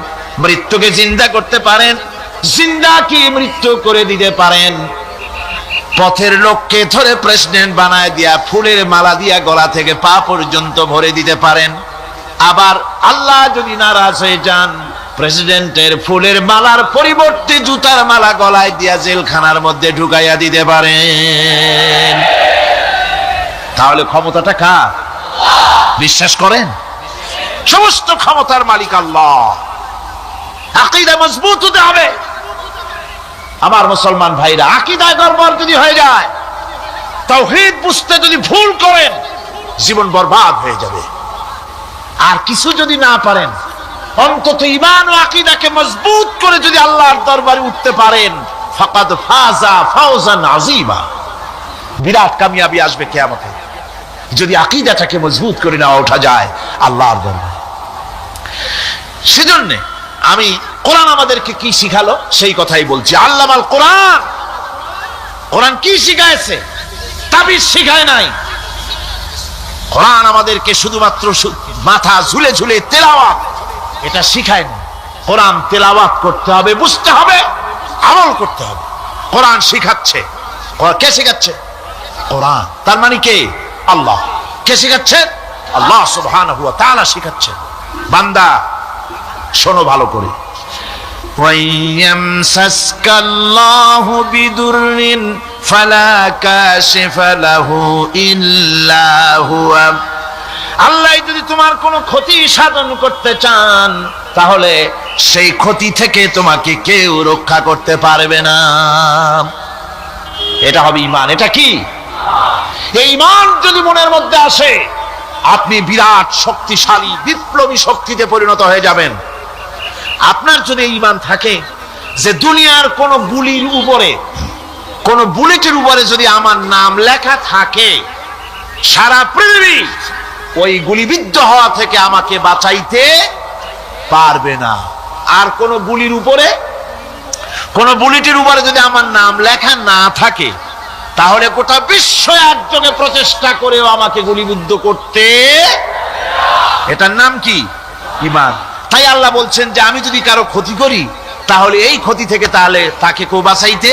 মৃত্যুকে জিন্দা করতে পারেন, জিন্দাকে মৃত্যু করে দিতে পারেন, পথের লোককে ধরে প্রেসিডেন্ট বানায় দিয়া ফুলের মালা দিয়া গলা থেকে পা পর্যন্ত ভরে দিতে পারেন। আবার আল্লাহ যদি নারাজ হয়ে যান, প্রেসিডেন্টের ফুলের মালার পরিবর্তে জুতার মালা গলায় দিয়া জেলখানার মধ্যে ঢুকাইয়া দিতে পারেন। তাহলে ক্ষমতাটা কার? বিশ্বাস করেন? সমস্ত ক্ষমতার মালিক আল্লাহ। আকীদা মজবুত হতে হবে। আমার মুসলমান ভাইরা, আকীদায় গড়বড় যদি হয়ে যায়, তাওহীদ বুঝতে যদি ভুল করেন, জীবন বরবাদ হয়ে যাবে। আর কিছু যদি না পারেন, অন্তত ঈমান ও আকীদাকে মজবুত করে যদি আল্লাহর দরবারে উঠতে পারেন, ফাকাদ ফাজা ফাওজান আযীমা। বিরাট কামিয়াবি আসবে কিয়ামতে যদি আকীদাটাকে মজবুত করে না ওঠা যায় আল্লাহর দরবারে। সেজন্য আমি কোরআন আমাদেরকে কি শিখালো সেই কথাই বলছি। আল্লামাল কোরআন। কোরআন কি শিখায়ছে? তাবিজ শিখায় নাই। কোরআন আমাদেরকে শুধুমাত্র মাথা ঝুলে ঝুলে তেলাওয়াত এটা শিখায় না। কোরআন তেলাওয়াত করতে হবে, বুঝতে হবে, আমল করতে হবে। কোরআন শিখাচ্ছে। কে শিখাচ্ছে? কোরআন। তার মানে কে? আল্লাহ। কে শিখাচ্ছে? আল্লাহ সুবহানাহু ওয়া তাআলা শিখাচ্ছেন। বান্দা শোনো ভালো করে। وَيَمْسَسْكَ اللَّهُ بِضُرٍّ فَلَا كَاشِفَ لَهُ إِلَّا هُوَ আল্লাহ যদি তোমার কোনো ক্ষতি সাধন করতে চান, তাহলে সেই ক্ষতি থেকে তোমাকে কেউ রক্ষা করতে পারবে না। এটা হবে ঈমান। এটা কি? এই ঈমান যদি মনের মধ্যে আসে, আপনি বিরাট শক্তিশালী বিপ্লবী শক্তিতে পরিণত হয়ে যাবেন। আপনার যদি ঈমান থাকে যে দুনিয়ার কোন গুলির উপরে, কোন বুলেটের উপরে যদি আমার নাম লেখা থাকে, সারা পৃথিবী ওই গুলিবিদ্ধ হওয়া থেকে আমাকে বাঁচাইতে পারবে না। আর কোন গুলির উপরে, কোন বুলেটের উপরে যদি আমার নাম লেখা না থাকে, তাহলে গোটা বিশ্ব একজনে প্রচেষ্টা করেও আমাকে গুলিবিদ্ধ করতে, এটার নাম কি? ঈমান। তাই আল্লাহ বলছেন যে আমি যদি কারো ক্ষতি করি, তাহলে এই ক্ষতি থেকে তাহলে তাকে কেউ বাঁচাইতে,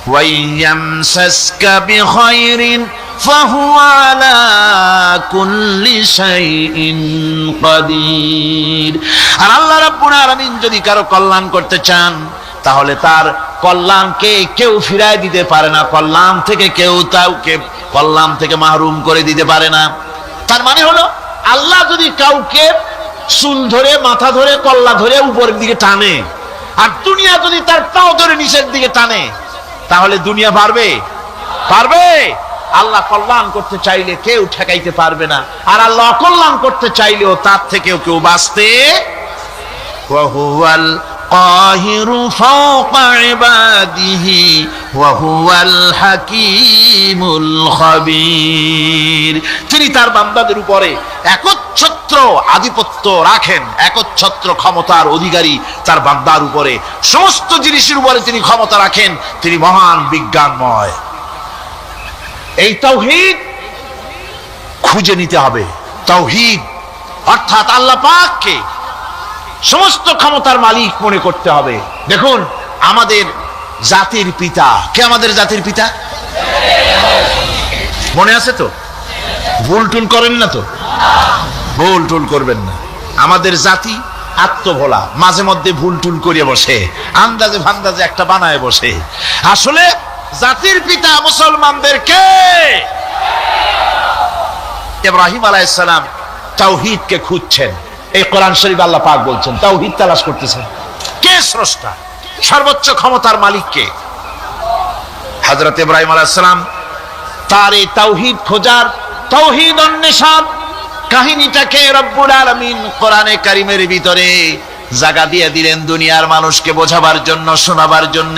ওয়াইয়ামসাসকা বিখাইরিন ফাহুয়া আলা কুল্লি শাইইন কাদির। আর আল্লাহ রাব্বুল আলামিন যদি কারো কল্যাণ করতে চান, তাহলে তার কল্যাণকে কেউ ফিরায় দিতে পারে না, কল্যাণ থেকে কেউ তাকে কল্যাণ থেকে মাহরুম করে দিতে পারে না। তার মানে হলো, আল্লাহ যদি কাউকে চুল ধরে, মাথা ধরে, কল্লা ধরে উপরের দিকে টানে, আর দুনিয়া যদি তার পাও ধরে নিচের দিকে টানে, তাহলে দুনিয়া পারবে? পারবে? আল্লাহ কল্যাণ করতে চাইলে কেউ ঠেকাইতে পারবে না, আর আল্লাহ অকল্যাণ করতে চাইলেও তার থেকেও কেউ বাঁচতে। ওয়াহুয়াল কাহিরু ফাওকা ইবাদিহি ওয়া হুয়াল হাকীমুল খাবীর। তিনি তার বান্দাদের উপরে একচ্ছত্র আধিপত্য রাখেন, একচ্ছত্র ক্ষমতার অধিকারী তার বান্দার উপরে, সমস্ত জিনিসের উপরে তিনি ক্ষমতা রাখেন। তিনি মহান বিজ্ঞানময়। এই তাওহীদ খুঁজে নিতে হবে। তাওহীদ অর্থাৎ আল্লাহ পাককে সমস্ত ক্ষমতার মালিক মনে করতে হবে। দেখুন, আমাদের জাতির পিতা কে? আমাদের জাতির পিতা মনে আছে তো? ভুল টুল করেন না তো? ভুল টুল করবেন না। আমাদের জাতি আত্মভোলা, মাঝে মধ্যে ভুল টুল করে বসে, আন্দাজে ফান্দাজে একটা বানায় বসে। আসলে জাতির পিতা মুসলমানদের কে? ইব্রাহিম আলাইহিস সালাম তাওহীদকে খুঁজছেন। এই কোরআন শরীফ আল্লাহ পাক বলছেন তাওহীদ তালাশ করতেছেন। কে স্রষ্টা? সর্বোচ্চ ক্ষমতার মালিক কে? হযরত ইব্রাহিম আলাইহিস সালাম তার এই তাওহীদ খোঁজার, তাওহীদ অন্বেষণ কাহিনীটাকে রব্বুল আলামিন কোরআনে কারীমের ভিতরে জায়গা দিয়ে দিলেন দুনিয়ার মানুষকে বোঝাবার জন্য, শোনাবার জন্য।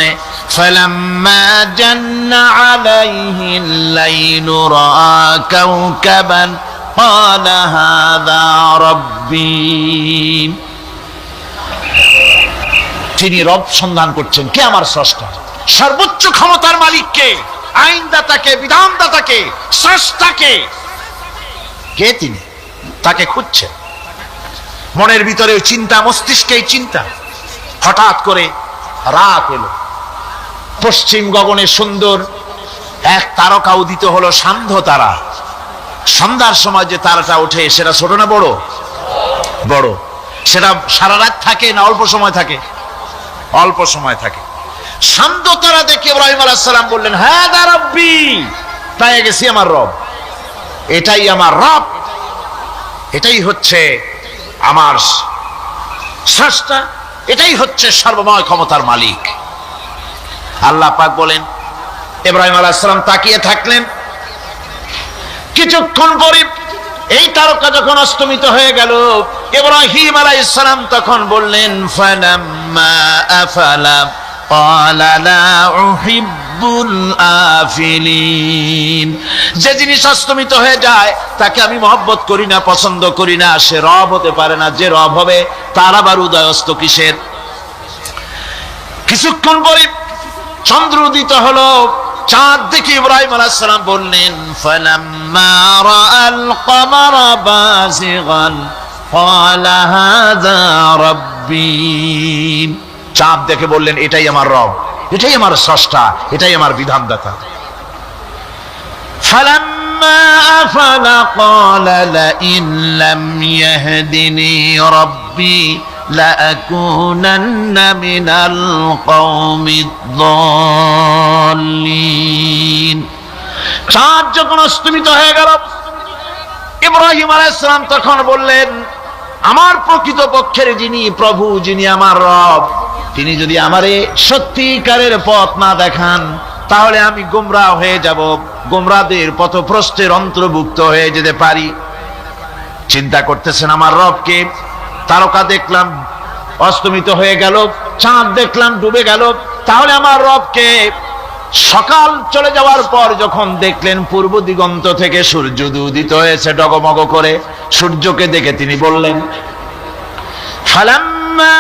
ফালাম্মা জান্না আলাইহিল লাইলু রাআ কাওকাবান ক্বালা হাযা রাব্বী। তিনি রব সন্ধান করছেন। কে আমার স্রষ্টা? সর্বোচ্চ ক্ষমতার মালিককে, আইনদাতাকে, বিধানদাতাকে, স্রষ্টাকে। কে তিনি? তাকে খুঁজছেন। মনের ভিতরে চিন্তা, মস্তিষ্কে চিন্তা। হঠাৎ করে রাত এলো, পশ্চিম গগনে সুন্দর এক তারকা উদিত হলো, সান্ধ্য তারা। সন্ধ্যার সময় যে তারাটা ওঠে, সেটা ছোট না বড়? বড়। সেটা সারা রাত থাকে না অল্প সময় থাকে? অল্প সময় থাকে। সান্ধ্য তারা দেখে ইব্রাহিম আলাইহিস সালাম বললেন, হাযা রাব্বী, পেয়ে গেছি আমার রব, এটাই আমার রব, এটাই হচ্ছে আমার স্রষ্টা, এটাই হচ্ছে সর্বময় ক্ষমতার মালিক। আল্লাহ পাক বলেন, ইব্রাহিম আলাইহিস সালাম তাকিয়ে থাকলেন। কিছুক্ষণ পরে এই তারকা যখন অস্তমিত হয়ে গেল, ইব্রাহিম আলাইহিস সালাম তখন বললেন, ফালাম্মা আফালা ক্বালা লা উহিব্বুল আফিলিন। যে জিনিস অস্তমিত হয়ে যায় তাকে আমি মহব্বত করি না, পছন্দ করি না, সে রব হতে পারে না। যে রব হবে তার আবার উদয়স্ত কিসের? কিছুক্ষণ পরে চন্দ্র উদিত হলো, চাঁদ দেখে ইব্রাহিম আলাইহিস সালাম বললেন, ফালাম্মা রাআল কমারা বাযিগান ক্বালা হাযা রাব্বী। চাঁদ দেখে বললেন, এটাই আমার রব, এটাই আমার স্রষ্টা, এটাই আমার বিধানদাতা। ফালাম্মা আফালা ক্বালা লাইন লাম ইয়াহদিনি রাব্বী লাআকুনান্না মিনাল কওমিদ যাল্লিন। চাঁদ যখন অস্তমিত হয়ে গেল, ইব্রাহিম আলাইহিস সালাম তখন বললেন, আমার প্রকৃত পক্ষের যিনি প্রভু, যিনি আমার রব, তিনি যদি আমারে সত্যিকারের পথ না দেখান তাহলে আমি গোমরাহ হয়ে যাব, গোমরাদের পথভ্রষ্টের অন্তর্ভুক্ত হয়ে যেতে পারি। চিন্তা করতেছেন আমার রবকে, তারকা দেখলাম অস্তমিত হয়ে গেল, চাঁদ দেখলাম ডুবে গেল, তাহলে আমার রবকে সকাল চলে যাওয়ার পর যখন দেখলেন পূর্ব দিগন্ত থেকে সূর্য উদিত হয়েছে ডগমগ করে, সূর্যকে দেখে তিনি বললেন, ফালাম্মা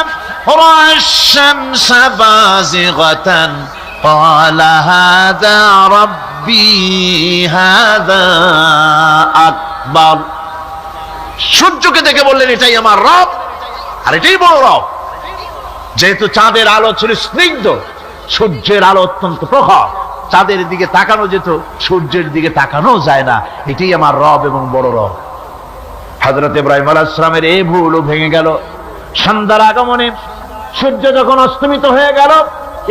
রা'a আশ-শামসা বাযিগাতান ক্বালা হাযা রাব্বী হাযা আকবার। সূর্যকে দেখে বললেন, এটাই আমার রব আর এটাই বড় রব। যেহেতু চাঁদের আলো ছিল স্নিগ্ধ, সূর্যের আলো অত্যন্ত প্রখর, চাঁদের দিকে তাকানো যেত, সূর্যের দিকে তাকানো যায় না, এটাই আমার রব এবং বড় রব। হযরত ইব্রাহিম আলাইহিস সালামের এই ভুলও ভেঙে গেল। সন্ধ্যার আগমনে সূর্য যখন অস্তমিত হয়ে গেল,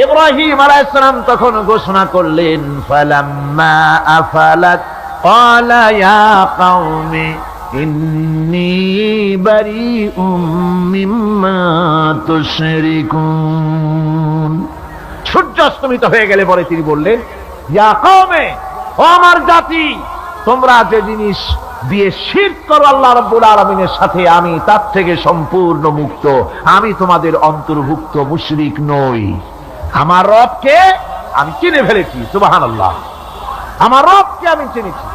ইব্রাহিম আলাইহিস সালাম তখন ঘোষণা করলেন, ফালাম্মা আফালাত ক্বালা ইয়া কওমি ইন্নী বারিউম মিম্মা তুশরিকুন। সূর্য অস্তমিত হয়ে গেলে পরে তিনি বললেন, ইয়া কওমে, ও আমার জাতি, তোমরা যে জিনিস দিয়ে শিরক করো আল্লাহ রাব্বুল আলামিনের সাথে, আমি তার থেকে সম্পূর্ণ মুক্ত, আমি তোমাদের অন্তর্ভুক্ত, মুশরিক নই। আমার রবকে আমি চিনে ফেলেছি, সুবহানাল্লাহ, আমার রবকে আমি চিনেছি।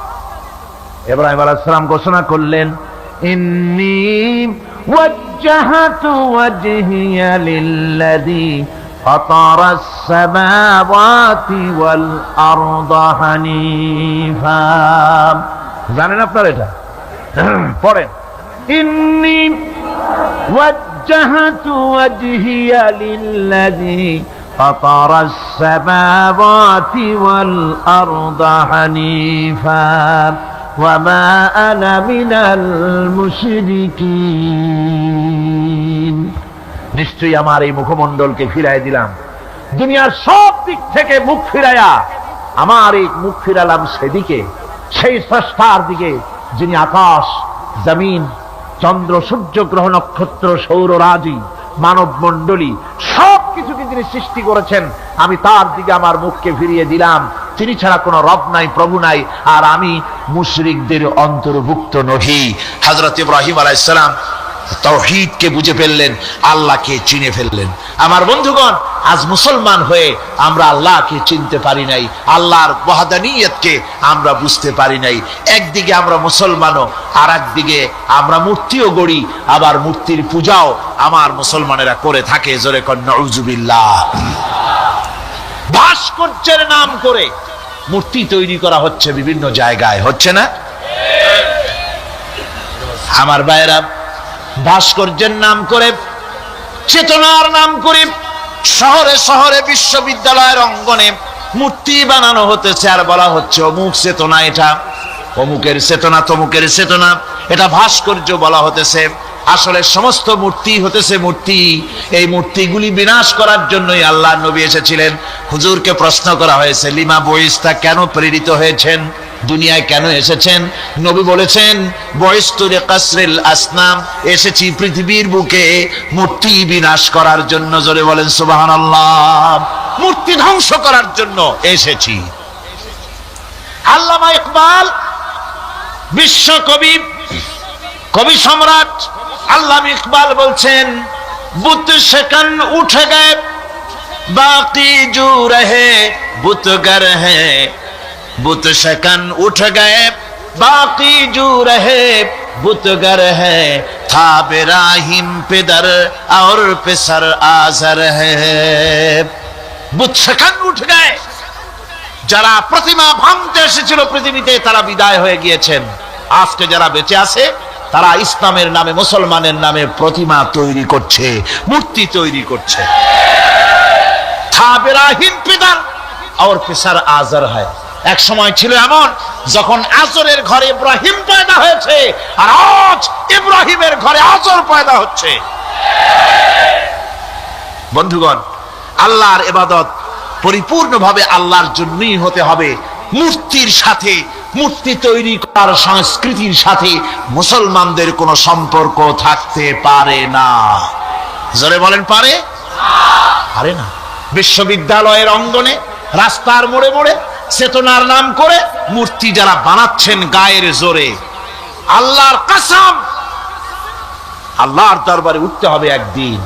ইব্রাহিম আলাইহিস সালাম ঘোষণা করলেন, ইন্নী ওয়াজ্জাহাতু ওয়াজহিয়া লিল্লাযী ফাতারাস সামাওয়াতি ওয়াল আরদা হানিফা। জানেন আপনারা এটা? পড়েন, ইন্নী ওয়াজ্জাহাতু ওয়াজহিয়া লিল্লাযী ফাতারাস সামাওয়াতি ওয়াল আরদা হানিফা ওয়ামা আনা মিনাল মুশরিকিন। নিশ্চয়ই আমার এই মুখমণ্ডলকে ফিরাই দিলাম, দুনিয়ার সব দিক থেকে মুখ ফিরাইয়া আমার এই মুখ ফিরালাম সেদিকে, সেই স্রষ্টার দিকে যিনি আকাশ, জমিন, চন্দ্র, সূর্য, গ্রহ, নক্ষত্র, সৌররাজি, মানব মণ্ডলী সব কিছুকে যিনি সৃষ্টি করেছেন, আমি তার দিকে আমার মুখকে ফিরিয়ে দিলাম। তিনি ছাড়া কোনো রব নাই, প্রভু নাই, আর আমি মুশরিকদের অন্তর্ভুক্ত নহি। হযরত ইব্রাহিম আলাইহিস সালাম তাওহীদকে বুঝে ফেললেন, আল্লাহকে চিনে ফেললেন। আমার বন্ধুগণ, আজ মুসলমান হয়ে আমরা আল্লাহকে চিনতে পারি নাই, আল্লাহর ওয়াহদানিয়তকে আমরা বুঝতে পারি নাই। একদিকে আমরা মুসলমানও, আর একদিকে আমরা মূর্তিও গড়ি, আবার মূর্তির পূজাও আমার মুসলমানেরা করে থাকে। জোরে কর নাউজুবিল্লাহ। ভাস্কর্যের নাম করে মূর্তি তৈরি করা হচ্ছে বিভিন্ন জায়গায়, হচ্ছে না? আমার ভাইয়েরা, ভাস্কর্যের নাম করে, চেতনার নাম করে শহরে শহরে, বিশ্ববিদ্যালয়ের অঙ্গনে মূর্তি বানানো হতেছে, আর বলা হচ্ছে অমুক চেতনা, এটা অমুকের চেতনা, তমুকের চেতনা, এটা ভাস্কর্য বলা হতেছে। আসলে সমস্ত মূর্তি হতেছে মূর্তি। এই মূর্তিগুলি বিনাশ করার জন্যই আল্লাহর নবী এসেছিলেন। হুজুরকে প্রশ্ন করা হয়েছে, লিমা বয়স্তা, কেন প্রেরিত হয়েছেন, দুনিয়ায় কেন এসেছেন? নবী বলেছেন, বয়স্তুরে কাসরিল আসনাম, এসেছি পৃথিবীর বুকে মূর্তি বিনাশ করার জন্য। জোরে বলেন সুবহানাল্লাহ। মূর্তি ধ্বংস করার জন্য এসেছি। আল্লামা ইকবাল, বিশ্ব কবি, কবি সম্রাট আল্লামা ইকবাল বলছেন, বুত সেকন উঠে গে বাকি জু রহে বুতগর হ্যাঁ, बुत शकन उठ गए बाकी जू रहे बुतगर है, था बेराहिम पिदर और पिसर आजर है। बुत शकन उठ गए, যারা প্রতিমা ভাঙতে এসেছিল পৃথিবীতে তারা বিদায় হয়ে গিয়েছেন। আজকে যারা বেঁচে আছে তারা ইসলামের নামে, মুসলমানের নামে প্রতিমা তৈরি করছে, মূর্তি তৈরি করছে। था बेराहिम पिदर और पिसर आजर है। এক সময় ছিল এমন যখন আজরের ঘরে ইব্রাহিম পয়দা হয়েছে, আর আজ ইব্রাহিমের ঘরে আজর পয়দা হচ্ছে। বন্ধুগণ, আল্লাহর ইবাদত পরিপূর্ণভাবে আল্লাহর জন্যই হতে হবে। মূর্তির সাথে মূর্তি তৈরি করার সংস্কৃতির সাথে মুসলমানদের কোনো সম্পর্ক থাকতে পারে না। জোরে বলেন, পারে? পারে না। বিশ্ববিদ্যালয়ের অঙ্গনে, রাস্তার মোড়ে মোড়ে চেতনার নাম করে মূর্তি যারা বানাচ্ছেন গায়ের জোরে, আল্লাহর কসম, আল্লাহর দরবারে উঠতে হবে একদিন,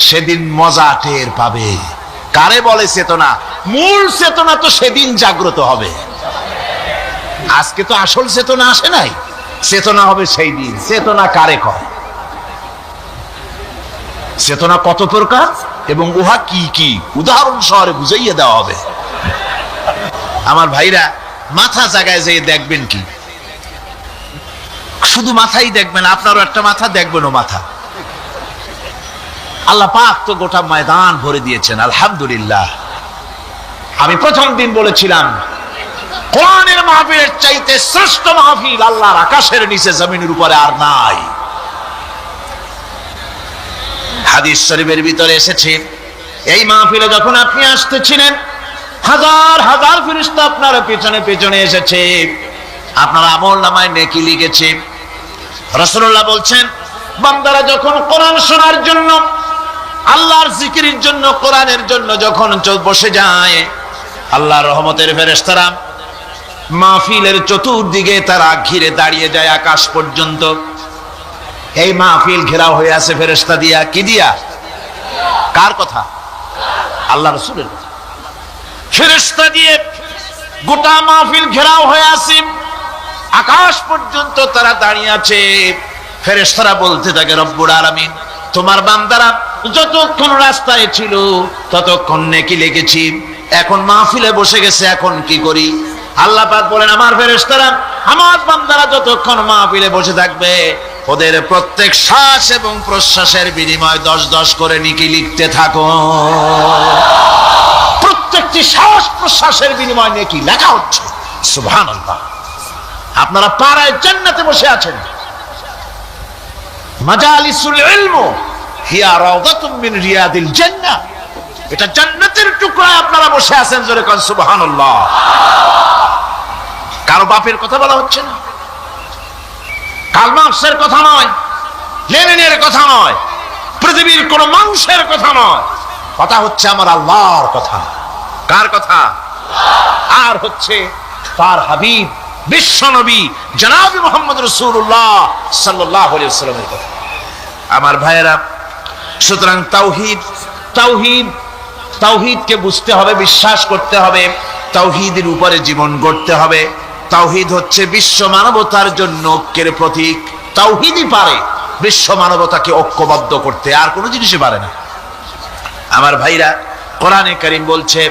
সেদিন মজা টের পাবে। কারে বলে চেতনা? মূল চেতনা তো সেদিন জাগ্রত হবে। আজকে তো আসল চেতনা আসে নাই, চেতনা হবে সেই দিন। চেতনা কারে কয়? চেতনা কত প্রকার এবং উহা কি কি উদাহরণ সহরে বুঝাইয়া দেওয়া হবে। আমার ভাইরা, মাথা জায়গায় যেয়ে দেখবেন কি, শুধু মাথাই দেখবেন, আপনারও একটা মাথা, দেখবেনও মাথা। আল্লাহ পাক তো গোটা ময়দান ভরে দিয়েছেন, আলহামদুলিল্লাহ। আমি প্রথম দিন বলেছিলাম, কোরআনের মাহফিলের চাইতে শ্রেষ্ঠ মাহফিল আল্লাহর আকাশের নিচে জমিনের উপরে আর নাই। হাদিস শরীফের ভিতরে এসেছে, এই মাহফিলে যখন আপনি আসতেছিলেন, হাজার হাজার ফেরেশতা আপনার পেছনে পেছনে এসেছে, আপনার আমলনামায় নেকি লিখেছে। রাসূলুল্লাহ বলছেন, বান্দারা যখন কোরআন শোনার জন্য, আল্লাহর জিকিরের জন্য, কোরআনের জন্য যখন বসে যায়, আল্লাহর রহমতের ফেরেশতারা মাহফিলের চতুর্দিকে তারা ঘিরে দাঁড়িয়ে যায় আকাশ পর্যন্ত। এই মাহফিল ঘেরাও হয়ে আছে ফেরেশতা দিয়া। কি দিয়া? কার কথা? আল্লাহ রাসূলের কথা। ফেরেশতা দিয়ে গোটা মাহফিল ঘেরাও হয়ে আছে, আকাশ পর্যন্ত তারা দাঁড়িয়ে আছে। ফেরেশতারা বলতে থাকে, রব্বুল আলামিন, তোমার বান্দারা যতক্ষণ রাস্তায় ছিল ততক্ষণ নেকি লিখেছি, এখন মাহফিলে বসে গেছে, এখন কি করি? আল্লাহ পাক বলেন, আমার ফেরেশতারা, আমার বান্দারা যতক্ষণ মাহফিলে বসে থাকবে, ওদের প্রত্যেক শ্বাস এবং প্রশ্বাসের বিনিময়ে 10-10 করে নেকি লিখতে থাকো। প্রত্যেকটি শ্বাস প্রশ্বাসের বিনিময়ে নেকি লেখা হচ্ছে। সুবহানাল্লাহ। আপনারা পাড়ায় জান্নাতে বসে আছেন। মাজালিসুল ইলম হিয়া রাওদাতুম মিন রিয়াদিল জান্নাহ। এটা জান্নাতের টুকরায় আপনারা বসে আছেন। জোরে কোন সুবহানাল্লাহ। কারো বাপের কথা বলা হচ্ছে না, কার্ল মার্কসের কথা নয়, লেনিনের কথা নয়, পৃথিবীর কোন মানুষের কথা নয়, কথা হচ্ছে আমার আল্লাহর কথা। কার কথা? আর হচ্ছে তার হাবিব বিশ্ব নবী জনাব মুহাম্মদ রাসূলুল্লাহ সাল্লাল্লাহু আলাইহি ওয়াসাল্লামের কথা। আমার ভাইয়েরা, সুতরাং তাওহীদ, তাওহীদ, তাওহীদকে বুঝতে হবে, বিশ্বাস করতে হবে, তাওহীদের উপরে জীবন গড়তে হবে। তাওহীদ হচ্ছে বিশ্ব মানবতার জন্য ঐক্যের প্রতীক। তাওহীদই পারে বিশ্ব মানবতাকে ঐক্যবদ্ধ করতে, আর কোনো জিনিসই পারে না। আমার ভাইরা, কোরআনে কারীম বলছে,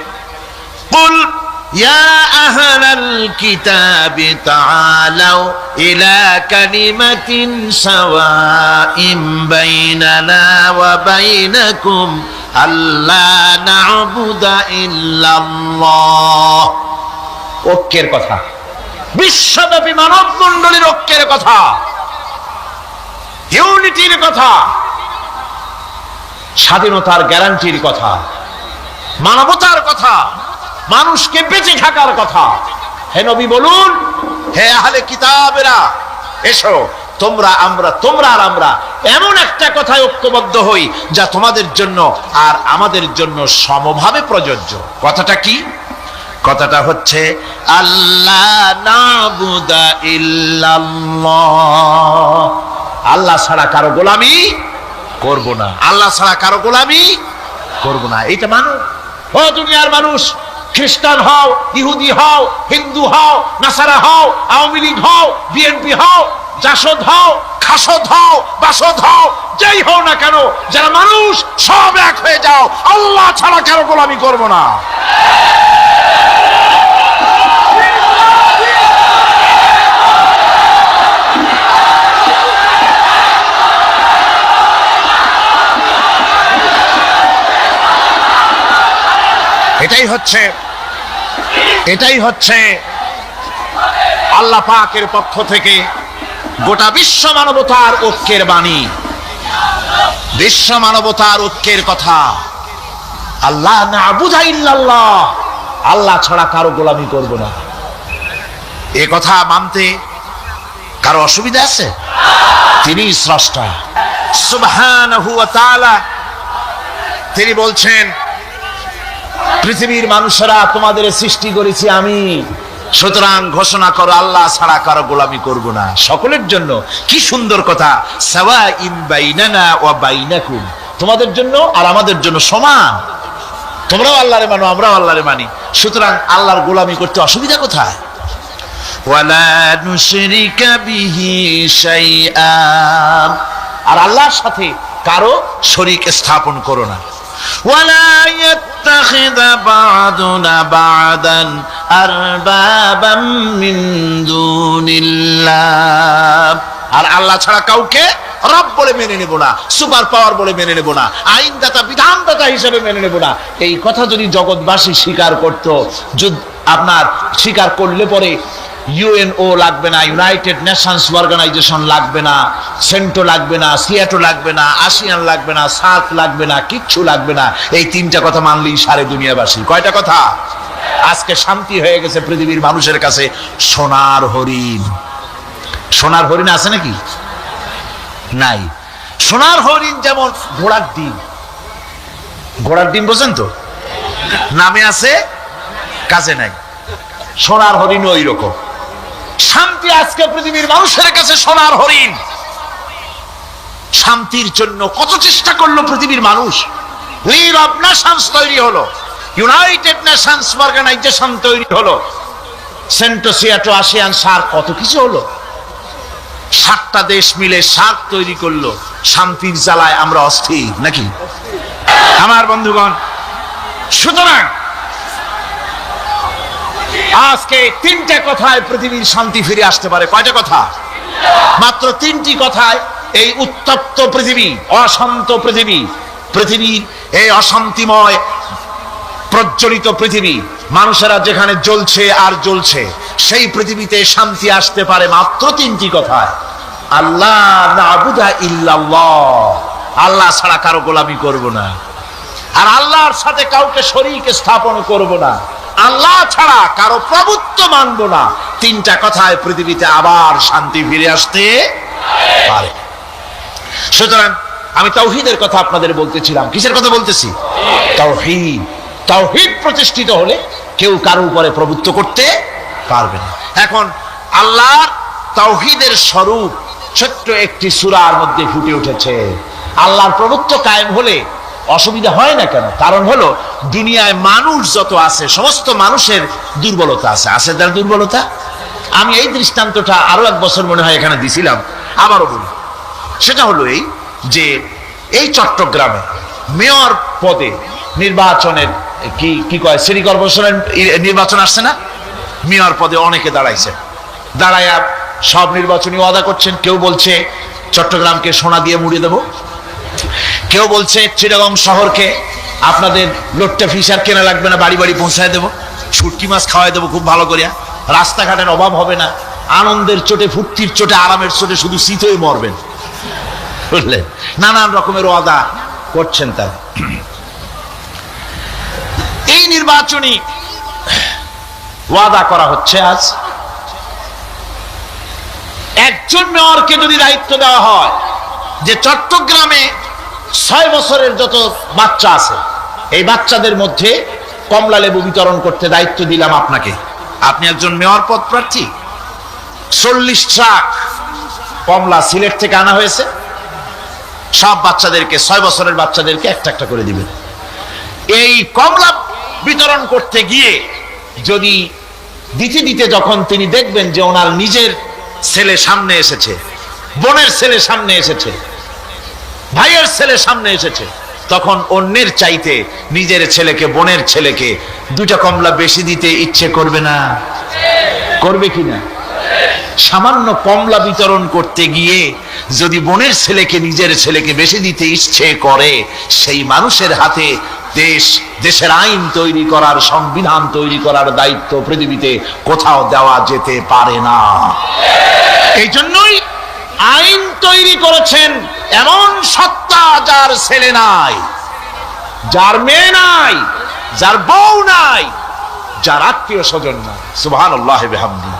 কুল ইয়া আহলাল কিতাবি তাআলাউ ইলা কালিমাতিন সাওয়াইন বাইনানা ওয়া বাইনাকুম আল্লা না'বুদা ইল্লাল্লাহ। ঐক্যের কথা, বিশ্বব্যাপী মানব মণ্ডলীর ঐক্যের কথা, ইউনিটির কথা, স্বাধীনতার গ্যারান্টির কথা, মানবতার কথা, মানুষকে বেঁচে থাকার কথা। হে নবী বলুন, হে আহলে কিতাবেরা, এসো, তোমরা আর আমরা এমন একটা কথায় ঐক্যবদ্ধ হই যা তোমাদের জন্য আর আমাদের জন্য সমভাবে প্রযোজ্য। কথাটা কি? কথাটা হচ্ছে আল্লাহ না'বুদা ইল্লাল্লাহ। আল্লাহ ছাড়া কারো গোলামি করব না, আল্লাহ ছাড়া কারো গোলামি করব না। এইটা মানো। ও দুনিয়ার মানুষ, খ্রিস্টান হও, ইহুদি হও, হিন্দু হও, নাসারা হও, আওয়ামী লীগ হও, বিএনপি হও, জাসদ হও, খাসদ হও, বাসদ হও, যেই হও না কেন, যারা মানুষ সব এক হয়ে যাও, আল্লাহ ছাড়া কারো গোলামি করব না। এটাই হচ্ছে আল্লাহ পাকের পক্ষ থেকে গোটা বিশ্ব মানবতার ঐক্যের বাণী, বিশ্ব মানবতার ঐক্যের কথা। আল্লাহ না'বুদা ইল্লাল্লাহ, আল্লাহ ছাড়া কারো গোলামি করব না। এ কথা মানতে কারো অসুবিধা আছে? তিনি স্রষ্টা সুবহানাহু ওয়া তাআলা। তিনি বলছেন, পৃথিবীর মানুষেরা তোমাদের সৃষ্টি করেছি আমি, সুতরাং ঘোষণা করো আল্লাহ ছাড়া কারো গোলামি করব না, সকলের জন্য। কি সুন্দর কথা, সাওয়াইন বাইনানা ওয়া বাইনাকুম, তোমাদের জন্য আর আমাদের জন্য সমান। তোমরাও আল্লাহরে মানো, আমরাও আল্লাহরে মানি, সুতরাং আল্লাহর গোলামি করতে অসুবিধা কোথায়? ওয়ালা নুশরিকা বিহি শাইআ, আর আল্লাহর সাথে কারো শরীক স্থাপন করো না। ওয়ালা ইয়াত্তাখিযা বা'দুনা বা'দান আরবাবাম মিন দুনিল্লাহ, আর আল্লাহ ছাড়া কাউকে রব বলে মেনে নেব না, সুপার পাওয়ার বলে মেনে নেব না, আইনদাতা বিধানদাতা হিসেবে মেনে নেব না। এই কথা যদি জগৎবাসী স্বীকার করত, আপনার স্বীকার করলে পরে ইউএনও লাগবে না, ইউনাইটেড নেশনস অর্গানাইজেশন লাগবে না, সেন্টো লাগবে না, সিয়াটো লাগবে না, আসিয়ান লাগবে না, সার্ক লাগবে না, কিচ্ছু লাগবে না। এই তিনটা কথা মানলেই সারে দুনিয়াবাসী। কয়টা কথা? আজকে শান্তি হয়ে গেছে পৃথিবীর মানুষের কাছে। সোনার হরিণ, সোনার হরিণ আছে নাকি? নাই। সোনার হরিণ যেমন ঘোড়ার ডিম, ঘোড়ার ডিম বোঝেন তো, নামে আছে কাজে নাই। সোনার হরিণ ওই রকম। শান্তি আজকে পৃথিবীর মানুষের কাছে সোনার হরিণ। শান্তির জন্য কত চেষ্টা করলো পৃথিবীর মানুষ, লিগ অব নেশনস তৈরি হলো, ইউনাইটেড নেশনস অর্গানাইজেশন তৈরি হলো, সেন্টো সিয়াটো আসিয়ান সার্ক, কত কিছু হলো। 7টা দেশ মিলে সার্ক তৈরি করলো। শান্তির জ্বালায় আমরা অস্থির নাকি আমার বন্ধুগণ? সুতরাং আজকে 3টে কথায় পৃথিবীর শান্তি ফিরে আসতে পারে। কয়টা কথা? মাত্র 3টি কথায় এই উত্তপ্ত পৃথিবী, অশান্ত পৃথিবী, পৃথিবীর এই অশান্তিময় প্রজ্বলিত পৃথিবী, মানুষেরা যেখানে জ্বলছে আর জ্বলছে, সেই পৃথিবীতে শান্তি আসতে পারে মাত্র 3টি কথায়। আল্লাহ না'বুদা ইল্লাল্লাহ, আল্লাহ ছাড়া কারো গোলামি করব না, আর আল্লাহর সাথে কাউকে শরীক স্থাপন করব না, আল্লাহ ছাড়া কারো প্রভুত্ব মানব না। 3টা কথায় পৃথিবীতে আবার শান্তি ফিরে আসতে পারে। সুতরাং আমি তাওহীদের কথা আপনাদের বলতেছিলাম। কিসের কথা বলতেছি? তাওহীদ। তাওহীদ প্রতিষ্ঠিত হলে কেউ কারো উপরে প্রভুত্ব করতে পারবে না। এখন আল্লাহর তাওহীদের স্বরূপ ছোট্ট একটি সূরার মধ্যে ফুটে উঠেছে। আল্লাহর প্রভুত্ব কায়েম হলে অসুবিধা হয় না কেন? কারণ হলো, দুনিয়ায় মানুষ যত আছে, সমস্ত মানুষের দুর্বলতা আছে। আছে তার দুর্বলতা। আমি এই দৃষ্টান্তটা আরো 1 বছর মনে হয় এখানে দিছিলাম, আবারও বলি। সেটা হলো এই যে, এই চট্টগ্রামে মেয়র পদে নির্বাচনের কি কয়, সিটি কর্পোরেশনের নির্বাচন আসছে না? মেয়র পদে অনেকে দাঁড়াইছে, দাঁড়ায়া সব নির্বাচনী ওয়াদা করছেন। কেউ বলছে চট্টগ্রামকে সোনা দিয়ে মুড়িয়ে দেবো, কেউ বলছে চিটাগং শহরকে আপনাদের লোট্টা ফিশার কেনা লাগবে না, বাড়ি বাড়ি পৌঁছায় দেবো, শুটকি মাছ খাওয়াই দেবো খুব ভালো করিয়া, রাস্তাঘাটের অভাব হবে না, আনন্দের চোটে, ফুর্তির চোটে, আরামের চোটে শুধু শীত হয়ে মরবেন, বুঝলেন? নানান রকমের ওয়াদা করছেন তারা। এই নির্বাচনী ওয়াদা করা হচ্ছে। আজ একজন মেয়রকে যদি দায়িত্ব দেওয়া হয় যে চট্টগ্রামে 6 বছরের যত বাচ্চা আছে, এই বাচ্চাদের মধ্যে কমলা লেবু বিতরণ করতে দায়িত্ব দিলাম আপনাকে, আপনি একজন মেয়র পদ প্রার্থী, 40 ট্রাক কমলা সিলেট থেকে আনা হয়েছে, সব বাচ্চাদেরকে, 6 বছরের বাচ্চাদেরকে একটা একটা করে দিবেন। এই কমলা বিতরণ করতে গিয়ে যদি দিতে দিতে যখন তিনি দেখবেন যে ওনার নিজের ছেলে সামনে এসেছে, বোনের ছেলে সামনে এসেছে, ভাইয়ের ছেলে সামনে এসেছে, তখন অন্যের চাইতে নিজের ছেলেকে, বোনের ছেলেকে 2টা কমলা বেশি দিতে ইচ্ছে করবে না? করবে কিনা? সামান্য কমলা বিতরণ করতে গিয়ে যদি বোনের ছেলেকে, নিজের ছেলেকে বেশি দিতে ইচ্ছে করে, সেই মানুষের হাতে দেশের আইন তৈরি করার, সংবিধান তৈরি করার দায়িত্ব পৃথিবীতে কোথাও দেওয়া যেতে পারে না। এই জন্যই আইন তৈরি করেছেন এমন সত্তা যার ছেলে নাই, যার মেয়ে নাই, যার বউ নাই, যার আত্মীয় স্বজন নাই। সুবহানাল্লাহি ওয়া বিহামদিহি।